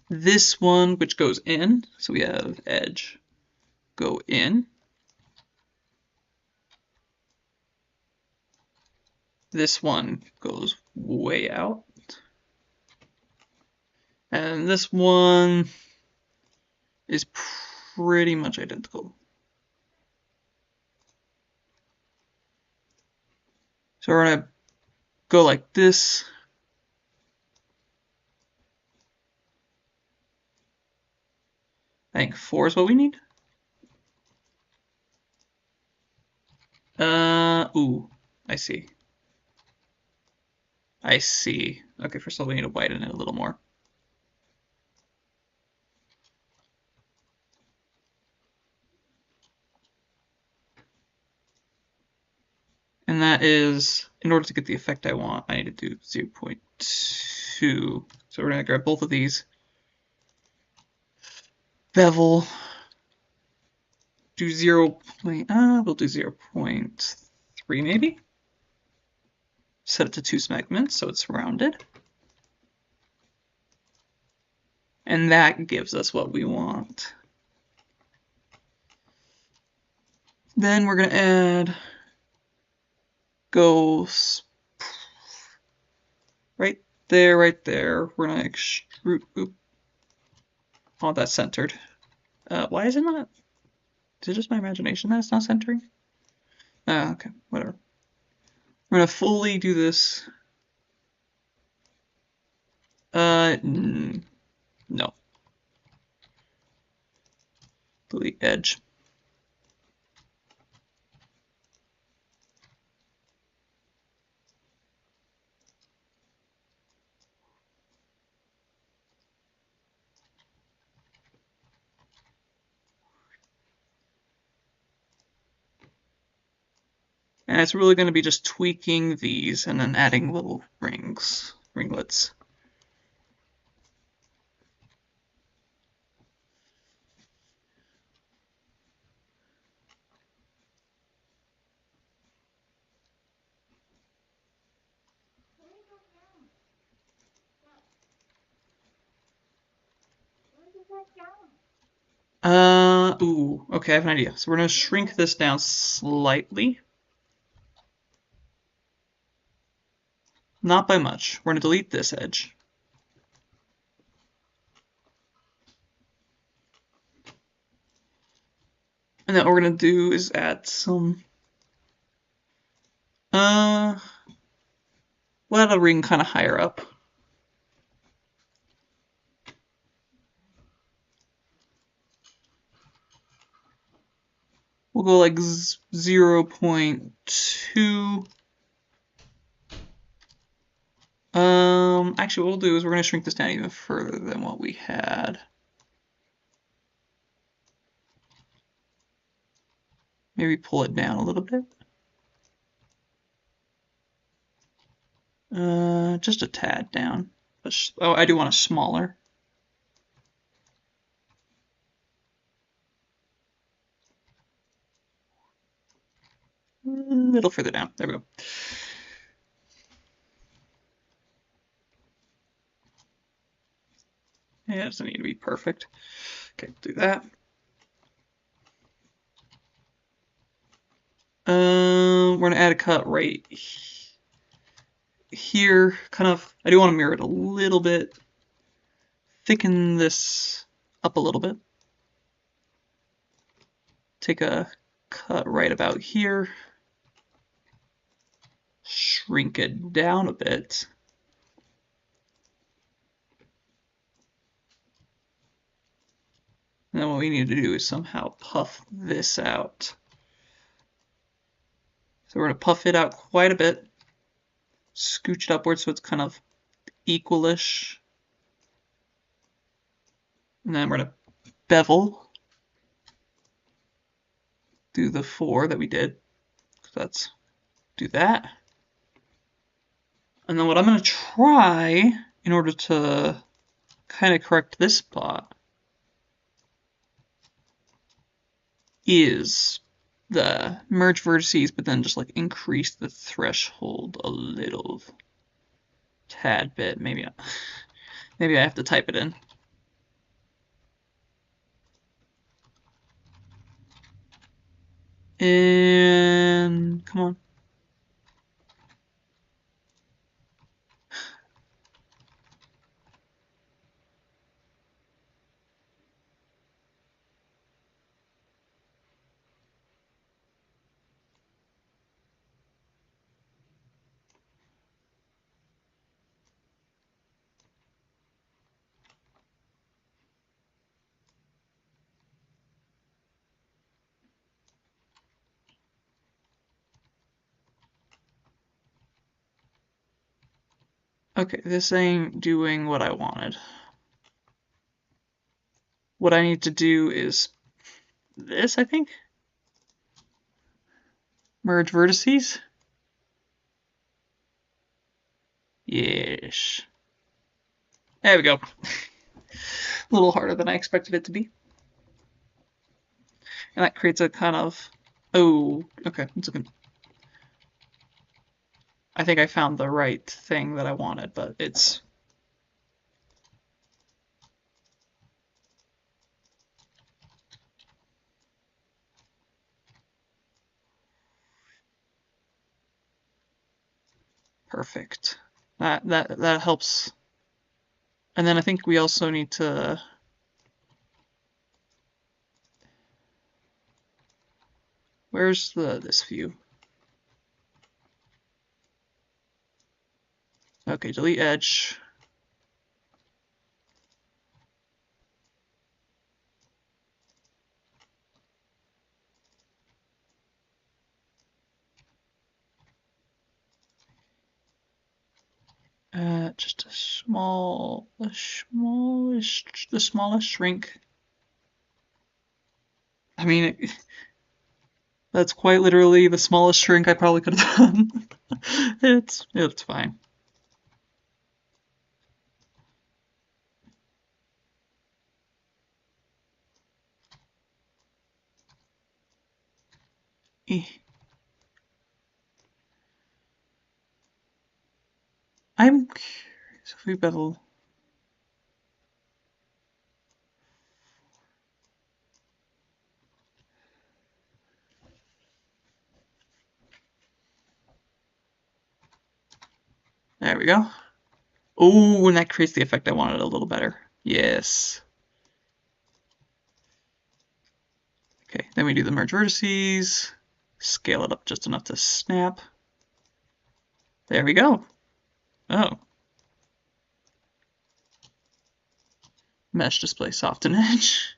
this one which goes in. So we have edge go in. This one goes way out. And this one is pretty much identical. So we're gonna go like this. I think 4 is what we need. Ooh, I see. I see. Okay, first of all, we need to widen it a little more. And that is, in order to get the effect I want, I need to do 0.2. So we're going to grab both of these. Bevel. Do 0. We'll do 0.3 maybe. Set it to 2 segments so it's rounded. And that gives us what we want. Then we're going to add, go right there, right there. We're going to extrude, oh, that's centered. Why is it not? Is it just my imagination that it's not centering? Okay, whatever. We're going to fully do this. No. Delete edge. And it's really going to be just tweaking these and then adding little ringlets. Ooh, okay, I have an idea. So we're going to shrink this down slightly. Not by much. We're going to delete this edge. And then what we're going to do is add some, we'll add a ring kind of higher up. We'll go like 0.2. Actually, what we'll do is we're going to shrink this down even further than what we had. Maybe pull it down a little bit. Just a tad down. Oh, I do want a smaller. A little further down. There we go. Yeah, it doesn't need to be perfect. Okay, do that. We're gonna add a cut right here. Kind of, I do want to mirror it a little bit. Thicken this up a little bit. Take a cut right about here. Shrink it down a bit. And then what we need to do is somehow puff this out. So we're going to puff it out quite a bit. Scooch it upwards so it's kind of equalish. And then we're going to bevel. Do the 4 that we did. So do that. And then what I'm going to try, in order to kind of correct this spot is the merge vertices, but then just like increase the threshold a little tad bit. Maybe I have to type it in. And come on. Okay, this ain't doing what I wanted. What I need to do is this, I think. Merge vertices. Yes. There we go. A little harder than I expected it to be. And that creates a kind of... Oh, okay. It's looking... I think I found the right thing that I wanted, but it's... Perfect. That helps. And then I think we also need to... Where's this view? Okay, delete edge. Just the smallest shrink. I mean, that's quite literally the smallest shrink I probably could have done. It's fine. I'm curious if we bevel. There we go. Oh, and that creates the effect I wanted a little better. Yes. Okay, then we do the merge vertices, scale it up just enough to snap. There we go. Oh. Mesh display soften edge.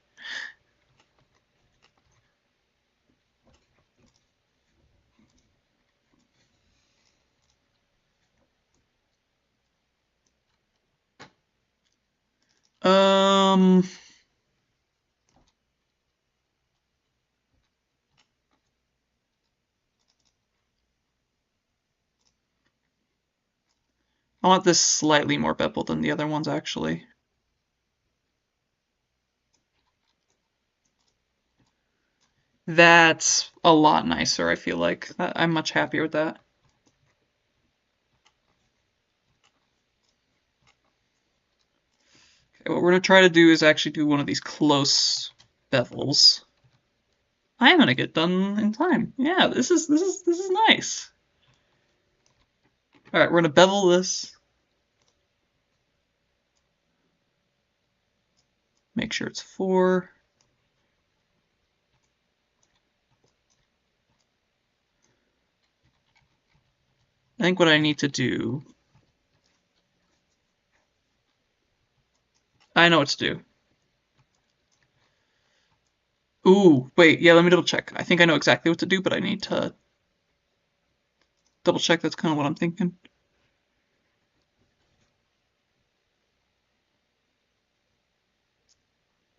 I want this slightly more beveled than the other ones, actually. That's a lot nicer, I feel like. I'm much happier with that. Okay, what we're going to try to do is actually do one of these close bevels. I am going to get done in time. Yeah, this is nice. All right, we're going to bevel this. Make sure it's 4. I think what I need to do... I know what to do. Ooh, wait, yeah, let me double check. I think I know exactly what to do, but I need to double check. That's kind of what I'm thinking.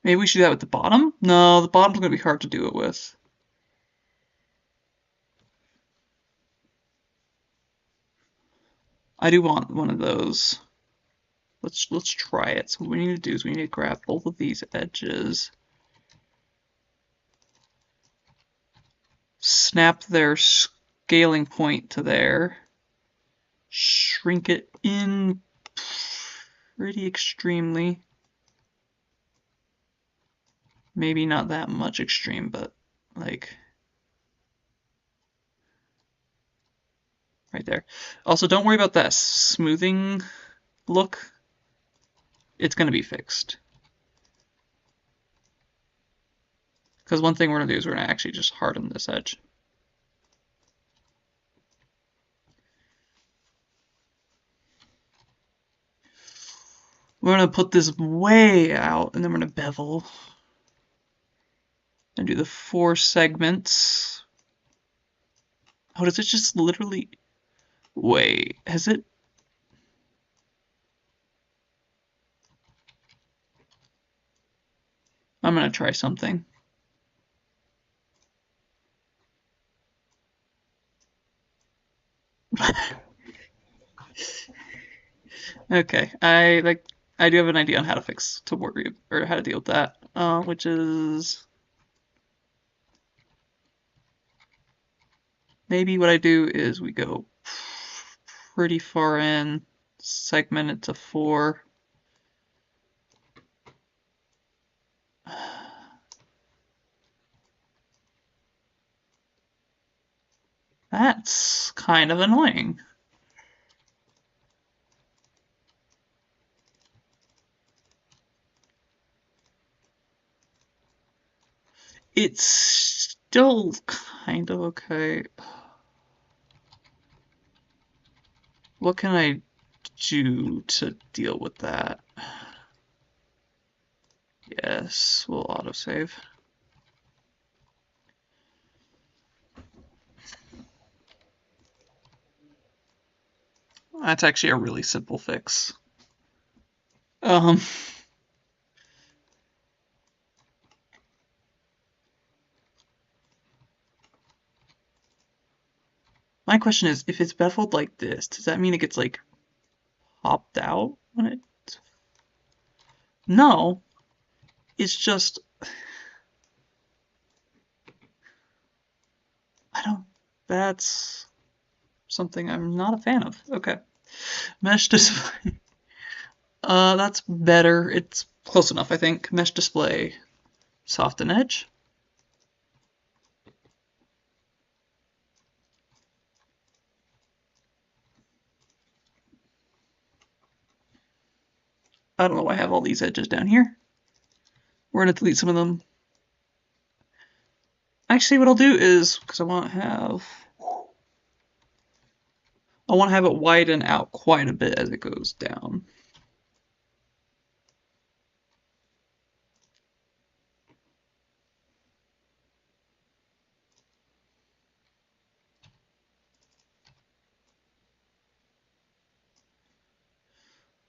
Maybe we should do that with the bottom? No, the bottom's going to be hard to do it with. I do want one of those let's try it. So what we need to do is we need to grab both of these edges, snap their scaling point to there, shrink it in pretty extremely. Maybe not that much extreme, but like right there. Also, don't worry about that smoothing look. It's going to be fixed. Because one thing we're going to do is we're going to actually just harden this edge. We're going to put this way out, and then we're going to bevel. And do the 4 segments. Oh, does it just literally... Wait, has it... I'm going to try something. Okay, I do have an idea on how to worry or how to deal with that, which is maybe what I do is we go pretty far in, segment it to 4. That's kind of annoying. It's still kind of okay. What can I do to deal with that? Yes, we'll autosave. That's actually a really simple fix. My question is, if it's beveled like this, does that mean it gets like popped out when it? No, it's just I don't. That's something I'm not a fan of. Okay, mesh display. That's better. It's close enough, I think. Mesh display, soften edge. I don't know why I have all these edges down here. We're gonna delete some of them. Actually, what I'll do is, because I want to have it widen out quite a bit as it goes down.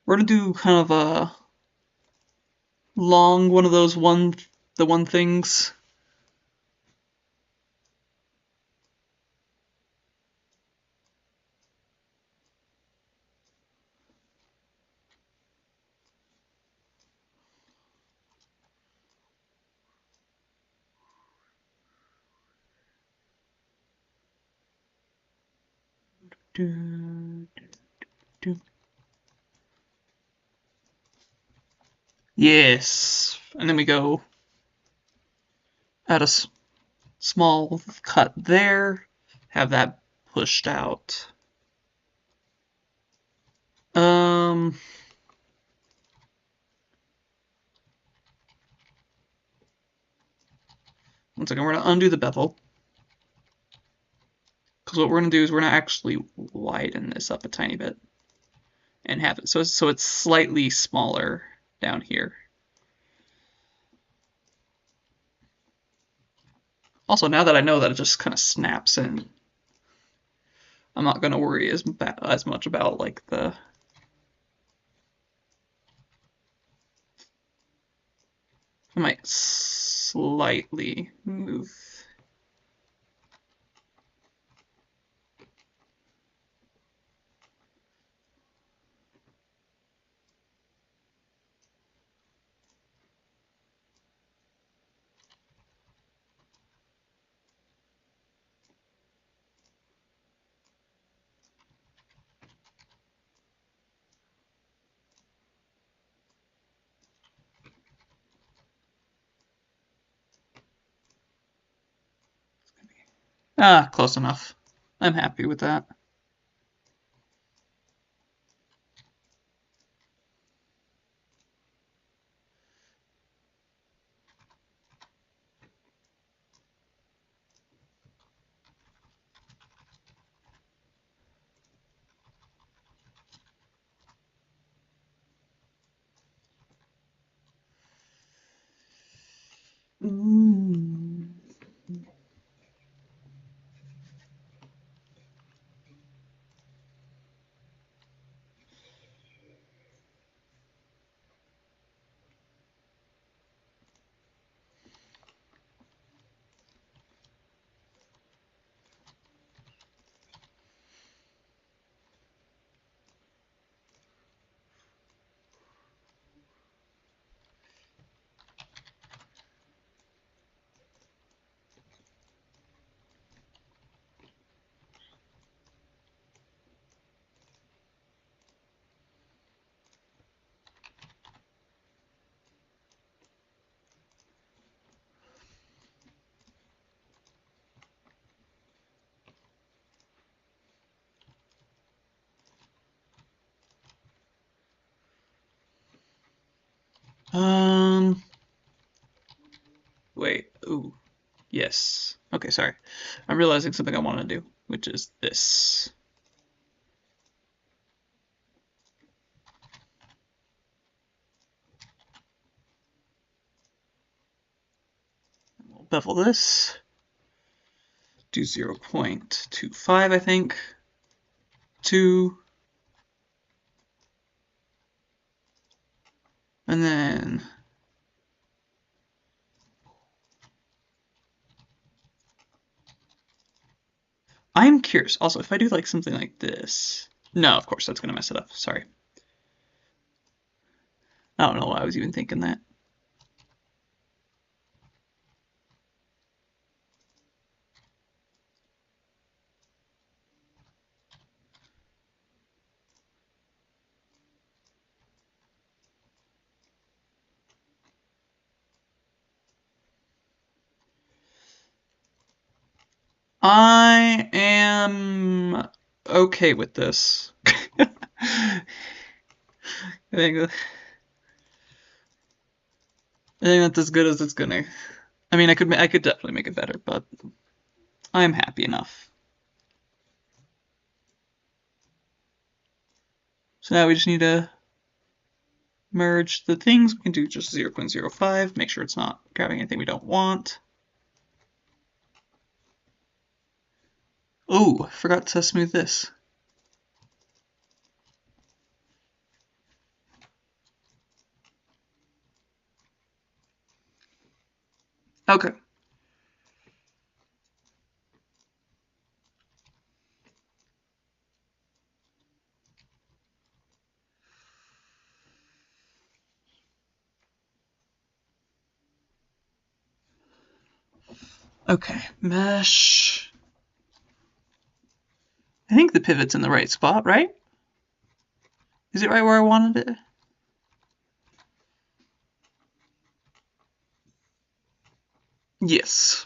We're gonna do kind of a long one of those the one things. Yes, and then we go at a small cut there, have that pushed out. One second, we're gonna undo the bevel. Because what we're gonna do is we're gonna actually widen this up a tiny bit and have it so it's slightly smaller down here. Also, now that I know that it just kind of snaps in, I'm not gonna worry as much about like the. I might slightly move. Ah, close enough. I'm happy with that. Mm. Um, Wait. Ooh. Yes. Okay, sorry. I'm realizing something I want to do, which is this. We'll bevel this. Do 0.25, I think. 2. And then I'm curious. Also, if I do like something like this. No, of course, that's going to mess it up. Sorry. I don't know why I was even thinking that. I am okay with this. I think that's as good as it's gonna. I mean, I could definitely make it better, but I'm happy enough. So now we just need to merge the things. We can do just 0.05, make sure it's not grabbing anything we don't want. Oh, I forgot to smooth this. Okay. Okay, mesh. I think the pivot's in the right spot, right? Is it right where I wanted it? Yes.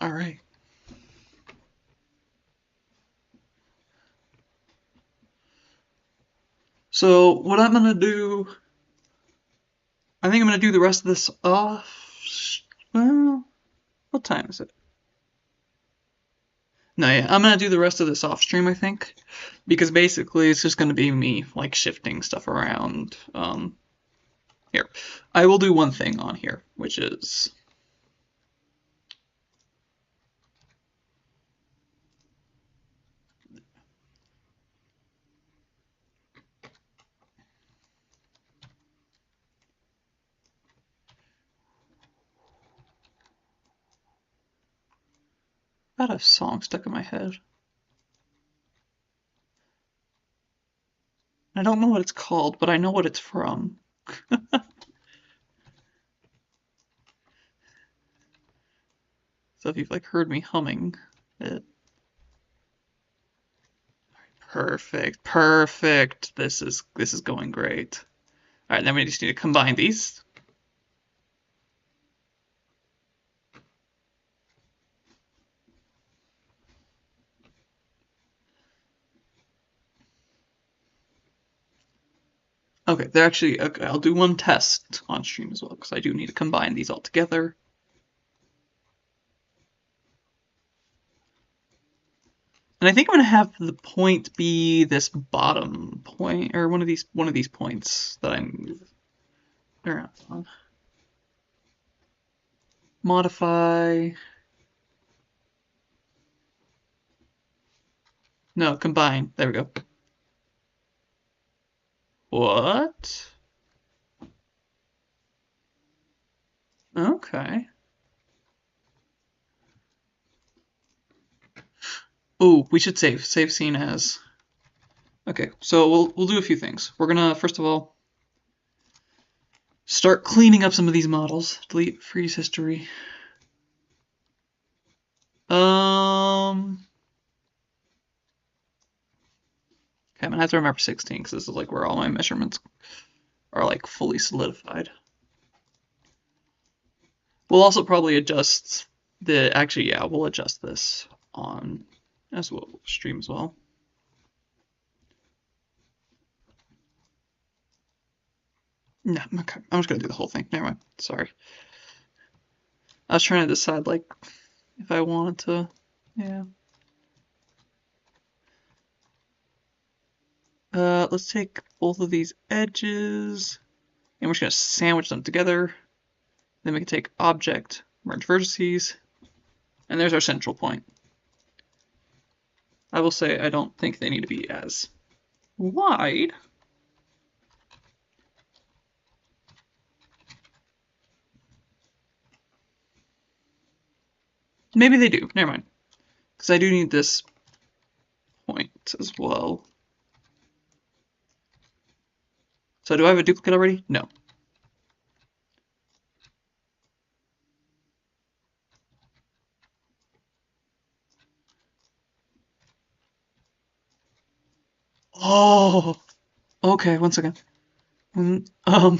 All right. So what I'm gonna do, I think I'm gonna do the rest of this off. Well, what time is it? No, yeah, I'm gonna do the rest of this off stream, I think, because basically it's just gonna be me like shifting stuff around. Here, I will do one thing on here, which is I got a song stuck in my head. I don't know what it's called, but I know what it's from. So if you've like heard me humming it. Perfect, perfect. This is going great. Alright, then we just need to combine these. Okay, they're actually, okay, I'll do one test on stream as well, because I do need to combine these all together. And I think I'm gonna have the point be this bottom point, or one of these points that I'm around on. Modify. No, combine. There we go. What? Okay. Oh, we should save. Save scene as. Okay, so we'll do a few things. We're gonna first of all start cleaning up some of these models. Delete, freeze history. Okay, I'm gonna have to remember 16 because this is like where all my measurements are like fully solidified. We'll also probably adjust the, actually, yeah, we'll adjust this on as well, stream as well. No, okay, I'm just gonna do the whole thing. Never mind. Sorry. I was trying to decide like if I wanted to, yeah. Let's take both of these edges and we're just gonna sandwich them together. Then we can take object, merge vertices, and there's our central point. I will say I don't think they need to be as wide. Maybe they do, never mind. Because I do need this point as well. So do I have a duplicate already? No. Oh, okay, one second. All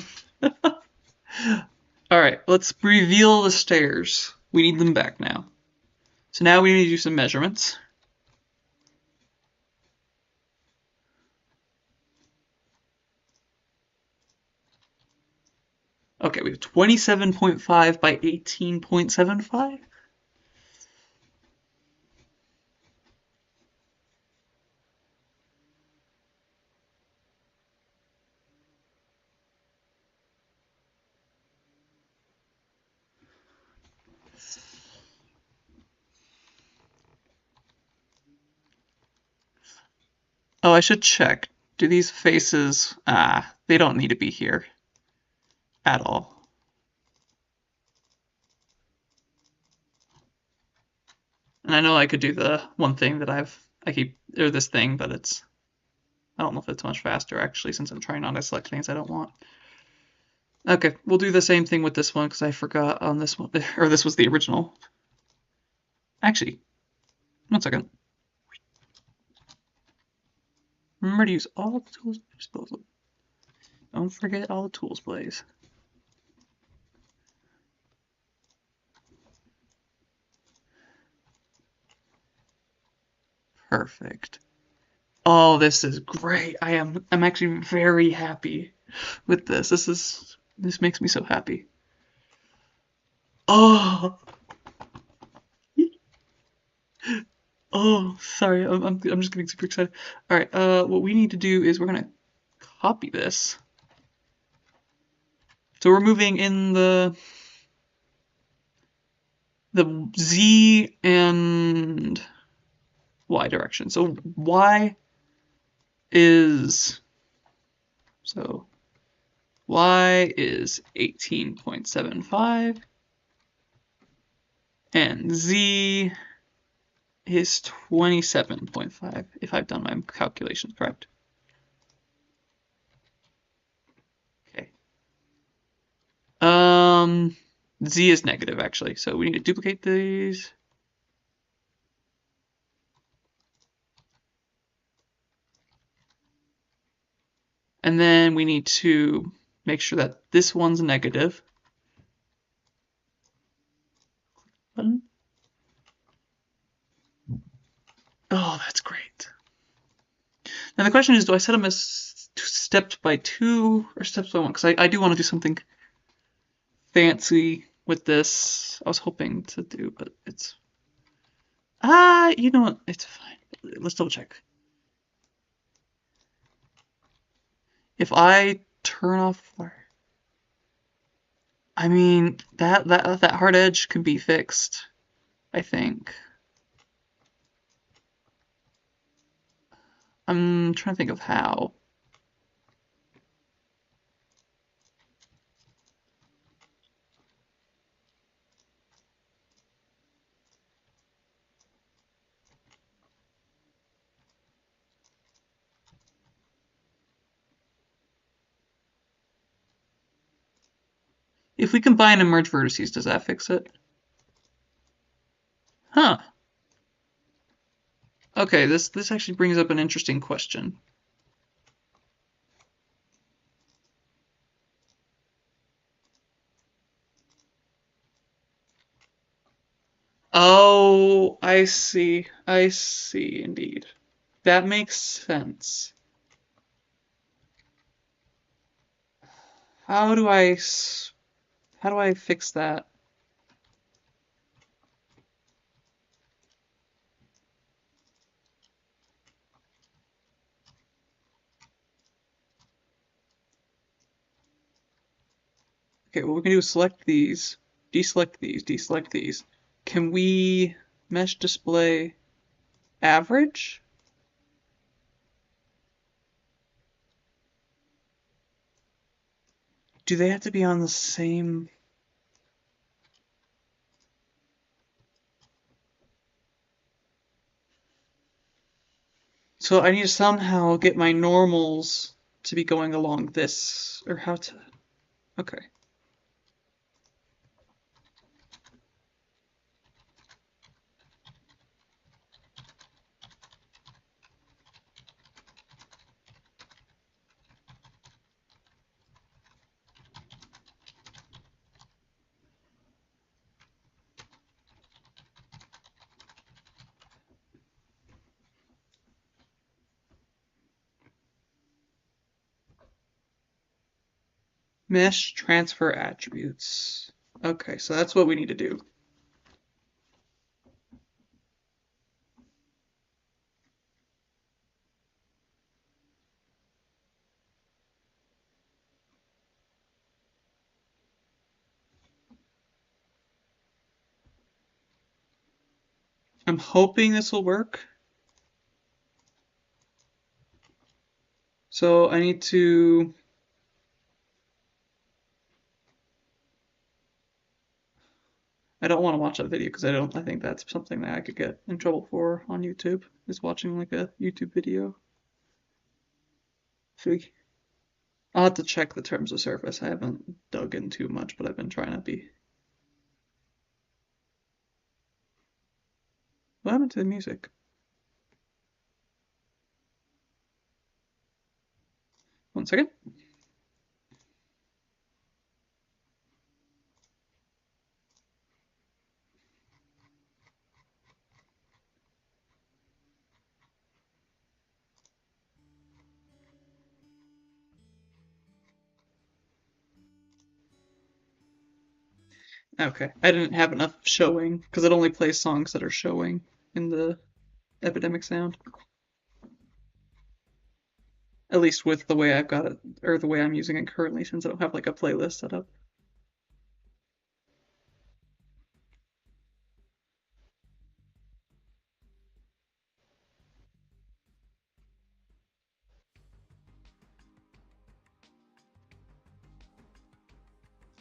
right, let's reveal the stairs. We need them back now. So now we need to do some measurements. Okay, we have 27.5 by 18.75. Oh, I should check. Do these faces, they don't need to be here at all. And I know I could do the one thing that or this thing, but I don't know if it's much faster actually, since I'm trying not to select things I don't want. Okay, we'll do the same thing with this one because I forgot on this one, or this was the original. Actually, one second. Remember to use all the tools at your disposal. Don't forget all the tools, please. Perfect. Oh, this is great. I'm actually very happy with this. This makes me so happy. Oh. Oh, sorry. I'm just getting super excited. All right. What we need to do is we're gonna copy this. So we're moving in the Z and Y direction. So Y is 18.75 and Z is 27.5 if I've done my calculations correct. Okay. Z is negative actually, so we need to duplicate these. And then we need to make sure that this one's negative. Button. Oh, that's great. Now the question is, do I set them as steps by 2 or steps by 1? Because I do want to do something fancy with this. I was hoping to do, but it's... you know what? It's fine. Let's double check. If I turn off fire... I mean, that hard edge can be fixed, I think. I'm trying to think of how. If we combine and merge vertices, does that fix it? Huh. Okay, this actually brings up an interesting question. Oh, I see. I see, indeed. That makes sense. How do I fix that? Okay, what we can do is select these, deselect these. Can we mesh display average? Do they have to be on the same? So I need to somehow get my normals to be going along this, or how to, okay. Mesh transfer attributes. Okay, so that's what we need to do. I'm hoping this will work. So I need to... I don't want to watch that video because I think that's something that I could get in trouble for on YouTube, is watching like a YouTube video. So I'll have to check the terms of service. I haven't dug in too much, but I've been trying to be. What happened to the music? One second. Okay, I didn't have enough showing because it only plays songs that are showing in the epidemic sound. At least with the way I've got it, or the way I'm using it currently, since I don't have like a playlist set up.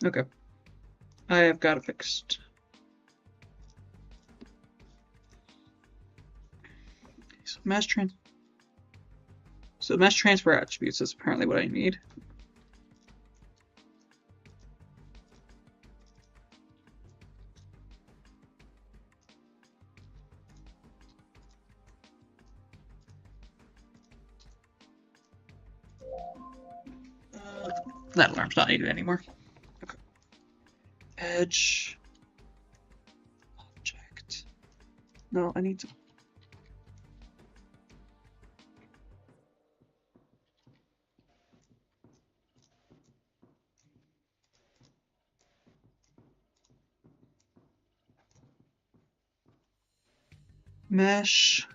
Okay, I have got it fixed. So mesh transfer attributes is apparently what I need. That alarm's not needed anymore. Okay. Edge. Object. No, I need to. Mesh.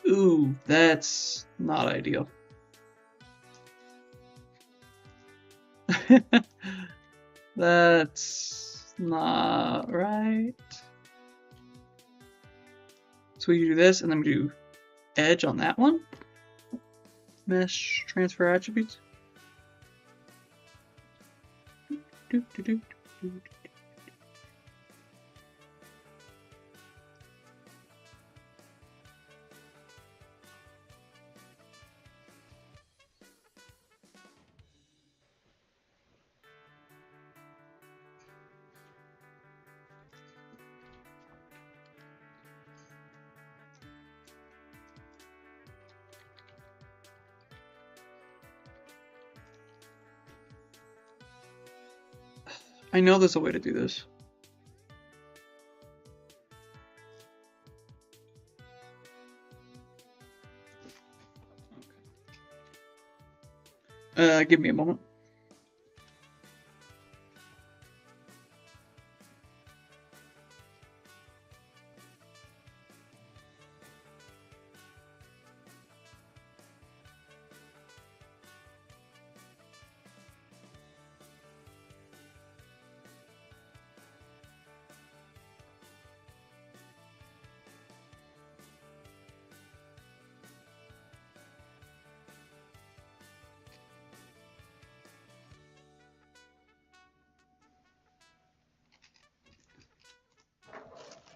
Ooh, that's not ideal. That's not right. So we do this, and then we do edge on that one. Mesh transfer attributes. Do, do, do, do, do. I know there's a way to do this. Give me a moment.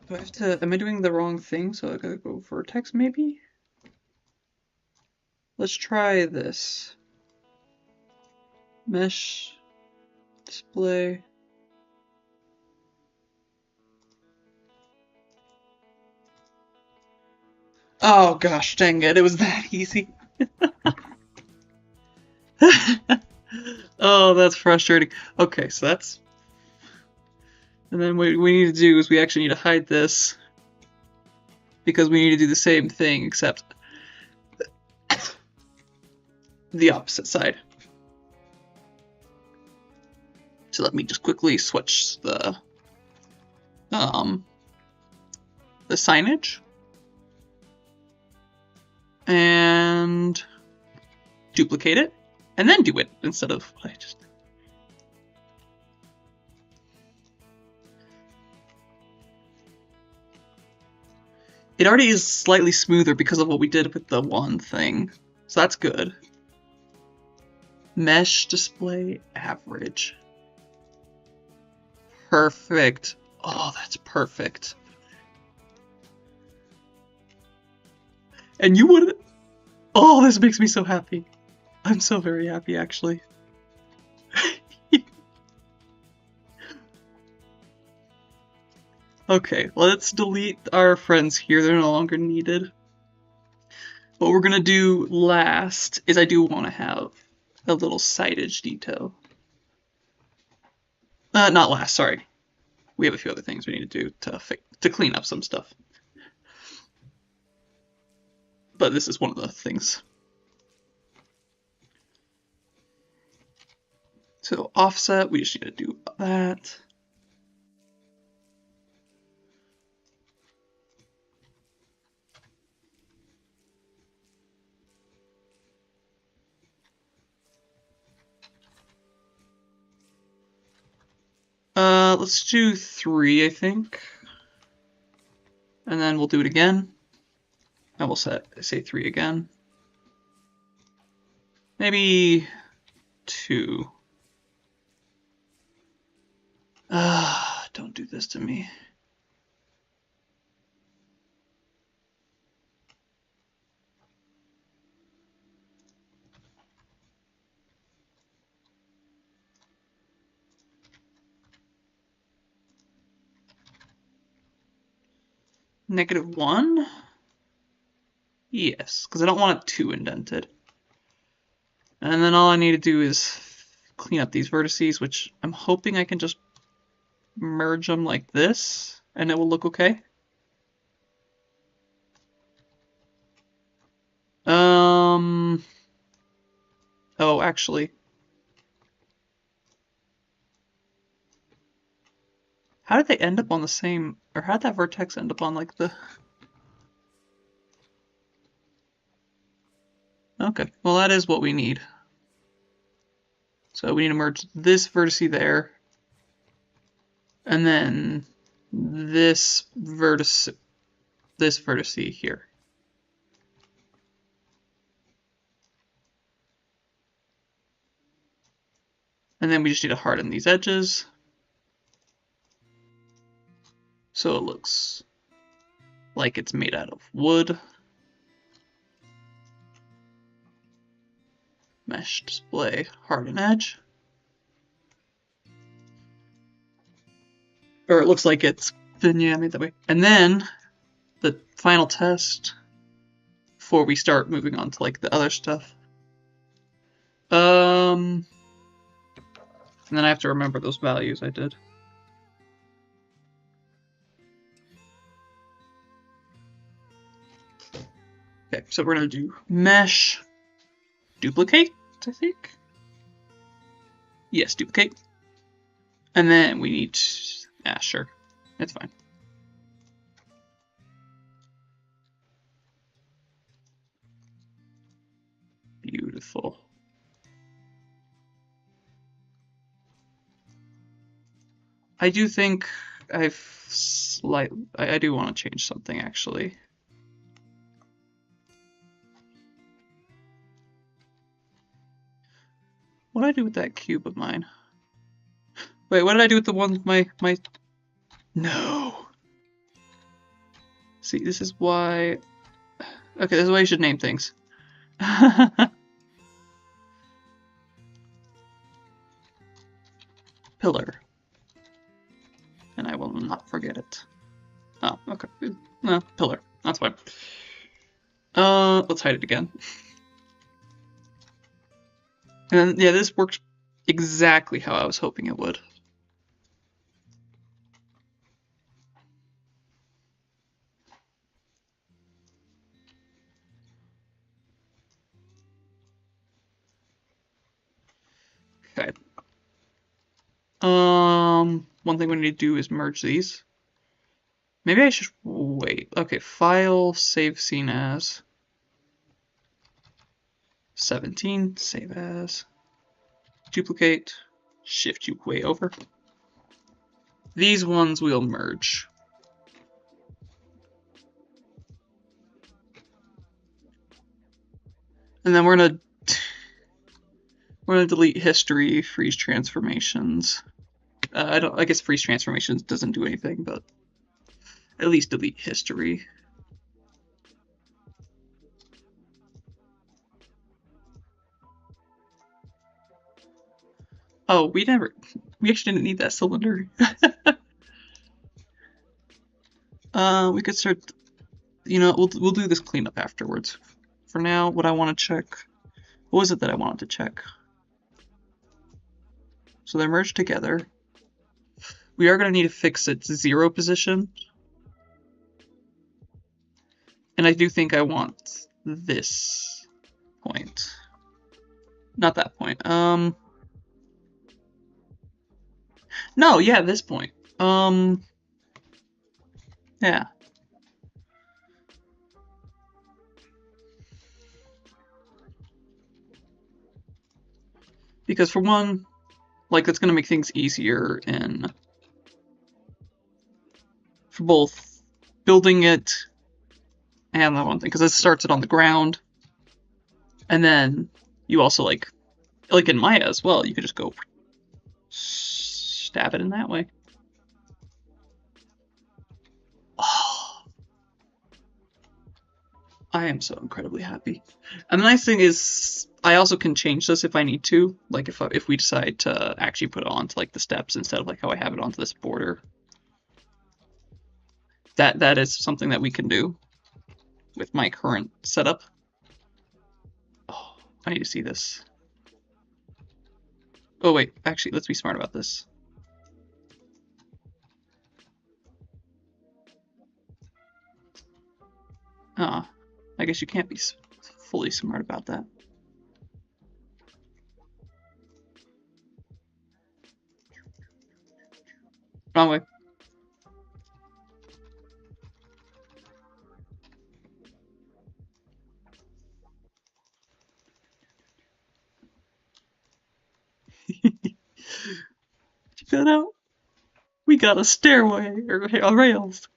Do I have to, am I doing the wrong thing? So I gotta go vertex maybe? Let's try this. Mesh, display. Oh gosh, dang it, it was that easy. Oh, that's frustrating. Okay, so that's... And then what we need to do is we actually need to hide this, because we need to do the same thing, except the opposite side. So let me just quickly switch the signage and duplicate it, and then do it instead of what I just did. It already is slightly smoother because of what we did with the one thing, so that's good. Mesh display average. Perfect. Oh, that's perfect. And you would... Oh, this makes me so happy. I'm so very happy, actually. Okay, let's delete our friends here. They're no longer needed. What we're gonna do last is I do want to have a little sightage detail. Not last, sorry. We have a few other things we need to do to clean up some stuff. But this is one of the things. So offset, we just need to do that. Let's do 3, I think. And then we'll do it again. And we'll say 3 again. Maybe 2. Don't do this to me. -1? Yes, because I don't want it too indented. And then all I need to do is clean up these vertices, which I'm hoping I can just merge them like this, and it will look okay. Oh, actually. How did they end up on the same, or how did that vertex end up on like the... Okay, well that is what we need. So we need to merge this vertice there, and then this vertice here. And then we just need to harden these edges so it looks like it's made out of wood. Mesh display, harden edge. Or it looks like it's been, yeah, made that way. And then the final test before we start moving on to like the other stuff. And then I have to remember those values I did. Okay, so we're gonna do mesh, duplicate, I think. Yes, duplicate. And then we need, sure, it's fine. Beautiful. I do think I do want to change something actually. What did I do with that cube of mine? Wait, what did I do with the one my No. See, this is why. Okay, this is why you should name things. Pillar. And I will not forget it. Oh, okay. No, pillar. That's fine. Let's hide it again. And yeah, this worked exactly how I was hoping it would. Okay. One thing we need to do is merge these. Maybe I should wait. Okay, file, save scene as. 17, save as. Duplicate, shift you way over. These ones will merge. And then we're gonna delete history, freeze transformations. I guess freeze transformations doesn't do anything, but at least delete history. Oh, we actually didn't need that cylinder. We could start, we'll do this cleanup afterwards. For now, what I want to check, what was it that I wanted to check? So they're merged together. We are going to need to fix its 0 position. And I do think I want this point. Not that point. No, yeah, at this point. Yeah. Because for one, like, that's gonna make things easier in for both building it and that one thing, because it starts it on the ground, and then you also like in Maya as well, you could just go stab it in that way. Oh, I am so incredibly happy. And the nice thing is, I also can change this if I need to, like if we decide to actually put it onto like the steps instead of like how I have it onto this border. That is something that we can do with my current setup. Oh, I need to see this. Oh wait, actually, let's be smart about this. Ah, I guess you can't be fully smart about that. Wrong way. Check that out. We got a stairway or rails.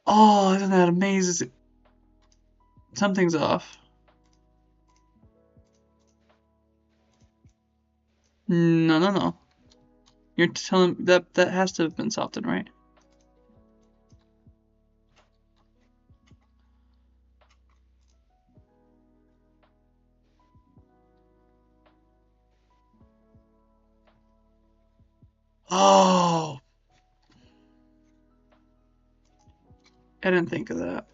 Oh, isn't that amazing? Something's off. No, no, no. You're telling that has to have been softened, right? Oh, I didn't think of that.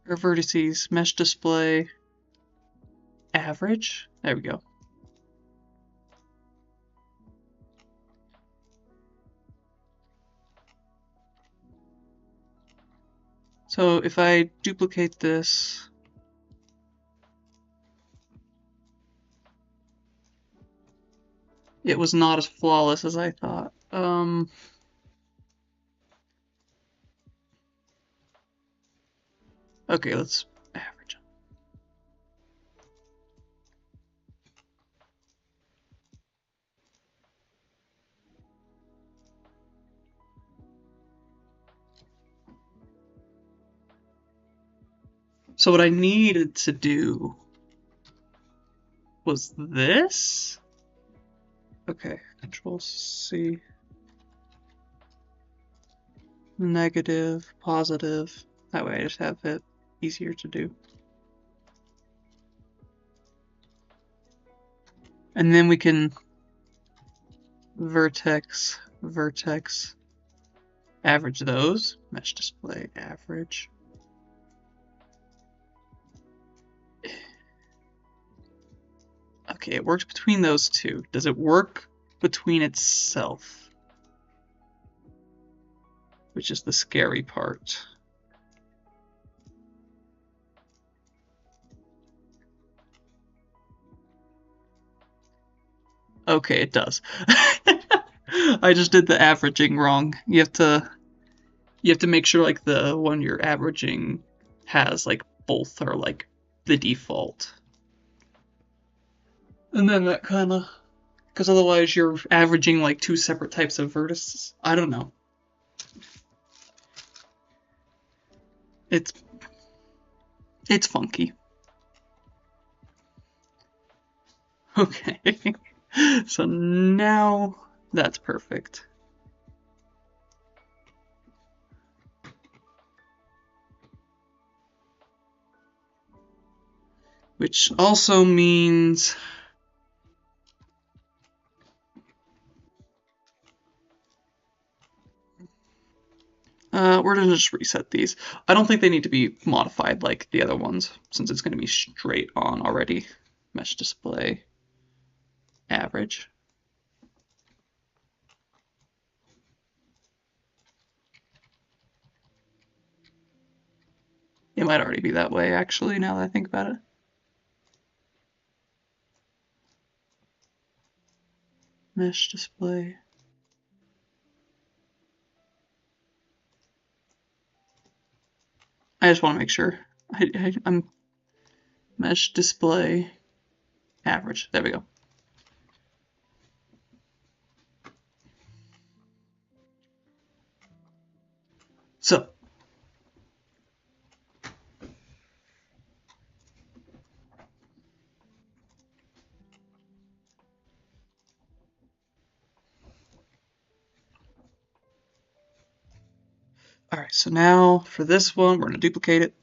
Or vertices, mesh display, average. There we go. So if I duplicate this, it was not as flawless as I thought. Okay, let's average. So what I needed to do was this. Okay, Control C. Negative, positive. That way I just have it easier to do. And then we can vertex, vertex, average those. Mesh display, average. Okay, it works between those two. Does it work between itself? Which is the scary part. Okay, it does. I just did the averaging wrong. You have to make sure like the one you're averaging has like both are like the default. And then that kind of, because otherwise you're averaging like two separate types of vertices. I don't know. It's it's funky. Okay. So now that's perfect. Which also means We're gonna just reset these. I don't think they need to be modified like the other ones, since it's gonna be straight on already. Mesh display, average. It might already be that way, actually, now that I think about it. Mesh display. I just want to make sure. I'm mesh display average. There we go. So all right, so now for this one, we're going to duplicate it.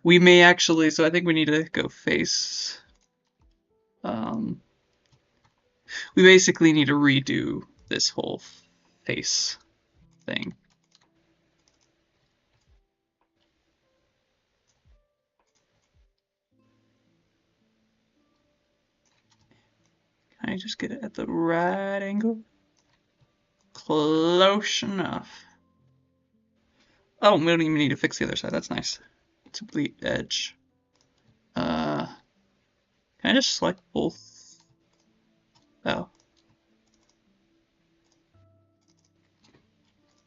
We may actually, so I think we need to go face. We basically need to redo this whole face thing. Can I just get it at the right angle? Close enough. Oh, we don't even need to fix the other side. That's nice. Complete edge. Can I just select both? Oh.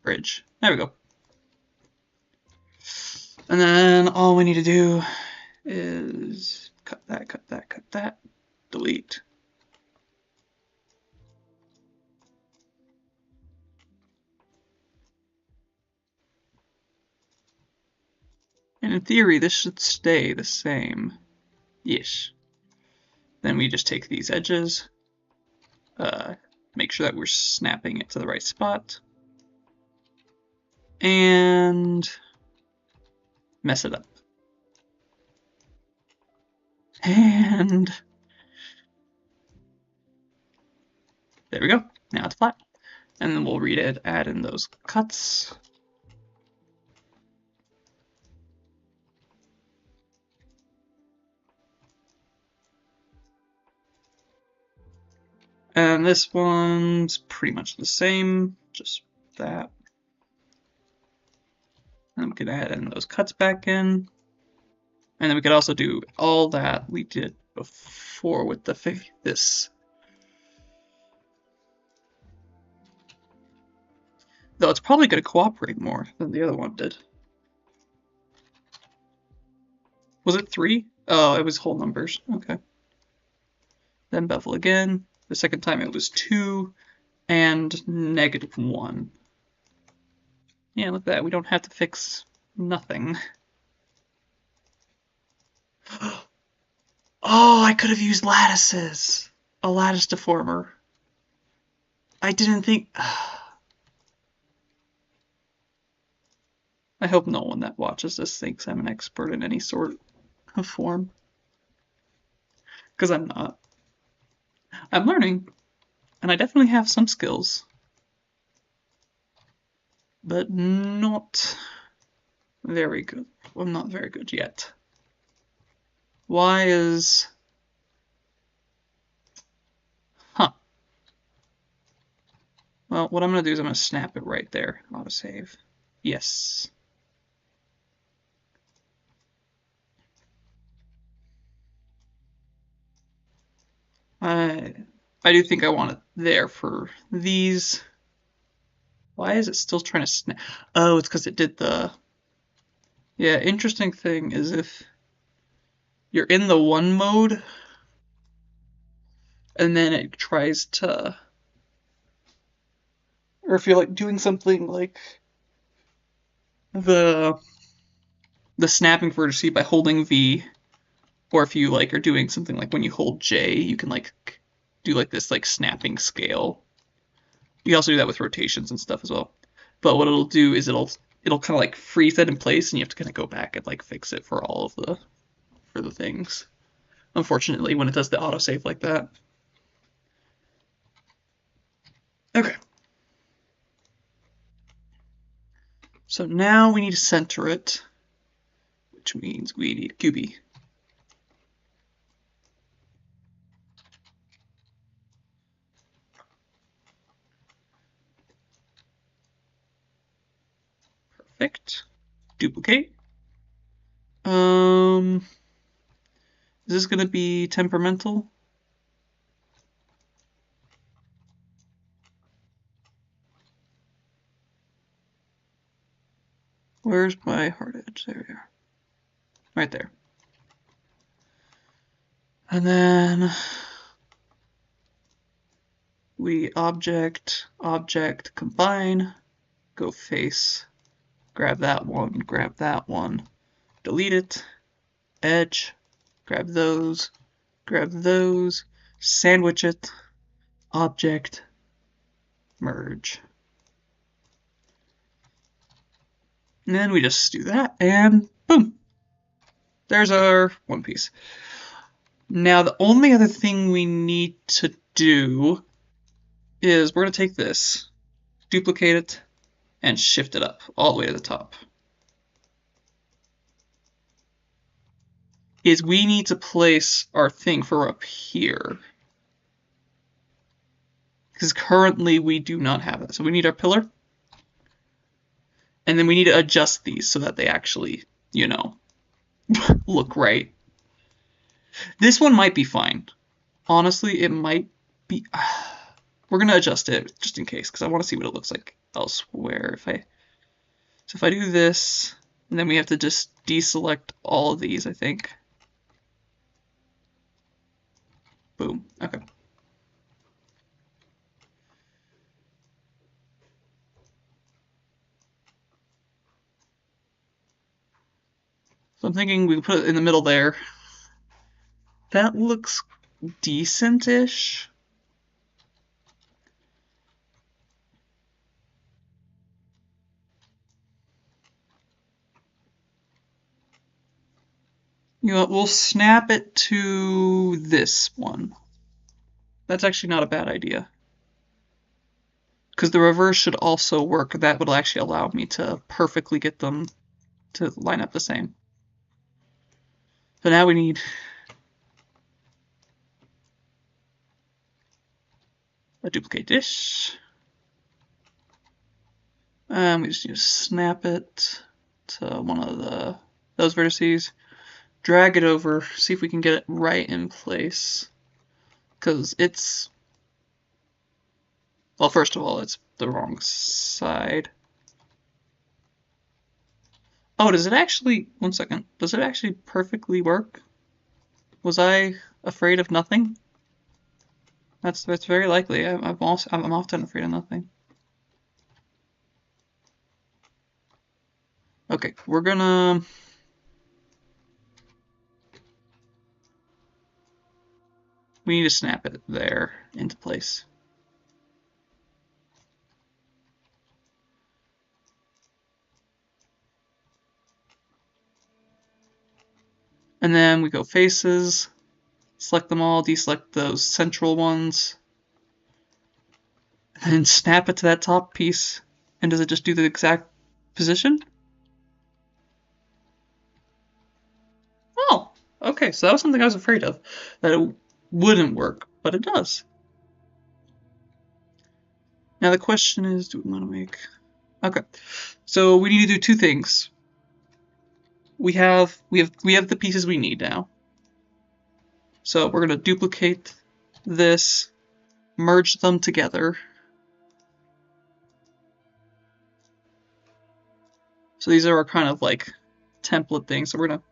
Bridge. There we go. And then all we need to do is cut that, cut that, cut that, delete. And in theory, this should stay the same. Yes. Then we just take these edges, make sure that we're snapping it to the right spot, and mess it up. And there we go. Now it's flat. And then we'll add in those cuts. And this one's pretty much the same, just that. And we can add in those cuts back in. And then we could also do all that we did before with this. Though it's probably going to cooperate more than the other one did. Was it 3? Oh, it was whole numbers. Okay. Then bevel again. The second time it was 2 and -1. Yeah, look at that. We don't have to fix nothing. Oh, I could have used lattices. A lattice deformer. I didn't think... I hope no one that watches this thinks I'm an expert in any sort of form. Because I'm not. I'm learning, and I definitely have some skills. But not very good. Well, not very good yet. Why is... Huh. Well, what I'm going to do is I'm going to snap it right there. Autosave. Yes. I do think I want it there for these. Why is it still trying to snap? Oh, it's because it did the... Yeah, interesting thing is if you're in the one mode and then it tries to... Or if you're like doing something like the snapping vertice by holding V, or if you like are doing something like when you hold J, you can like do like this like snapping scale. You can also do that with rotations and stuff as well. But what it'll do is it'll kind of like freeze that in place, and you have to kind of go back and like fix it for all of the things. Unfortunately, when it does the autosave like that. Okay. So now we need to center it, which means we need QB. Perfect. Duplicate. Is this gonna be temperamental? Where's my hard edge? There we are. Right there. And then we object, combine, go face, grab that one, delete it, edge, grab those, sandwich it, object, merge. And then we just do that, and boom! There's our one piece. Now the only other thing we need to do is we're going to take this, duplicate it, and shift it up all the way to the top. Is we need to place our thing for up here. Because currently we do not have it. So we need our pillar. And then we need to adjust these so that they actually, you know, look right. This one might be fine. Honestly, it might be... We're going to adjust it just in case, because I want to see what it looks like elsewhere. So if I do this, and then we have to just deselect all of these, I think. Boom. Okay. So I'm thinking we can put it in the middle there. That looks decent-ish. You know what, we'll snap it to this one. That's actually not a bad idea. Because the reverse should also work. That would actually allow me to perfectly get them to line up the same. So now we need a duplicate dish. We just need to snap it to one of those vertices. Drag it over, see if we can get it right in place. Because it's... Well, first of all, it's the wrong side. Oh, does it actually... One second. Does it actually perfectly work? Was I afraid of nothing? That's very likely. I'm often afraid of nothing. Okay, we're gonna... We need to snap it there into place. And then we go faces, select them all, deselect those central ones, and then snap it to that top piece. And does it just do the exact position? Oh, okay, so that was something I was afraid of, that it wouldn't work, but it does. Now the question is, do we want to make... Okay, so we need to do two things. We have the pieces we need now. So we're going to duplicate this, merge them together. So these are our kind of like template things. So we're going to,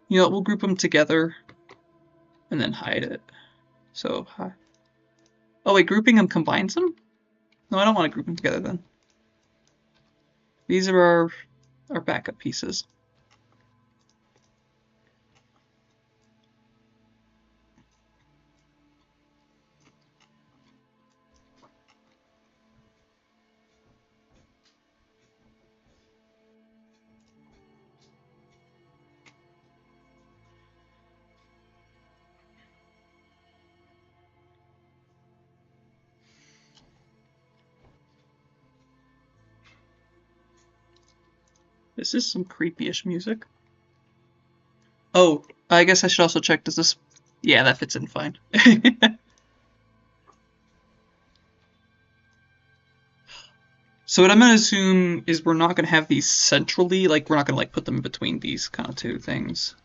we'll group them together and then hide it. So, oh wait, grouping them combines them? No, I don't want to group them together then. These are our backup pieces. This is some creepy-ish music. Oh, I guess I should also check, does this... Yeah, that fits in fine. So what I'm gonna assume is we're not gonna have these centrally, like we're not gonna like put them between these kind of two things.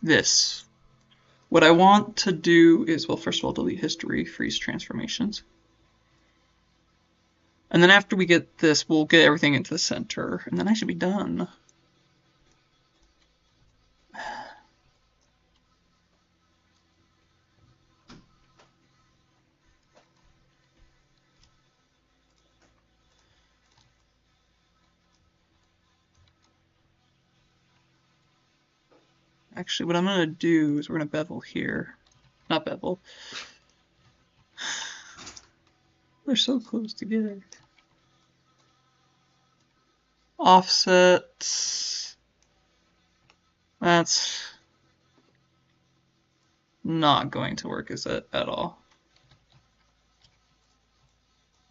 This. What I want to do is, well, first of all, delete history, freeze transformations. And then after we get this, we'll get everything into the center, and then I should be done. Actually, what I'm gonna do is we're gonna bevel here. Not bevel. They're so close together. Offset. That's not going to work, is it, at all?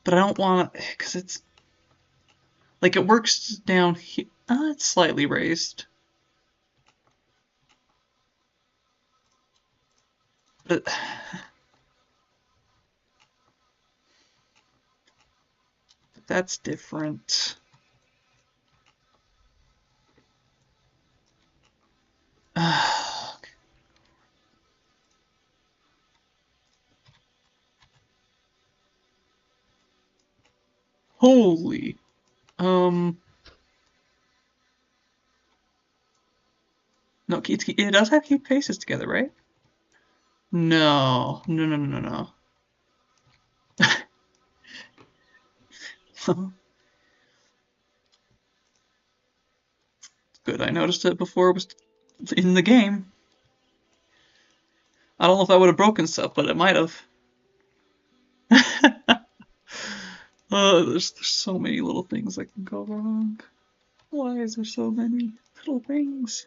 But I don't want it, because it's, like, it works down here. It's slightly raised. But that's different. Holy. No, it does have keep faces together, right? No. No, no, no, no, no. Good, I noticed it before it was in the game. I don't know if I would have broken stuff, but it might have. There's so many little things that can go wrong. Why is there so many little things?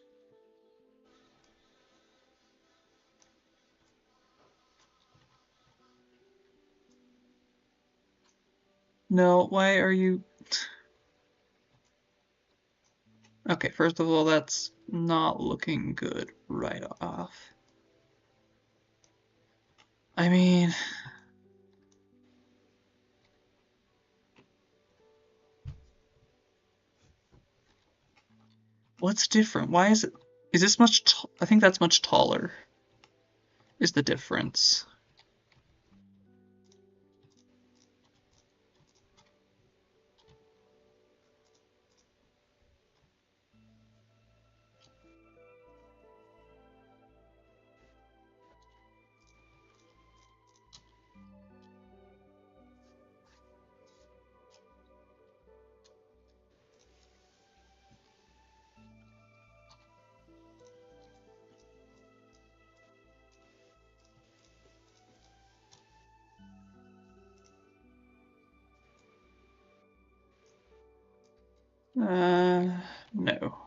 No, why are you... Okay, first of all, that's not looking good right off. I mean... What's different? Why is it... Is this much... I think that's much taller, is the difference. No.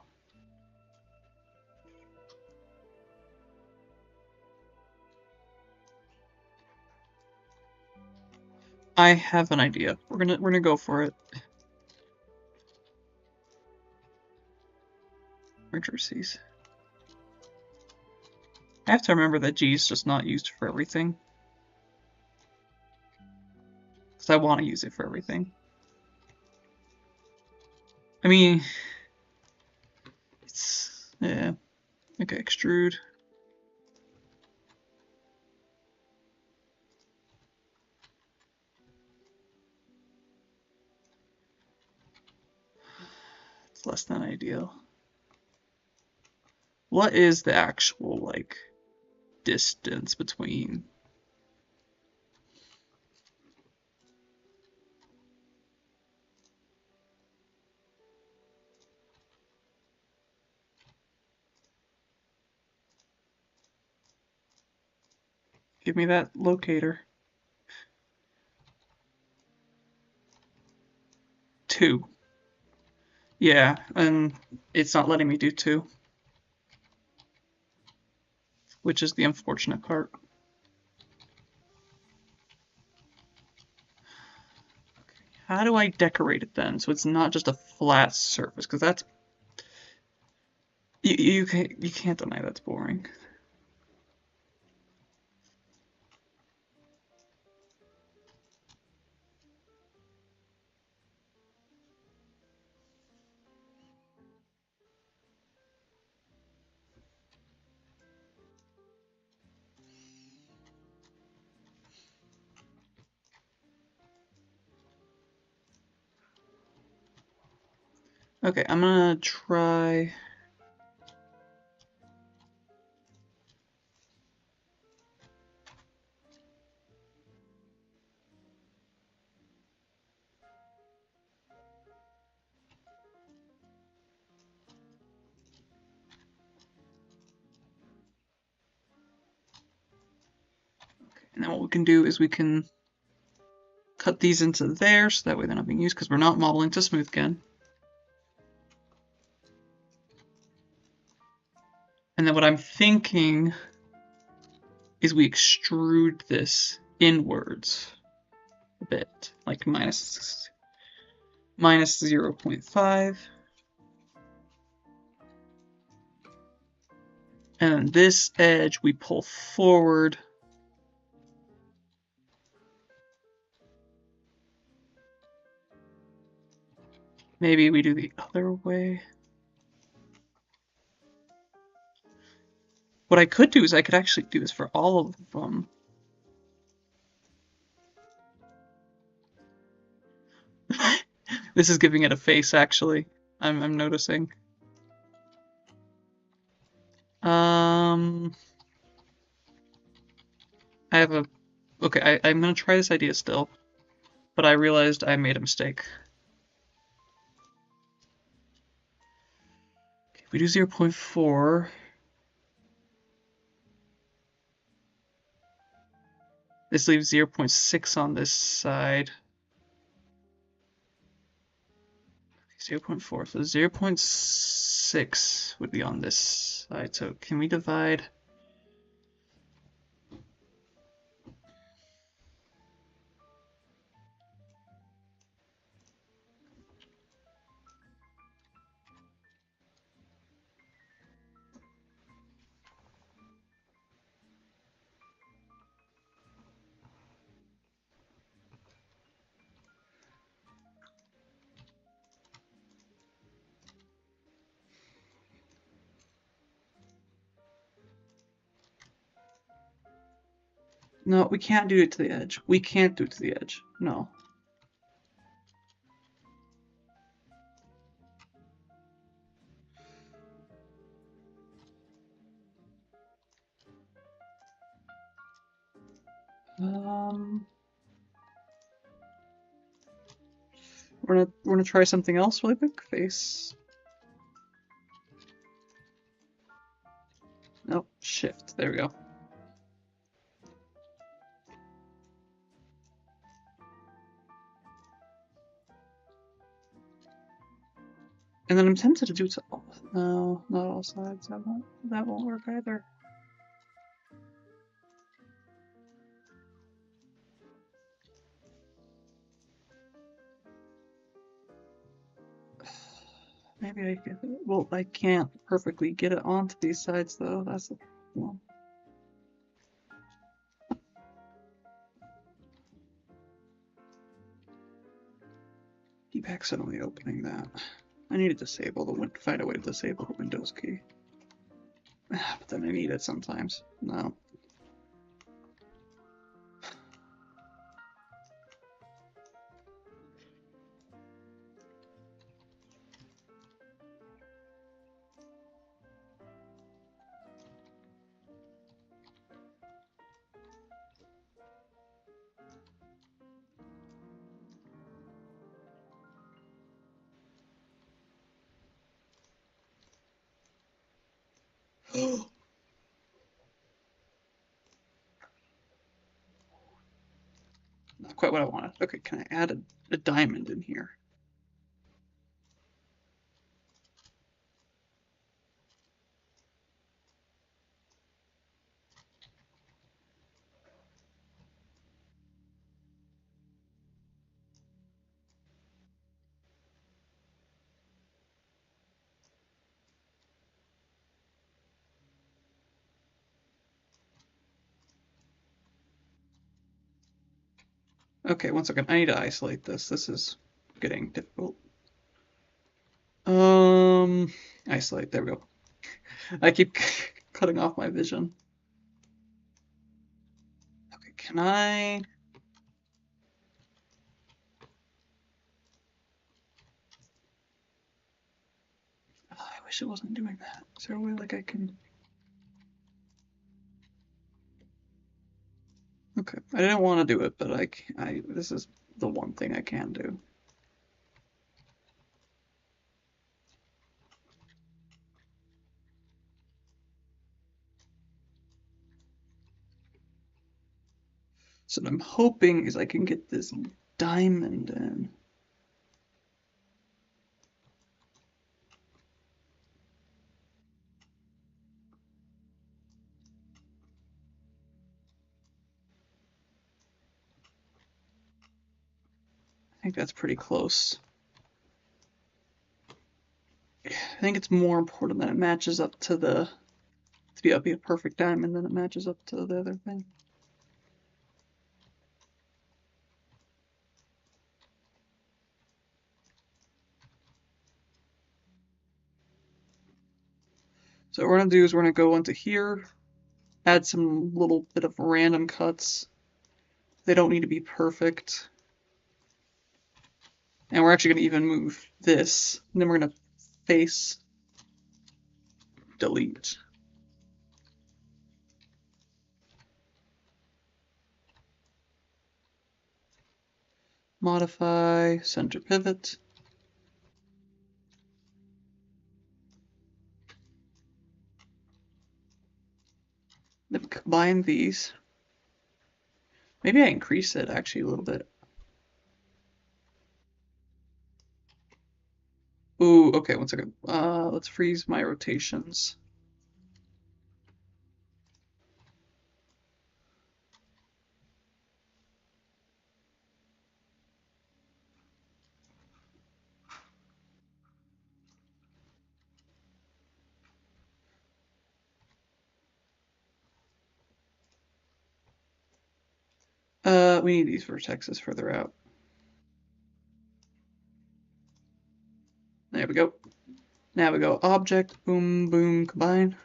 I have an idea. We're gonna go for it. Matrices. I have to remember that G is just not used for everything. Because I want to use it for everything. I mean... It's... Yeah. Okay, extrude. It's less than ideal. What is the actual, like, distance between... Give me that locator. 2. Yeah, and it's not letting me do 2, which is the unfortunate part. How do I decorate it then so it's not just a flat surface? Because that's you can't deny that's boring. Okay, I'm gonna try. And then what we can do is we can cut these into there so that way they're not being used because we're not modeling to smooth again. And then what I'm thinking is we extrude this inwards a bit, like minus 0.5. And this edge we pull forward. Maybe we do the other way. What I could do is I could actually do this for all of them. This is giving it a face, actually. I'm noticing. I have a... Okay, I'm gonna try this idea still, but I realized I made a mistake. Okay, if we do 0.4... This leaves 0.6 on this side. 0.4, so 0.6 would be on this side. So can we divide? No, we can't do it to the edge. We can't do it to the edge. No. We're gonna try something else really quick. Face. Nope. Shift. There we go. And then I'm tempted to do it to all. No, not all sides. That won't work either. Maybe I can. Well, I can't perfectly get it onto these sides though. That's the problem. Keep accidentally opening that. I need to disable the find a way to disable the Windows key. But then I need it sometimes. No. Not quite what I wanted. Okay, can I add a diamond in here? Okay, one second. I need to isolate this. This is getting difficult. Isolate. There we go. I keep cutting off my vision. Okay, can I? Oh, I wish it wasn't doing that. Is there a way like I can? Okay, I didn't want to do it, but this is the one thing I can do. So what I'm hoping is I can get this diamond in. I think that's pretty close. I think it's more important that it matches up to be a perfect diamond than it matches up to the other thing. So what we're gonna do is we're gonna go into here, add some little bit of random cuts. They don't need to be perfect. And we're actually gonna even move this, and then we're gonna face delete. Modify, center pivot. Then combine these. Maybe I increase it actually a little bit. Ooh, okay, one second. Let's freeze my rotations. We need these vertexes further out. There we go. Now we go object, boom, boom, combine.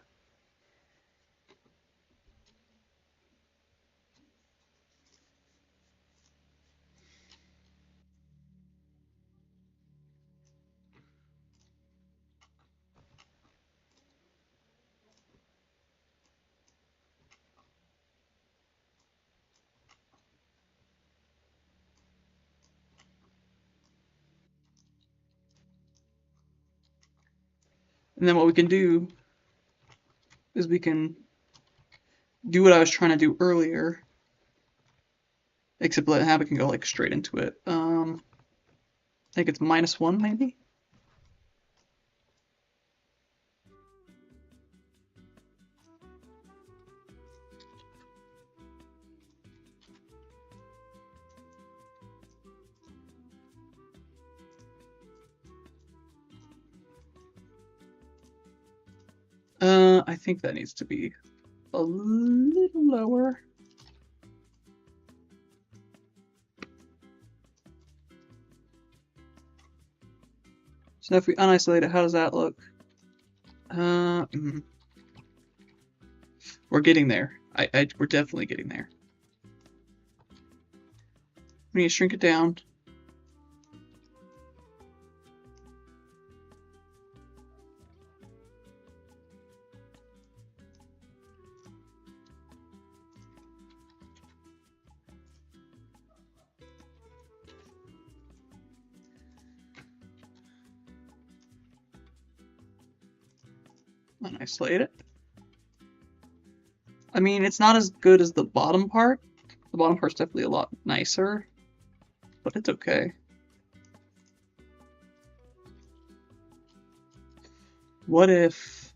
And then what we can do is we can do what I was trying to do earlier, except now we can go like straight into it. I think it's -1 maybe. I think that needs to be a little lower. So now if we unisolate it, how does that look? We're getting there. We're definitely getting there. We need to shrink it down. Unisolate it. I mean, it's not as good as the bottom part. The bottom part's definitely a lot nicer, but it's okay. What if...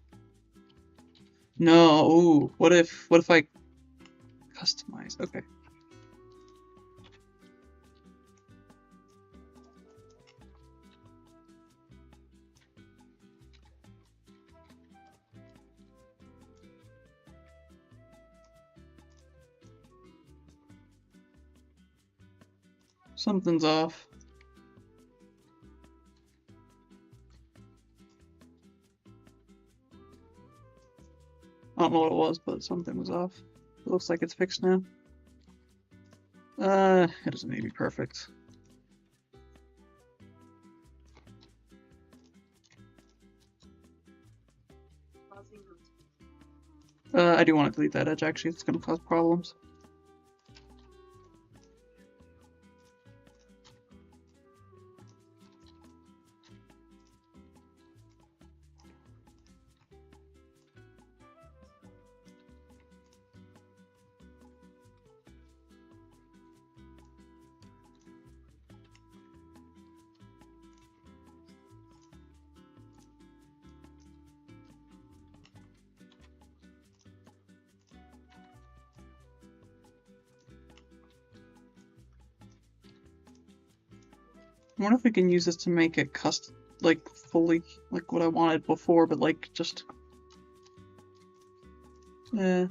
No, ooh, what if I customize? Okay. Something's off. I don't know what it was, but something was off. It looks like it's fixed now. It doesn't need to be perfect. I do want to delete that edge, actually. It's going to cause problems. I wonder if we can use this to make it custom, like, fully, like what I wanted before, but, like, just... Okay,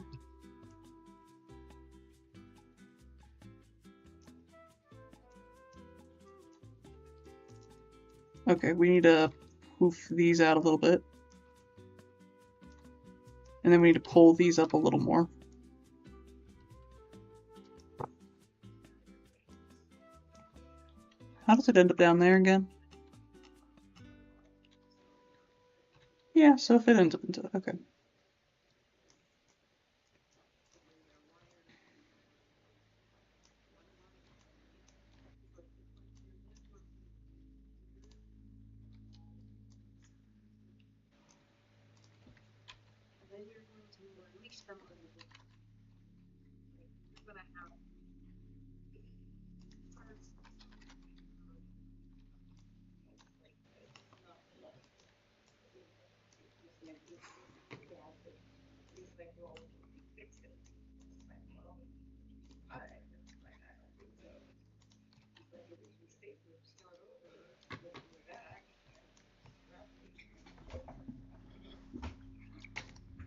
we need to poof these out a little bit. And then we need to pull these up a little more. How does it end up down there again? Yeah, so if it ends up into... okay.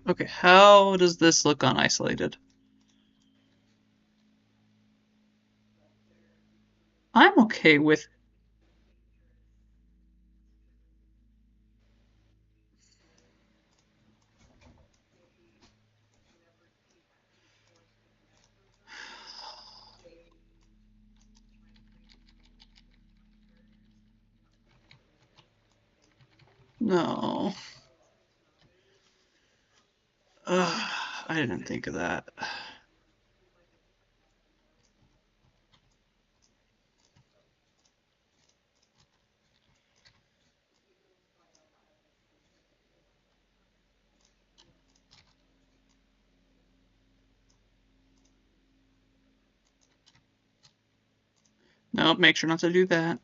Okay, how does this look unisolated? I'm okay with... No. I didn't think of that. No, make sure not to do that.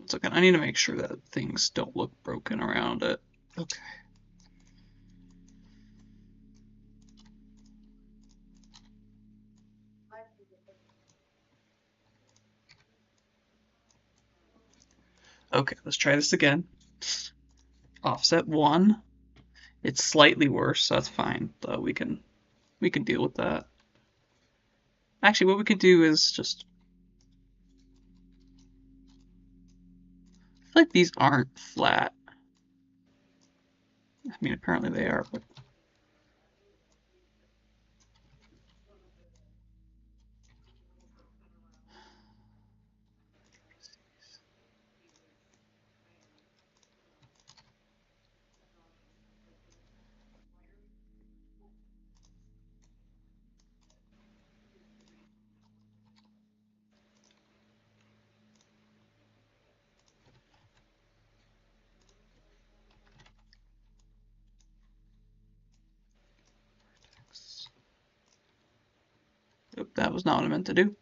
It's okay. I need to make sure that things don't look broken around it. Okay. Okay, let's try this again. Offset 1. It's slightly worse, so that's fine. Though we can deal with that. Actually, what we could do is just... I feel like these aren't flat. I mean, apparently they are, but... Oop, that was not what I meant to do.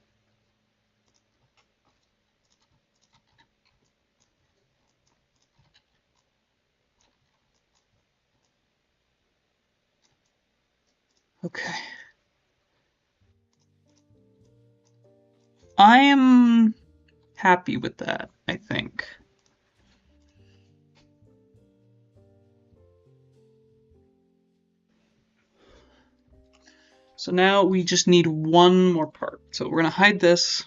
Okay. I am happy with that, I think. So now we just need one more part. So we're going to hide this.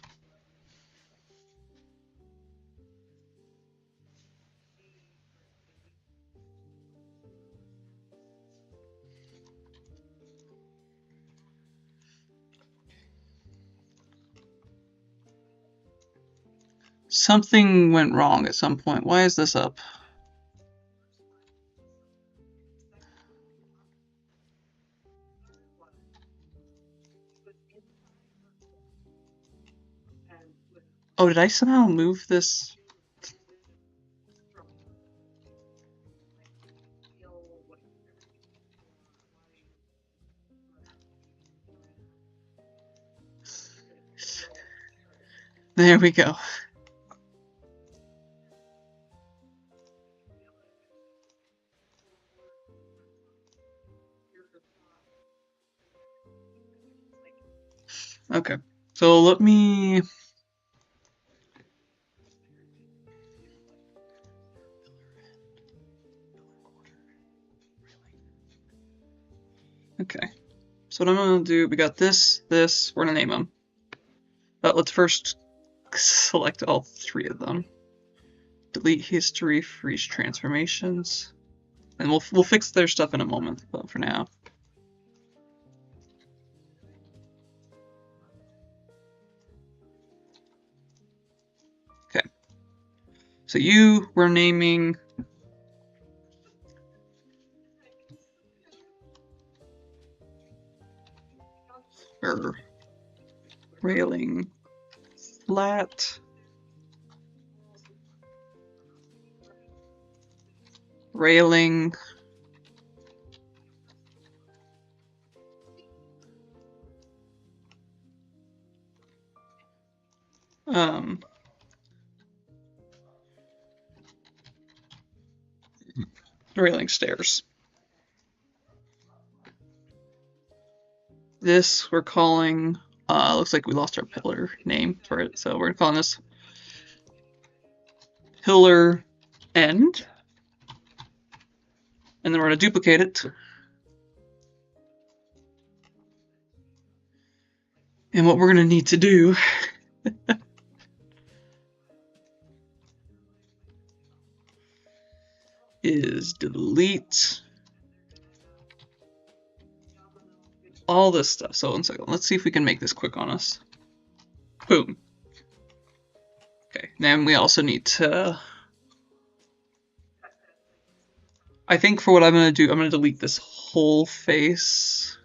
Something went wrong at some point. Why is this up? Oh, did I somehow move this? There we go. Okay, so let me... Okay, so what I'm gonna do, we got this, we're gonna name them. But let's first select all three of them. Delete history, freeze transformations. And we'll fix their stuff in a moment, but for now. Okay. So we're naming railing flat, railing railing stairs. This we're calling, looks like we lost our pillar name for it, so we're calling this pillar end. And then we're going to duplicate it. And what we're going to need to do is delete all this stuff. So 1 second, let's see if we can make this quick on us. Boom. Okay, then we also need to, I think for what I'm going to do, I'm going to delete this whole face.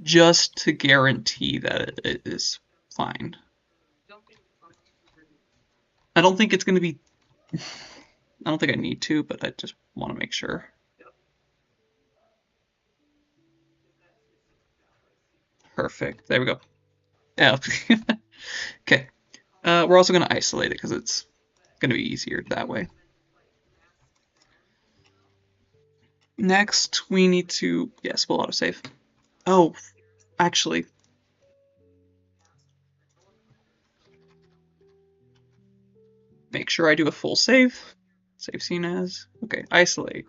Just to guarantee that it is fine. I don't think it's going to be, I don't think I need to, but I just want to make sure. Perfect, there we go. Yeah. Okay. We're also going to isolate it because it's going to be easier that way. Next, we need to, yes, we'll autosave. Oh, actually. Make sure I do a full save. Save scene as. Okay, isolate.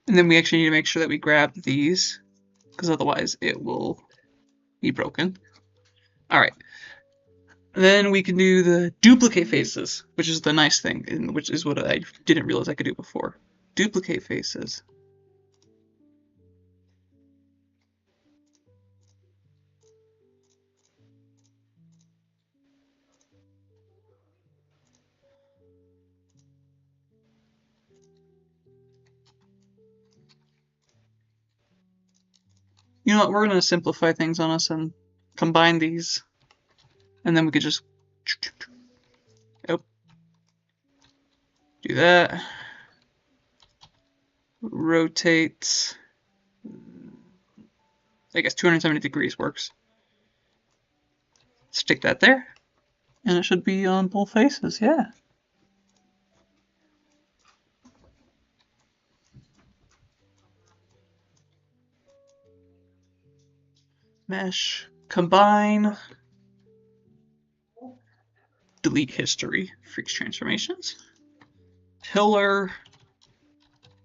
And then we actually need to make sure that we grab these, because otherwise it will be broken. Alright. Then we can do the duplicate faces, which is the nice thing, and which is what I didn't realize I could do before. Duplicate faces. You know what, we're going to simplify things on us and combine these. And then we could just do that. Rotate. I guess 270 degrees works. Stick that there. And it should be on both faces, yeah. Mesh, combine, delete history, freeze transformations, pillar,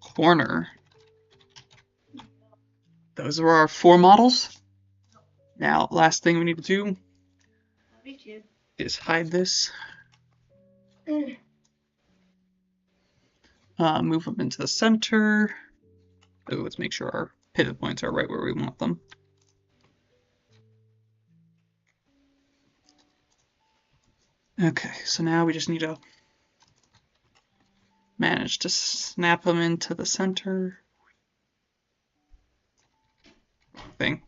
corner. Those are our 4 models. Now, last thing we need to do is hide this. Move them into the center. Oh, let's make sure our pivot points are right where we want them. Okay, so now we just need to manage to snap them into the center. Thing.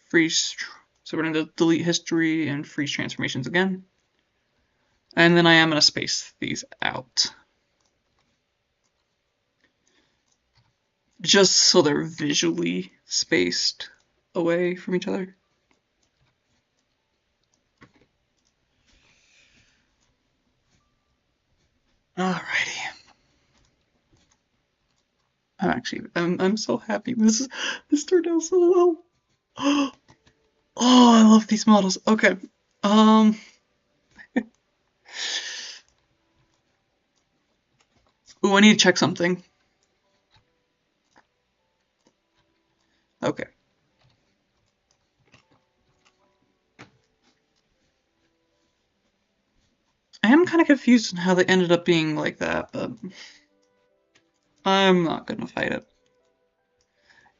Freeze. So we're going to delete history and freeze transformations again. And then I am going to space these out. Just so they're visually spaced away from each other. Alrighty. I'm so happy. This turned out so well. Oh, I love these models. Okay. Oh, I need to check something. Okay. I am kind of confused on how they ended up being like that, but I'm not gonna fight it.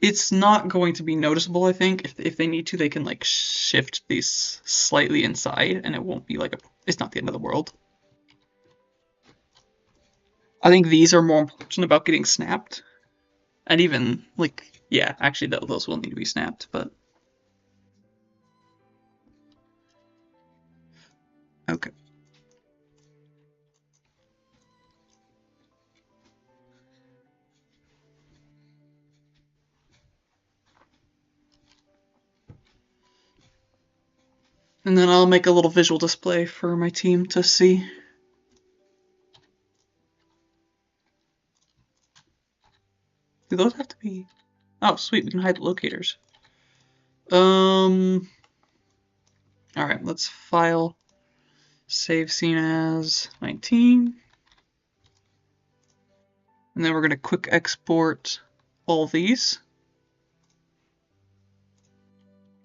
It's not going to be noticeable, I think. If they need to, they can like shift these slightly inside, and it won't be like it's not the end of the world. I think these are more important about getting snapped, and even like yeah, actually those will need to be snapped, but okay. And then I'll make a little visual display for my team to see. Do those have to be? Oh, sweet, we can hide the locators. All right, let's file, save scene as 19. And then we're going to quick export all these.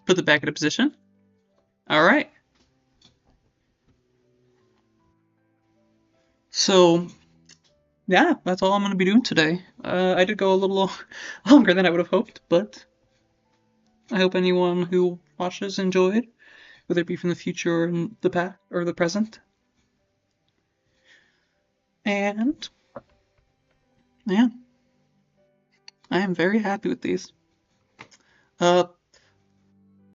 Put them back into position. All right. So, yeah, that's all I'm going to be doing today. I did go a little longer than I would have hoped, but I hope anyone who watches enjoyed, whether it be from the future or in the past or the present. And yeah, I am very happy with these.